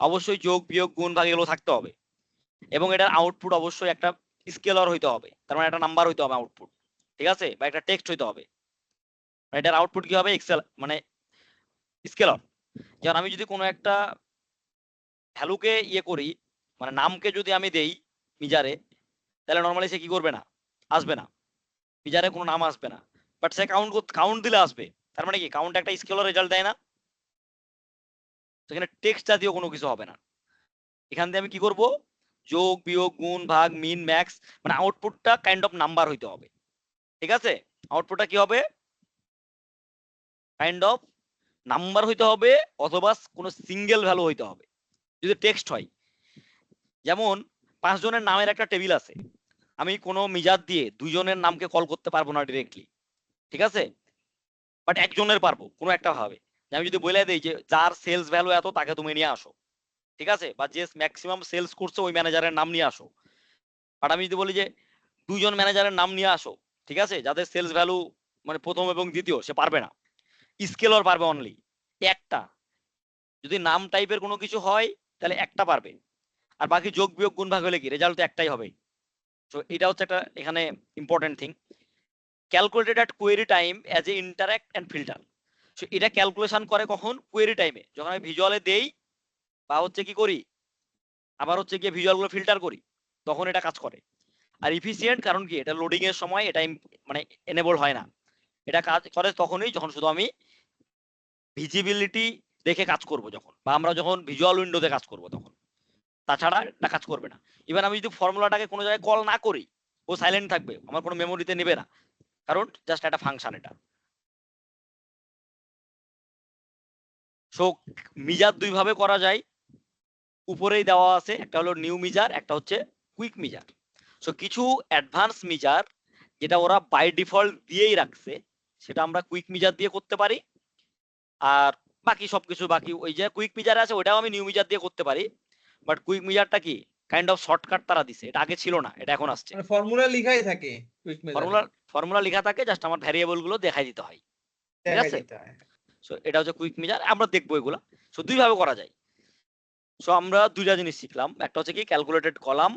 অবশ্যই যোগ বিয়োগ গুণ ভাগ এগুলো থাকতে হবে, এবং এটার আউটপুট অবশ্যই একটা স্কেলার হইতে হবে, তার মানে একটা নাম্বার হইতে হবে আউটপুট, ঠিক আছে, বা একটা টেক্সট হইতে হবে। এটার আউটপুট কি হবে এক্সেল মানে স্কেলার। যেমন আমি যদি কোনো একটা ভ্যালুকে ইয়ে করি, মানে নামকে যদি আমি দেই মিজারে, তাহলে নর্মালি সে কি করবে না, আসবে না, মিজারে কোনো নাম আসবে না, বাট সে কাউন্ট দিলে আসবে। তার মানে কি কাউন্ট একটা স্কেলার রেজাল্ট দেয় না, সেখানে টেক্সট জাতীয় কোনো কিছু হবে না। এখান দিয়ে আমি কি করব, যোগ বিয়োগ গুণ ভাগ মিন ম্যাক্স, মানে আউটপুটটা কাইন্ড অফ নাম্বার হইতে হবে, ঠিক আছে। আউটপুটটা কি হবে, কাইন্ড অফ নাম্বার হইতে হবে, অথবা কোনো সিঙ্গেল ভ্যালু হইতে হবে যদি টেক্সট হয়। যেমন 5 জনের নামের একটা টেবিল আছে, আমি কোনো মিজার দিয়ে 2 জনের নামকে কল করতে পারবো না ডিরেক্টলি, ঠিক আছে, বাট একজনের পারবো কোনো একটা ভাবে। আমি যদি বলে দিই যে যার সেলস ভ্যালু এত তাকে তুমি নিয়ে আসো, ঠিক আছে, বা যে ম্যাক্সিমাম সেলস করছে ওই ম্যানেজারের নাম নিয়ে আসো, বাট আমি যদি বলি যে 2 জন ম্যানেজারের নাম নিয়ে আসো, ঠিক আছে, যাদের সেলস ভ্যালু মানে প্রথম এবং দ্বিতীয়, সে পারবে না, স্কেলার পারবে অনলি একটা। যদি নাম টাইপের কোনো কিছু হয় তাহলে একটা পারবে, আর বাকি যোগ বিয়োগ গুণ ভাগ হলে কি রেজাল্ট তো একটাই হবে। তো এটা হচ্ছে একটা এখানে important thing, calculated at query time as a interact and filter. So এটা ক্যালকুলেশন করে কখন, কোয়েরি টাইমে, যখন আমি ভিজুয়ালে দেই বা হচ্ছে কি করি, আবার হচ্ছে গিয়ে ভিজুয়ালগুলো ফিল্টার করি, তখন এটা কাজ করে। আর ইফিসিয়েন্ট কারণ কি, এটা লোডিং এর সময় এটা মানে এনেবল হয় না, এটা কাজ করে তখনই যখন শুধু আমি ভিজিবিলিটি দেখে কাজ করব, যখন বা আমরা যখন ভিজুয়াল উইন্ডোতে কাজ করব তখন, তাছাড়া এটা কাজ করবে না। ইভেন আমি যদি ফর্মুলাটাকে কোনো জায়গায় কল না করি, ও সাইলেন্ট থাকবে, আমার কোনো মেমোরিতে নেবে না, কারণ জাস্ট একটা ফাংশন এটা। সো মিজার দুই ভাবে করা যায়, উপরেই দেওয়া আছে, একটা হলো নিউ মিজার, একটা হচ্ছে কুইক মিজার। সো কিছু অ্যাডভান্স মিজার যেটা ওরা বাই ডিফল্ট দিয়েই রাখছে, সেটা আমরা কুইক মিজার দিয়ে করতে পারি। আর বাকি সবকিছু বাকি ওই যে কুইক মিজার আছে ওটাও আমি নিউ মিজার দিয়ে করতে পারি, বাট কুইক মিজারটা কি কাইন্ড অফ শর্টকাট তারা দিছে, এটা আগে ছিল না, এটা এখন আসছে। মানে ফর্মুলা লিখাই থাকে কুইক মেজারে, ফর্মুলা লেখা থাকে, জাস্ট আমার ভ্যারিয়েবল গুলো দেখাই দিতে হয়, ঠিক দেখাই আছে? দিতে হয়। সো এটা হচ্ছে কুইক মিজার, আমরা দেখবো এগুলো। সো দুই ভাবে করা যায়। সো আমরা দুইটা জিনিস শিখলাম, একটা হচ্ছে কি ক্যালকুলেটেড কলাম,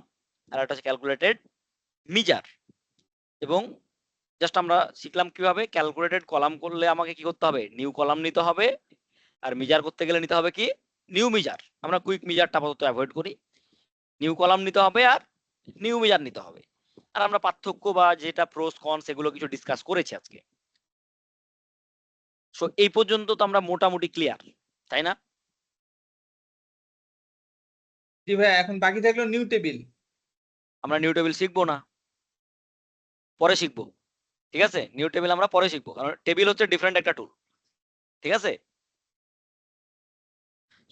আর একটা হচ্ছে ক্যালকুলেটেড মিজার। এবং জাস্ট আমরা শিখলাম কিভাবে ক্যালকুলেটেড কলাম করলে আমাকে কি করতে হবে, নিউ কলাম নিতে হবে, আর মিজার করতে গেলে নিতে হবে কি নিউ মিজার। আমরা কুইক মিজারটা আপাতত অ্যাভয়েড করি, নিউ কলাম নিতে হবে আর নিউ মিজার নিতে হবে। আর আমরা পার্থক্য বা যেটা প্রোস কনস এগুলো কিছু ডিসকাস করেছি আজকে। সো এই পর্যন্ত তো আমরা মোটামুটি ক্লিয়ার, তাই না? জি ভাই, এখন বাকি থাকলো নিউ টেবিল। আমরা নিউ টেবিল শিখবো না, পরে শিখবো, ঠিক আছে? নিউ টেবিল আমরা পরে শিখবো, কারণ টেবিল হচ্ছে ডিফারেন্ট একটা টুল, ঠিক আছে?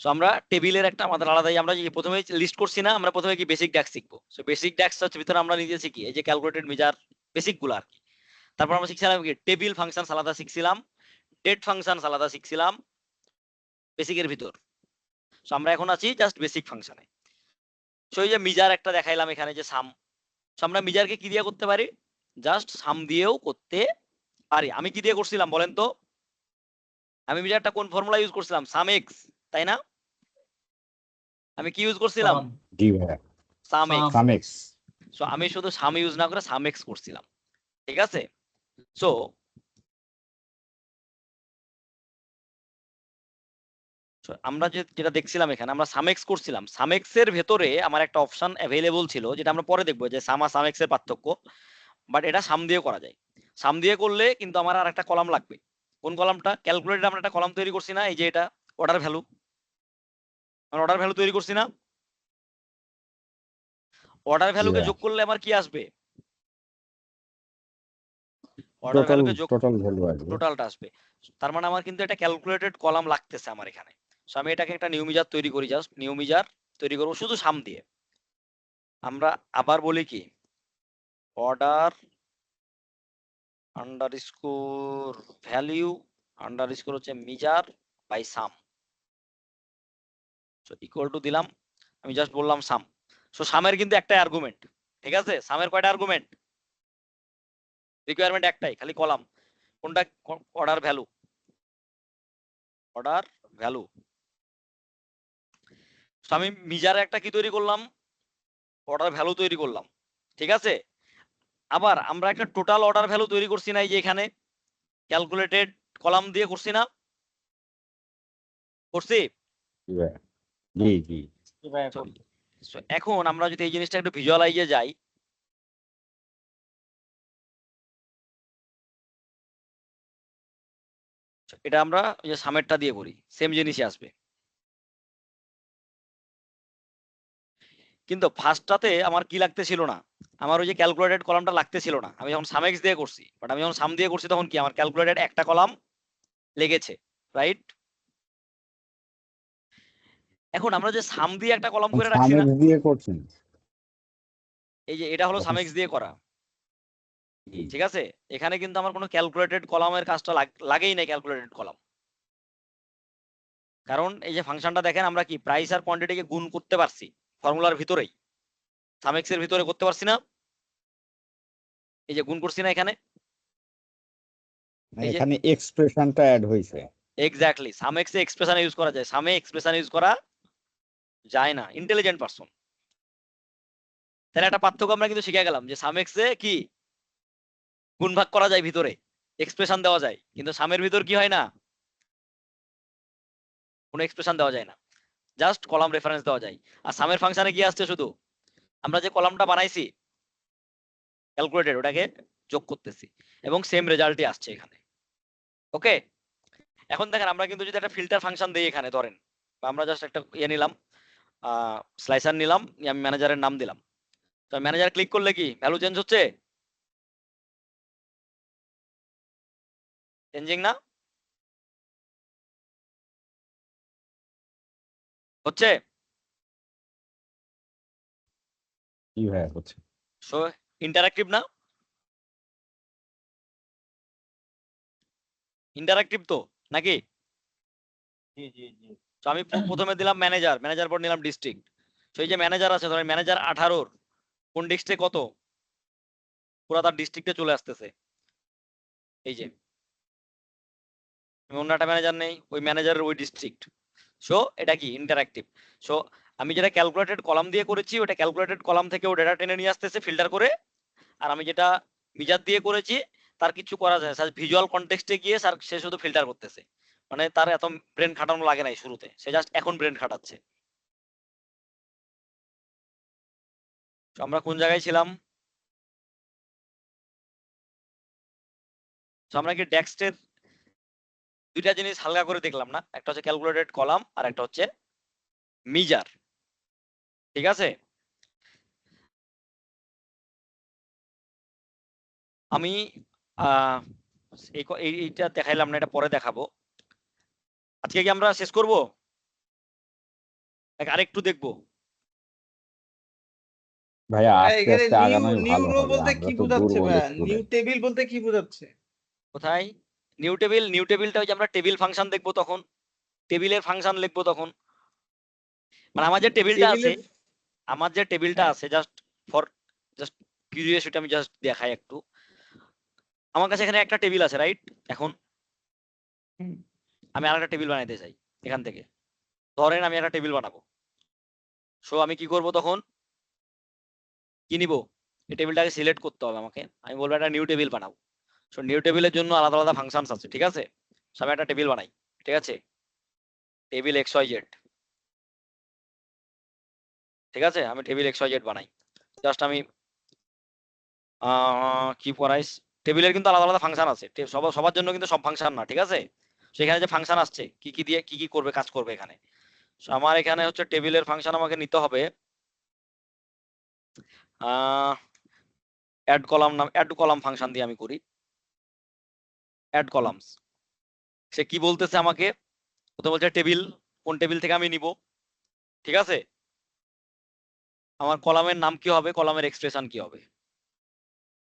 সো আমরা টেবিলের একটা আমাদের আলাদাই, আমরা যে প্রথমে লিস্ট করছি না, আমরা প্রথমে কি বেসিক ড্যাক্স শিখবো। সো বেসিক ড্যাক্স হচ্ছে ভিতরে আমরা নিজে শিখি এই যে ক্যালকুলেটেড মেজার বেসিক গুলো আর কি। তারপর আমরা শিখছিলাম কি টেবিল ফাংশন আলাদা শিখছিলাম, ডেট ফাংশন আলাদা শিখছিলাম বেসিকের ভিতর। সো আমরা এখন আছি জাস্ট বেসিক ফাংশনে। সো এই যে মিজার একটা দেখাইলাম এখানে যে সাম, সো আমরা মিজারকে কি দিয়ে করতে পারি, জাস্ট সাম দিয়েও করতে পারি। আমি কি দিয়ে করছিলাম বলেন তো? আমি মিজারটা কোন ফর্মুলা ইউজ করছিলাম, সাম এক্স, তাই না? আমি কি ইউজ করছিলাম, সাম জি ভাইয়া, সাম এক্স। সাম সামেক্স। সো আমি শুধু সাম ইউজ না করে সাম এক্স করছিলাম, ঠিক আছে? সো আমরা যেটা দেখছিলাম এখানে আমরা সামেক্স করছিলাম, সামেক্স এর ভেতরে আমার একটা অপশন অ্যাভেলেবল ছিল যেটা আমরা পরে দেখবো যে সামা সামেক্স এর পার্থক্য, বাট এটা সাম দিয়ে করা যায়। সাম দিয়ে করলে কিন্তু আমার আর একটা কলাম লাগবে। কোন কলামটা? ক্যালকুলেটর আমরা একটা কলাম তৈরি করছি না, এই যে এটা অর্ডার ভ্যালু, আমরা অর্ডার ভ্যালু তৈরি করছি না? অর্ডার ভ্যালুকে যোগ করলে আমার কি আসবে? অর্ডার ভ্যালুকে যোগ টোটাল ভ্যালু আসবে। টোটালটা আসবে। তার মানে আমার কিন্তু একটা ক্যালকুলেটেড কলাম লাগতেছে আমার এখানে। সো আমি এটাকে একটা নিউ মিজার তৈরি করি, জাস্ট নিউ মিজার তৈরি করবো শুধু সাম দিয়ে। আমরা আবার বলি কি অর্ডার আন্ডারস্কোর ভ্যালু আন্ডারস্কোর হচ্ছে measure by sum, so equal to দিলাম, আমি জাস্ট বললাম সাম। সো সামের কিন্তু একটাই আর্গুমেন্ট, ঠিক আছে? সামের কয়টা আর্গুমেন্ট? রিকোয়ারমেন্ট একটাই, খালি কলাম। কোনটা? Order value, order value. আমি মিজারে একটা কি তৈরি করলাম, অর্ডার ভ্যালু তৈরি করলাম, ঠিক আছে? আবার আমরা একটা টোটাল অর্ডার ভ্যালু তৈরি করছি না, এই যে এখানে ক্যালকুলেটেড কলাম দিয়ে করছি না, করছি? জি ভাইয়া, জি জি। জি ভাইয়া, So, so এখন আমরা যদি এই জিনিসটা একটু ভিজুয়ালাইজে যাই, এটা আমরা ওই যে সামেরটা দিয়ে করি, সেম জিনিসই আসবে। কিন্তু ফার্স্টটাতে আমার কি লাগতেছিল না, আমার ওই যে ক্যালকুলেটেড কলামটা লাগতেছিল না, আমি যখন সামেক্স দিয়ে করছি। বাট আমি যখন সাম দিয়ে করছি তখন কি আমার ক্যালকুলেটেড একটা কলাম লেগেছে, রাইট? এখন আমরা যে সাম দিয়ে একটা কলাম করে রাখছি না, সামেক্স দিয়ে করছেন। এই যে এটা হলো তখন সামেক্স দিয়ে করা, জি, ঠিক আছে? এখানে কিন্তু আমার কোনো ক্যালকুলেটেড কলামের কাজটা লাগেই নাই, ক্যালকুলেটেড কলাম। কারণ এই যে ফাংশনটা দেখেন আমরা কি প্রাইস আর কোয়ান্টিটিকে গুণ করতে পারছি ফর্মুলার ভিতরেই, সামেক্স এর ভিতরে করতে পারছি না? এই যে গুণ করছি না এখানে, এই যে এখানে এক্সপ্রেশনটা অ্যাড হয়েছে। এক্স্যাক্টলি সামেক্সে এক্সপ্রেশন ইউজ করা যায়, সামে এক্সপ্রেশন ইউজ করা যায় না, ইন্টেলিজেন্ট পারসন। তাহলে একটা পার্থক্য আমরা কিন্তু শিখে গেলাম যে সামেক্সে কি গুণ ভাগ করা যায়, ভিতরে এক্সপ্রেশন দেওয়া যায়, কিন্তু সামের ভিতর কি হয় না, কোনো এক্সপ্রেশন দেওয়া যায় না, জাস্ট কলাম রেফারেন্স দেওয়া যায়। আর সামের ফাংশনে কি আসছে, শুধু আমরা যে কলামটা বানাইছি ক্যালকুলেটেড ওটাকে যোগ করতেছি এবং সেম রেজাল্টই আসছে এখানে। ওকে, এখন দেখেন আমরা কিন্তু যদি একটা ফিল্টার ফাংশন দিই এখানে, ধরেন বা আমরা জাস্ট একটা ইয়ে নিলাম, স্লাইসার নিলাম, আমি ম্যানেজারের নাম দিলাম, তো ম্যানেজার ক্লিক করলে কি ভ্যালু চেঞ্জ হচ্ছে? চেঞ্জিং না হচ্ছে? জি ভাইয়া, হচ্ছে। সো ইন্টারাক্টিভ না? ইন্টারাক্টিভ তো নাকি? জি জি জি তো আমি প্রথমে দিলাম ম্যানেজার, ম্যানেজার পর নিলাম ডিস্ট্রিক্ট। তো এই যে ম্যানেজার আছে, ধরেন ম্যানেজার 18 কোন ডিস্ট্রিক্টে কত, পুরো তার ডিস্ট্রিক্টে চলে আসতেছে। এই যে আমি অন্য একটা ম্যানেজার নেই, ওই ম্যানেজারের ওই ডিস্ট্রিক্ট। সো এটা কি ইন্টারাক্টিভ। সো আমি যেটা ক্যালকুলেটেড কলাম দিয়ে করেছি, ওটা ক্যালকুলেটেড কলাম থেকে ও ডেটা টেনে নিয়ে আসতেছে ফিল্টার করে। আর আমি যেটা মিজার দিয়ে করেছি তার কিছু করা যায়, ভিজুয়াল কনটেক্সটে গিয়ে স্যার সে শুধু ফিল্টার করতেছে, মানে তার এত ব্রেন খাটানো লাগে নাই শুরুতে, সে জাস্ট এখন ব্রেন খাটাচ্ছে। তো আমরা কোন জায়গায় ছিলাম? তো আমরা কি ডেক্সটের দুইটা জিনিস হালকা করে দেখলাম না, একটা হচ্ছে ক্যালকুলেটেড কলাম আর একটা হচ্ছে মিজার, ঠিক আছে? আমি আহ এইটা দেখাইলাম না, এটা পরে দেখাবো। আজকে কি আমরা শেষ করব, আরেকটু দেখবো? ভাইয়া ভাই আস্তে এখানে আস্তে নিউ আগানোই নিউ ভালো রো হবে, বলতে আমরা কি তো বোঝাচ্ছে দুর্বল ভাইয়া? New student. টেবিল বলতে কি বোঝাচ্ছে? কোথায় নিউ টেবিল? নিউ টেবিলটা ওই যে আমরা টেবিল ফাংশন দেখবো তখন, টেবিলের ফাংশন লিখবো তখন। মানে আমার যে টেবিলটা আছে, টেবিলের আমার যে টেবিলটা হ্যাঁ আছে, ফর জাস্ট কিউরিওসিটি আমি জাস্ট দেখাই একটু। আমার কাছে এখানে একটা টেবিল আছে, রাইট? এখন হুম, আমি আরেকটা টেবিল বানাইতে চাই এখান থেকে, ধরেন আমি একটা টেবিল বানাবো। সো আমি কি করব তখন, কি নিব, এই টেবিলটাকে সিলেক্ট করতে হবে আমাকে, আমি বলবো একটা নিউ টেবিল বানাবো। সো নিউ টেবিলের জন্য আলাদা আলাদা ফাংশনস আছে, ঠিক আছে? সো আমি একটা টেবিল বানাই, ঠিক আছে? টেবিল এক্স ওয়াই জেড, ঠিক আছে? আমি টেবিল এক্স ওয়াই জেড বানাই। জাস্ট আমি কি পড়াইস, টেবিলের কিন্তু আলাদা আলাদা ফাংশন আছে, সবার জন্য কিন্তু সব ফাংশন না, ঠিক আছে? সেখানে যে ফাংশন আসছে কি কি দিয়ে কি কি করবে, কাজ করবে এখানে। So, আমার এখানে হচ্ছে টেবিলের ফাংশন আমাকে নিতে হবে অ্যাড কলাম, নাম অ্যাড কলাম ফাংশন দিয়ে আমি করি অ্যাড কলামস। সে কি বলতেছে আমাকে, প্রথমে বলছে টেবিল, কোন টেবিল থেকে আমি নিব, ঠিক আছে? আমার কলামের নাম কি হবে, কলামের এক্সপ্রেশন কি হবে।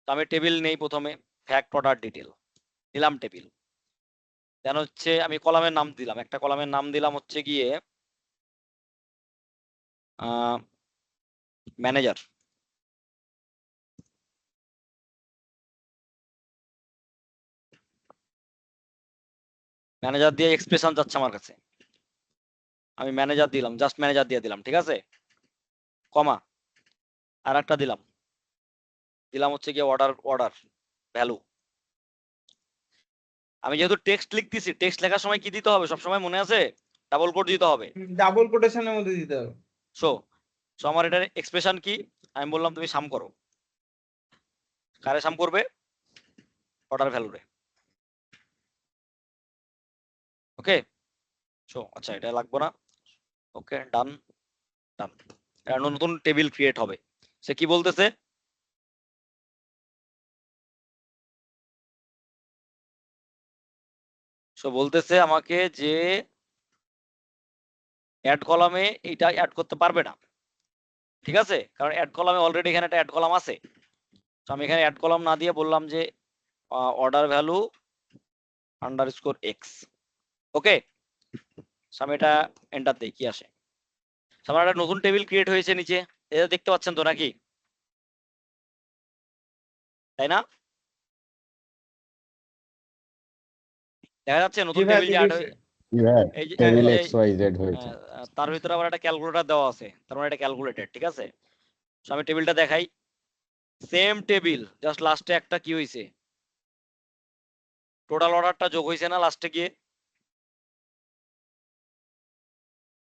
তো আমি টেবিল নেই, প্রথমে ফ্যাক্ট অর্ডার ডিটেল নিলাম টেবিল, দেন হচ্ছে আমি কলামের নাম দিলাম, একটা কলামের নাম দিলাম হচ্ছে গিয়ে ম্যানেজার। ম্যানেজার দিয়ে এক্সপ্রেশন যাচ্ছে আমার কাছে, আমি ম্যানেজার দিলাম, জাস্ট ম্যানেজার দিয়ে দিলাম, ঠিক আছে? কমা, আর একটা দিলাম, দিলাম হচ্ছে গিয়ে অর্ডার অর্ডার ভ্যালু। আমি যেহেতু টেক্সট লিখতেছি, টেক্সট লেখার সময় কি দিতে হবে সবসময় মনে আছে? ডাবল কোড দিতে হবে। ডাবল কোটেশনের মধ্যে দিতে হবে। সো সো আমার এটার এক্সপ্রেশন কি, আমি বললাম তুমি সাম করো, কারে সাম করবে, অর্ডার ভ্যালুরে। ওকে, সো আচ্ছা এটা লাগবে না, ওকে ডান ডান। এটা নতুন টেবিল ক্রিয়েট হবে। সে কি বলতেছে, সো বলতেছে আমাকে যে অ্যাড কলামে এটা অ্যাড করতে পারবে না, ঠিক আছে? কারণ অ্যাড কলামে অলরেডি এখানে একটা অ্যাড কলাম আছে। তো আমি এখানে অ্যাড কলাম না দিয়ে বললাম যে অর্ডার ভ্যালু আন্ডারস্কোর এক্স। ওকে, আমি এটা এন্টার দিই, কি আসে। আমার একটা নতুন টেবিল ক্রিয়েট হয়েছে নিচে, এটা দেখতে পাচ্ছেন তো নাকি, তাই না? দেখা যাচ্ছে জি নতুন ভাই টেবিল যে অ্যাড দেখেছি। হয়ে, কি ভাই, এই যে টেবিল এই যে এক্স ওয়াই জেড হয়েছে। তার ভিতরে আবার একটা ক্যালকুলেটর দেওয়া আছে, তার মানে এটা ক্যালকুলেটেড, ঠিক আছে? তো আমি টেবিলটা দেখাই, সেম টেবিল, জাস্ট লাস্টে একটা কি হয়েছে, টোটাল অর্ডারটা যোগ হয়েছে না লাস্টে গিয়ে,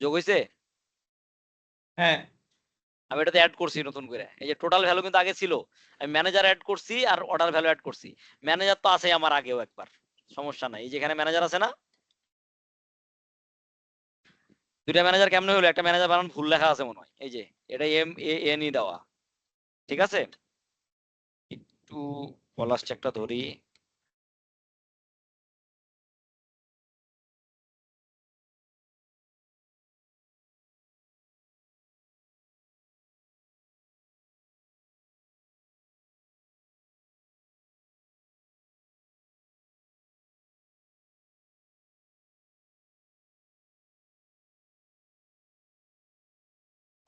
যোগ হয়েছে। হ্যাঁ আমি এটাতে অ্যাড করছি নতুন করে, এই যে টোটাল ভ্যালু কিন্তু আগে ছিল, আমি ম্যানেজার অ্যাড করছি আর অর্ডার ভ্যালু অ্যাড করছি। ম্যানেজার তো আছে আমার আগেও একবার, সমস্যা নাই, এই যেখানে ম্যানেজার আছে না, দুইটা ম্যানেজার কেমনে হলো, একটা ম্যানেজার বানান ভুল লেখা আছে মনে হয়, এই যে এটা এম এ এন ই দেওয়া, ঠিক আছে? একটু পলাশ চেকটা ধরি,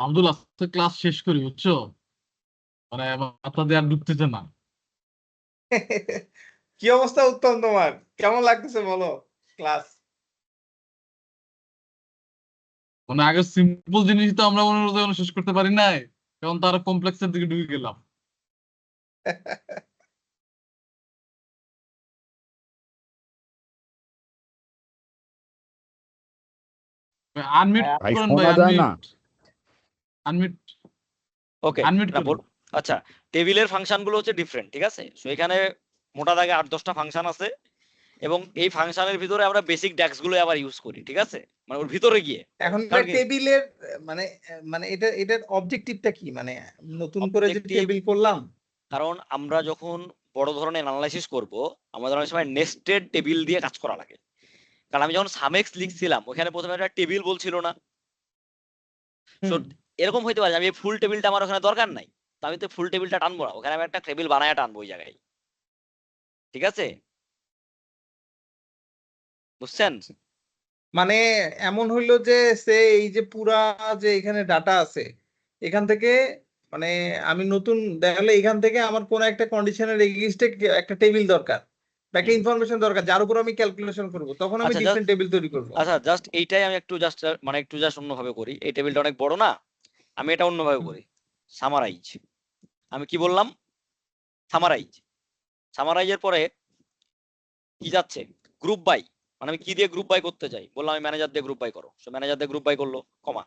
আব্দুল আজকে ক্লাস শেষ করি বুঝছো, মানে মাথা দিয়ে আর ঢুকতেছে না। কি অবস্থা উত্তম, তোমার কেমন লাগতেছে বলো ক্লাস? মানে আগে সিম্পল জিনিস তো আমরা মনে হয় এখনো শেষ করতে পারি নাই, কারণ তারা কমপ্লেক্সের দিকে ঢুকে গেলাম। আনমিউট হ্যাঁ, ভাই করেন ভাই, শোনা যায় না? আনমিউট ওকে, আনমিউট না করেন। আচ্ছা, টেবিলের ফাংশন গুলো হচ্ছে ডিফারেন্ট, ঠিক আছে? সো এখানে মোটা দাগে 8-10টা ফাংশন আছে, এবং এই ফাংশনের ভিতরে আমরা বেসিক ড্যাক্স গুলো আবার ইউজ করি, ঠিক আছে? মানে ওর ভিতরে গিয়ে এখন কারণ কি টেবিলের মানে মানে এটার অবজেক্টিভটা কি, মানে নতুন করে যে objective, টেবিল করলাম? কারণ আমরা যখন বড় ধরনের অ্যানালাইসিস করব, আমাদের অনেক সময় নেস্টেড টেবিল দিয়ে কাজ করা লাগে। কারণ আমি যখন সামেক্স লিখছিলাম ওখানে প্রথমে একটা টেবিল বলছিল না। সো এরকম হইতে পারে আমি ফুল টেবিলটা আমার ওখানে দরকার নাই, তো আমি তো ফুল টেবিলটা টানবো না, ওখানে আমি একটা টেবিল বানায় টানবো ওই জায়গায়, ঠিক আছে? বুঝছেন? মানে এমন হইলো যে সে এই যে পুরা যে এখানে ডাটা আছে এখান থেকে, মানে আমি নতুন দেখালে এখান থেকে আমার কোন একটা কন্ডিশনের এগেইনস্টে একটা টেবিল দরকার বা একটা ইনফরমেশন দরকার যার উপর আমি ক্যালকুলেশন করব, তখন আমি আচ্ছা ডিফারেন্ট টেবিল তৈরি করব। আচ্ছা, জাস্ট এইটাই আমি একটু জাস্ট অন্যভাবে করি। এই টেবিলটা অনেক বড় না, আমি এটা অন্যভাবে করি। সামারাইজ, আমি কি বললাম? সামারাইজ। সামারাইজের পরে কি যাচ্ছে? Group by. মানে আমি কি দিয়ে গ্রুপ বাই করতে চাই? বললাম আমি ম্যানেজার দিয়ে গ্রুপ বাই করো, সো ম্যানেজার দিয়ে গ্রুপ বাই করলো, কমা।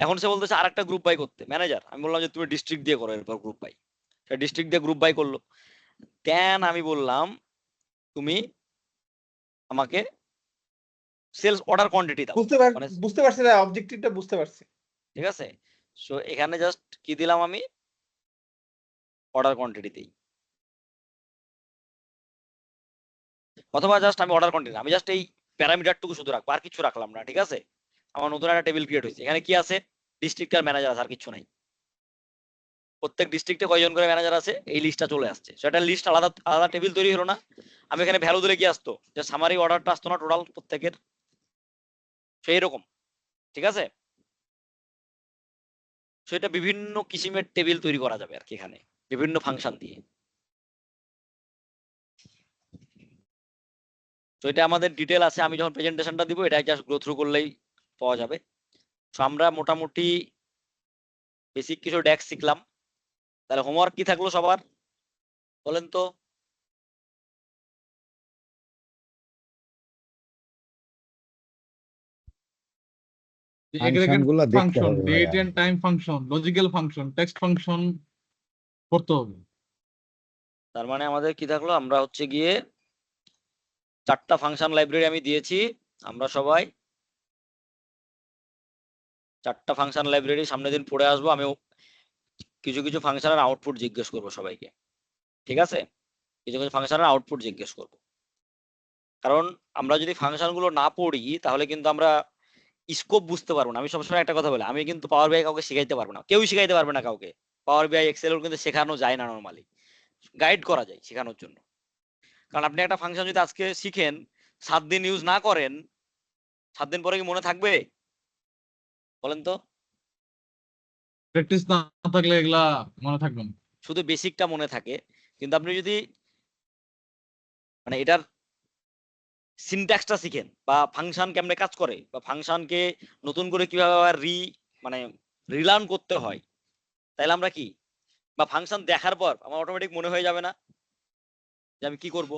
এখন সে বলতেছে আরেকটা গ্রুপ বাই করতে, ম্যানেজার। আমি বললাম যে তুমি ডিস্ট্রিক্ট দিয়ে করো এরপর গ্রুপ বাই, সে ডিস্ট্রিক্ট দিয়ে গ্রুপ বাই করলো। দেন আমি বললাম তুমি আমাকে সেলস অর্ডার কোয়ান্টিটি দাও, মানে বুঝতে পারছি, অবজেক্টিভটা বুঝতে পারছি। ঠিক আছে? সো এখানে জাস্ট কি দিলাম আমি? অর্ডার কোয়ান্টিটি দিই, অথবা জাস্ট আমি অর্ডার কোয়ান্টিটি, আমি জাস্ট এই প্যারামিটারটুকু শুধু রাখবো, আর কিছু রাখলাম না, ঠিক আছে? আমার নতুন একটা টেবিল ক্রিয়েট হয়েছে, এখানে কি আছে? ডিস্ট্রিক্ট আর ম্যানেজার আছে, আর কিছু নাই। প্রত্যেক ডিস্ট্রিক্টে কয়জন করে ম্যানেজার আছে এই লিস্টটা চলে আসছে, সেটা লিস্ট আলাদা আলাদা টেবিল তৈরি হলো না? আমি এখানে ভ্যালু দিলে কি আসতো? যে সামারি অর্ডারটা আসতো না টোটাল প্রত্যেকের, সেই রকম, ঠিক আছে? সেটা বিভিন্ন কিসিমের টেবিল তৈরি করা যাবে আর কি এখানে, বিভিন্ন ফাংশন দিয়ে। তো এটা আমাদের ডিটেল আছে, আমি যখন প্রেজেন্টেশনটা দিব এটা জাস্ট গো থ্রু করলেই পাওয়া যাবে। তো আমরা মোটামুটি বেসিক কিছু ডেক্স শিখলাম। তাহলে হোমওয়ার্ক কি থাকলো সবার, বলেন তো? ফাংশন গুলা দেখতে ফাংশন, হবে ডেট ভাইয়া। And time function, logical function, text function করতে হবে। তার মানে আমাদের কি থাকলো? আমরা হচ্ছে গিয়ে 4টা ফাংশন লাইব্রেরি আমি দিয়েছি, আমরা সবাই 4টা ফাংশন লাইব্রেরি সামনের দিন পড়ে আসবো। আমি কিছু কিছু ফাংশনের আউটপুট জিজ্ঞেস করবো সবাইকে, ঠিক আছে? কিছু কিছু ফাংশনের আউটপুট জিজ্ঞেস করবো, কারণ আমরা যদি ফাংশন গুলো না পড়ি তাহলে কিন্তু আমরা স্কোপ বুঝতে পারবো না। আমি সবসময় একটা কথা বলি, আমি কিন্তু পাওয়ার বিআই কাউকে শিখাইতে পারবো না, কেউই শিখাইতে পারবে না কাউকে। পাওয়ার বিআই এক্সেল কিন্তু শেখানো যায় না, নর্মালি গাইড করা যায় শেখানোর জন্য। কারণ আপনি একটা ফাংশন যদি আজকে শিখেন, 7 দিন ইউজ না করেন, 7 দিন পরে কি মনে থাকবে? বলেন তো? প্র্যাকটিস না থাকলে এগুলা মনে থাকবে না। শুধু বেসিকটা মনে থাকে, কিন্তু আপনি যদি মানে এটার সিনট্যাক্সটা শিখেন, বা ফাংশন কেমনে কাজ করে, বা ফাংশনকে নতুন করে কিভাবে আবার মানে রিলার্ন করতে হয়, তাহলে আমরা কি, বা ফাংশন দেখার পর আমার অটোমেটিক মনে হয়ে যাবে না যে আমি কি করব?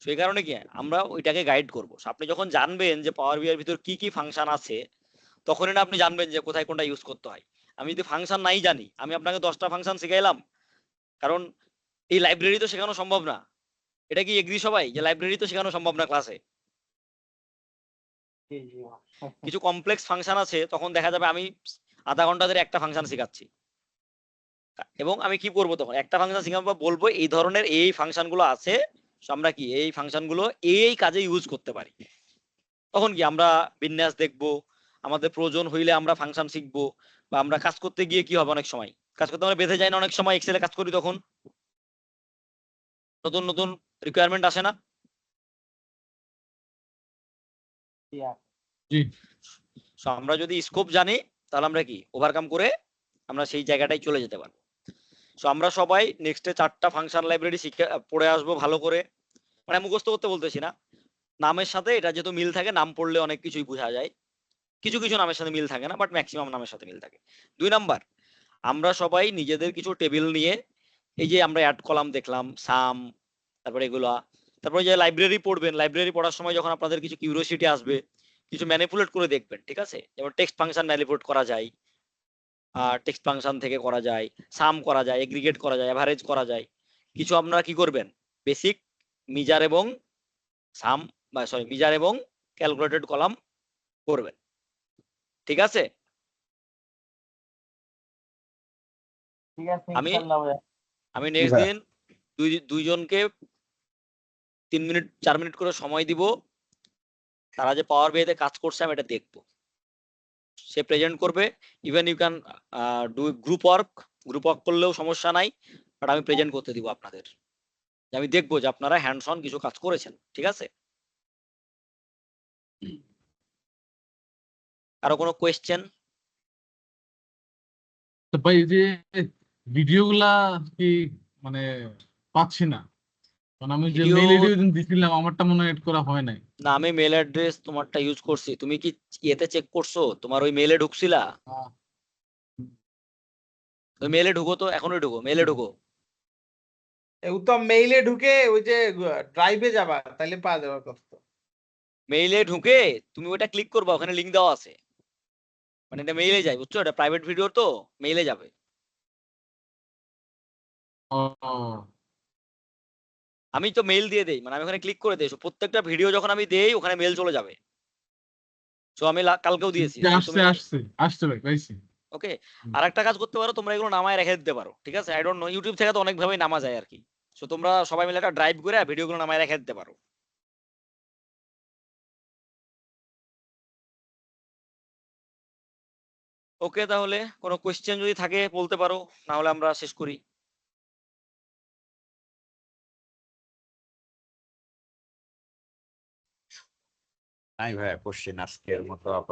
সেই কারণে কি আমরা ওইটাকে গাইড করবো। আপনি যখন জানবেন যে পাওয়ার বিআই এর ভিতর কি কি ফাংশন আছে, তখনই না আপনি জানবেন যে কোথায় কোনটা ইউজ করতে হয়। আমি যদি ফাংশন নাই জানি, আমি আপনাকে 10টা ফাংশন শিখাইলাম, কারণ এই লাইব্রেরি তো শেখানো সম্ভব না। এটা কি এগ্রি সবাই যে লাইব্রেরি তো শেখানো সম্ভব না ক্লাসে? কিছু কমপ্লেক্স ফাংশন আছে, তখন দেখা যাবে আমি আধা ঘন্টা ধরে একটা ফাংশন শেখাচ্ছি, এবং আমি কি করবো তখন? একটা ফাংশন শেখার পর বলবো এই ধরনের এই ফাংশন গুলো আছে, so আমরা কি এই ফাংশন গুলো এই কাজে ইউজ করতে পারি। তখন কি আমরা বিন্যাস দেখবো, আমাদের প্রয়োজন হইলে আমরা ফাংশন শিখবো, বা আমরা কাজ করতে গিয়ে কি হবে, অনেক সময় কাজ করতে আমরা বেঁধে যাই না, অনেক সময় এক্সেলে কাজ করি তখন নতুন নতুন রিকোয়ারমেন্ট আসে না? জি। So আমরা যদি স্কোপ জানি তাহলে আমরা কি ওভারকাম করে আমরা সেই জায়গাটায় চলে যেতে পারবো। সো আমরা সবাই নেক্সটে 4টা ফাংশন লাইব্রেরি শিখে পড়ে আসবো ভালো করে, মানে মুখস্থ করতে বলতেছি না, নামের সাথে এটা যেহেতু মিল থাকে, নাম পড়লে অনেক কিছুই বোঝা যায়, কিছু কিছু নামের সাথে মিল থাকে না, বাট ম্যাক্সিমাম নামের সাথে মিল থাকে। 2 নাম্বার, আমরা সবাই নিজেদের কিছু টেবিল নিয়ে, এই যে আমরা অ্যাড কলাম দেখলাম, সাম, তারপরে এগুলা, তারপরে যে লাইব্রেরি পড়বেন, লাইব্রেরি পড়ার সময় যখন আপনাদের কিছু কিউরিওসিটি আসবে, কিছু ম্যানিপুলেট করে দেখবেন, ঠিক আছে? যেমন টেক্সট ফাংশন ম্যানিপুলেট করা যায়, টেক্সট ফাংশন থেকে করা যায়, সাম করা যায়, এগ্রিগেট করা যায়, এভারেজ করা যায়। কিছু আপনারা কি করবেন, বেসিক মিজার এবং সাম, বা সরি মিজার এবং ক্যালকুলেটেড কলাম করবেন, ঠিক আছে? ঠিক আছে, আমি ইনশাল্লাহ ভাইয়া। আমি নেক্সট হ্যাঁ। দিন দুইজনকে 3 মিনিট 4 মিনিট করে সময় দিব, তারা যে পাওয়ার বিআইতে কাজ করছে আমি এটা দেখবো, সে প্রেজেন্ট করবে। Even you can do group work করলেও সমস্যা নাই, বাট আমি প্রেজেন্ট করতে দিব আপনাদের, যে আমি দেখবো যে আপনারা হ্যান্ডস অন কিছু কাজ করেছেন, ঠিক আছে? কারো কোনো কোয়েশ্চেন? তো ভাই এই যে ভিডিও গুলা কি মানে পাচ্ছি না, কারণ আমি যে ভিডিও, মেইল আইডি দিছিলাম আমারটা মনে হয় এড করা হয় নাই। না আমি মেল অ্যাড্রেস তোমারটা ইউজ করছি, তুমি কি ইয়েতে চেক করছো, তোমার ওই মেলে ঢুকছিলা? আহ, ওই মেলে ঢুকো, তো এখনই ঢুকো, মেলে ঢুকো। তো মেইলে ঢুকে ওই যে ড্রাইভে যাবা, তাহলে পাওয়া যাবে কত। মেইলে ঢুকে তুমি ওটা ক্লিক করবা, ওখানে লিংক দেওয়া আছে, মানে এটা মেইলে যায়, বুঝছো? এটা প্রাইভেট ভিডিও তো মেইলে যাবে। ও, আমি তো মেইল দিয়ে দেই, মানে আমি ওখানে ক্লিক করে দেই, so প্রত্যেকটা ভিডিও যখন আমি দেই ওখানে মেল চলে যাবে। সো আমি কালকেও দিয়েছি, যে so আসছে তুমি আসছে আসছে ভাই পাইছি। ওকে। আর একটা কাজ করতে পারো, তোমরা এগুলো নামায় রেখে দিতে পারো, ঠিক আছে? আই ডোন্ট নো, ইউটিউব থেকে তো অনেক ভাবেই নামা যায় আর কি। সো তোমরা সবাই মিলে একটা ড্রাইভ করে ভিডিওগুলো নামায় রেখে দিতে পারো। ওকে, তাহলে কোনো কোয়েশ্চেন যদি থাকে বলতে পারো, না হলে আমরা শেষ করি। নাই ভাইয়া, কোশ্চেন আজকের মতো আপাতত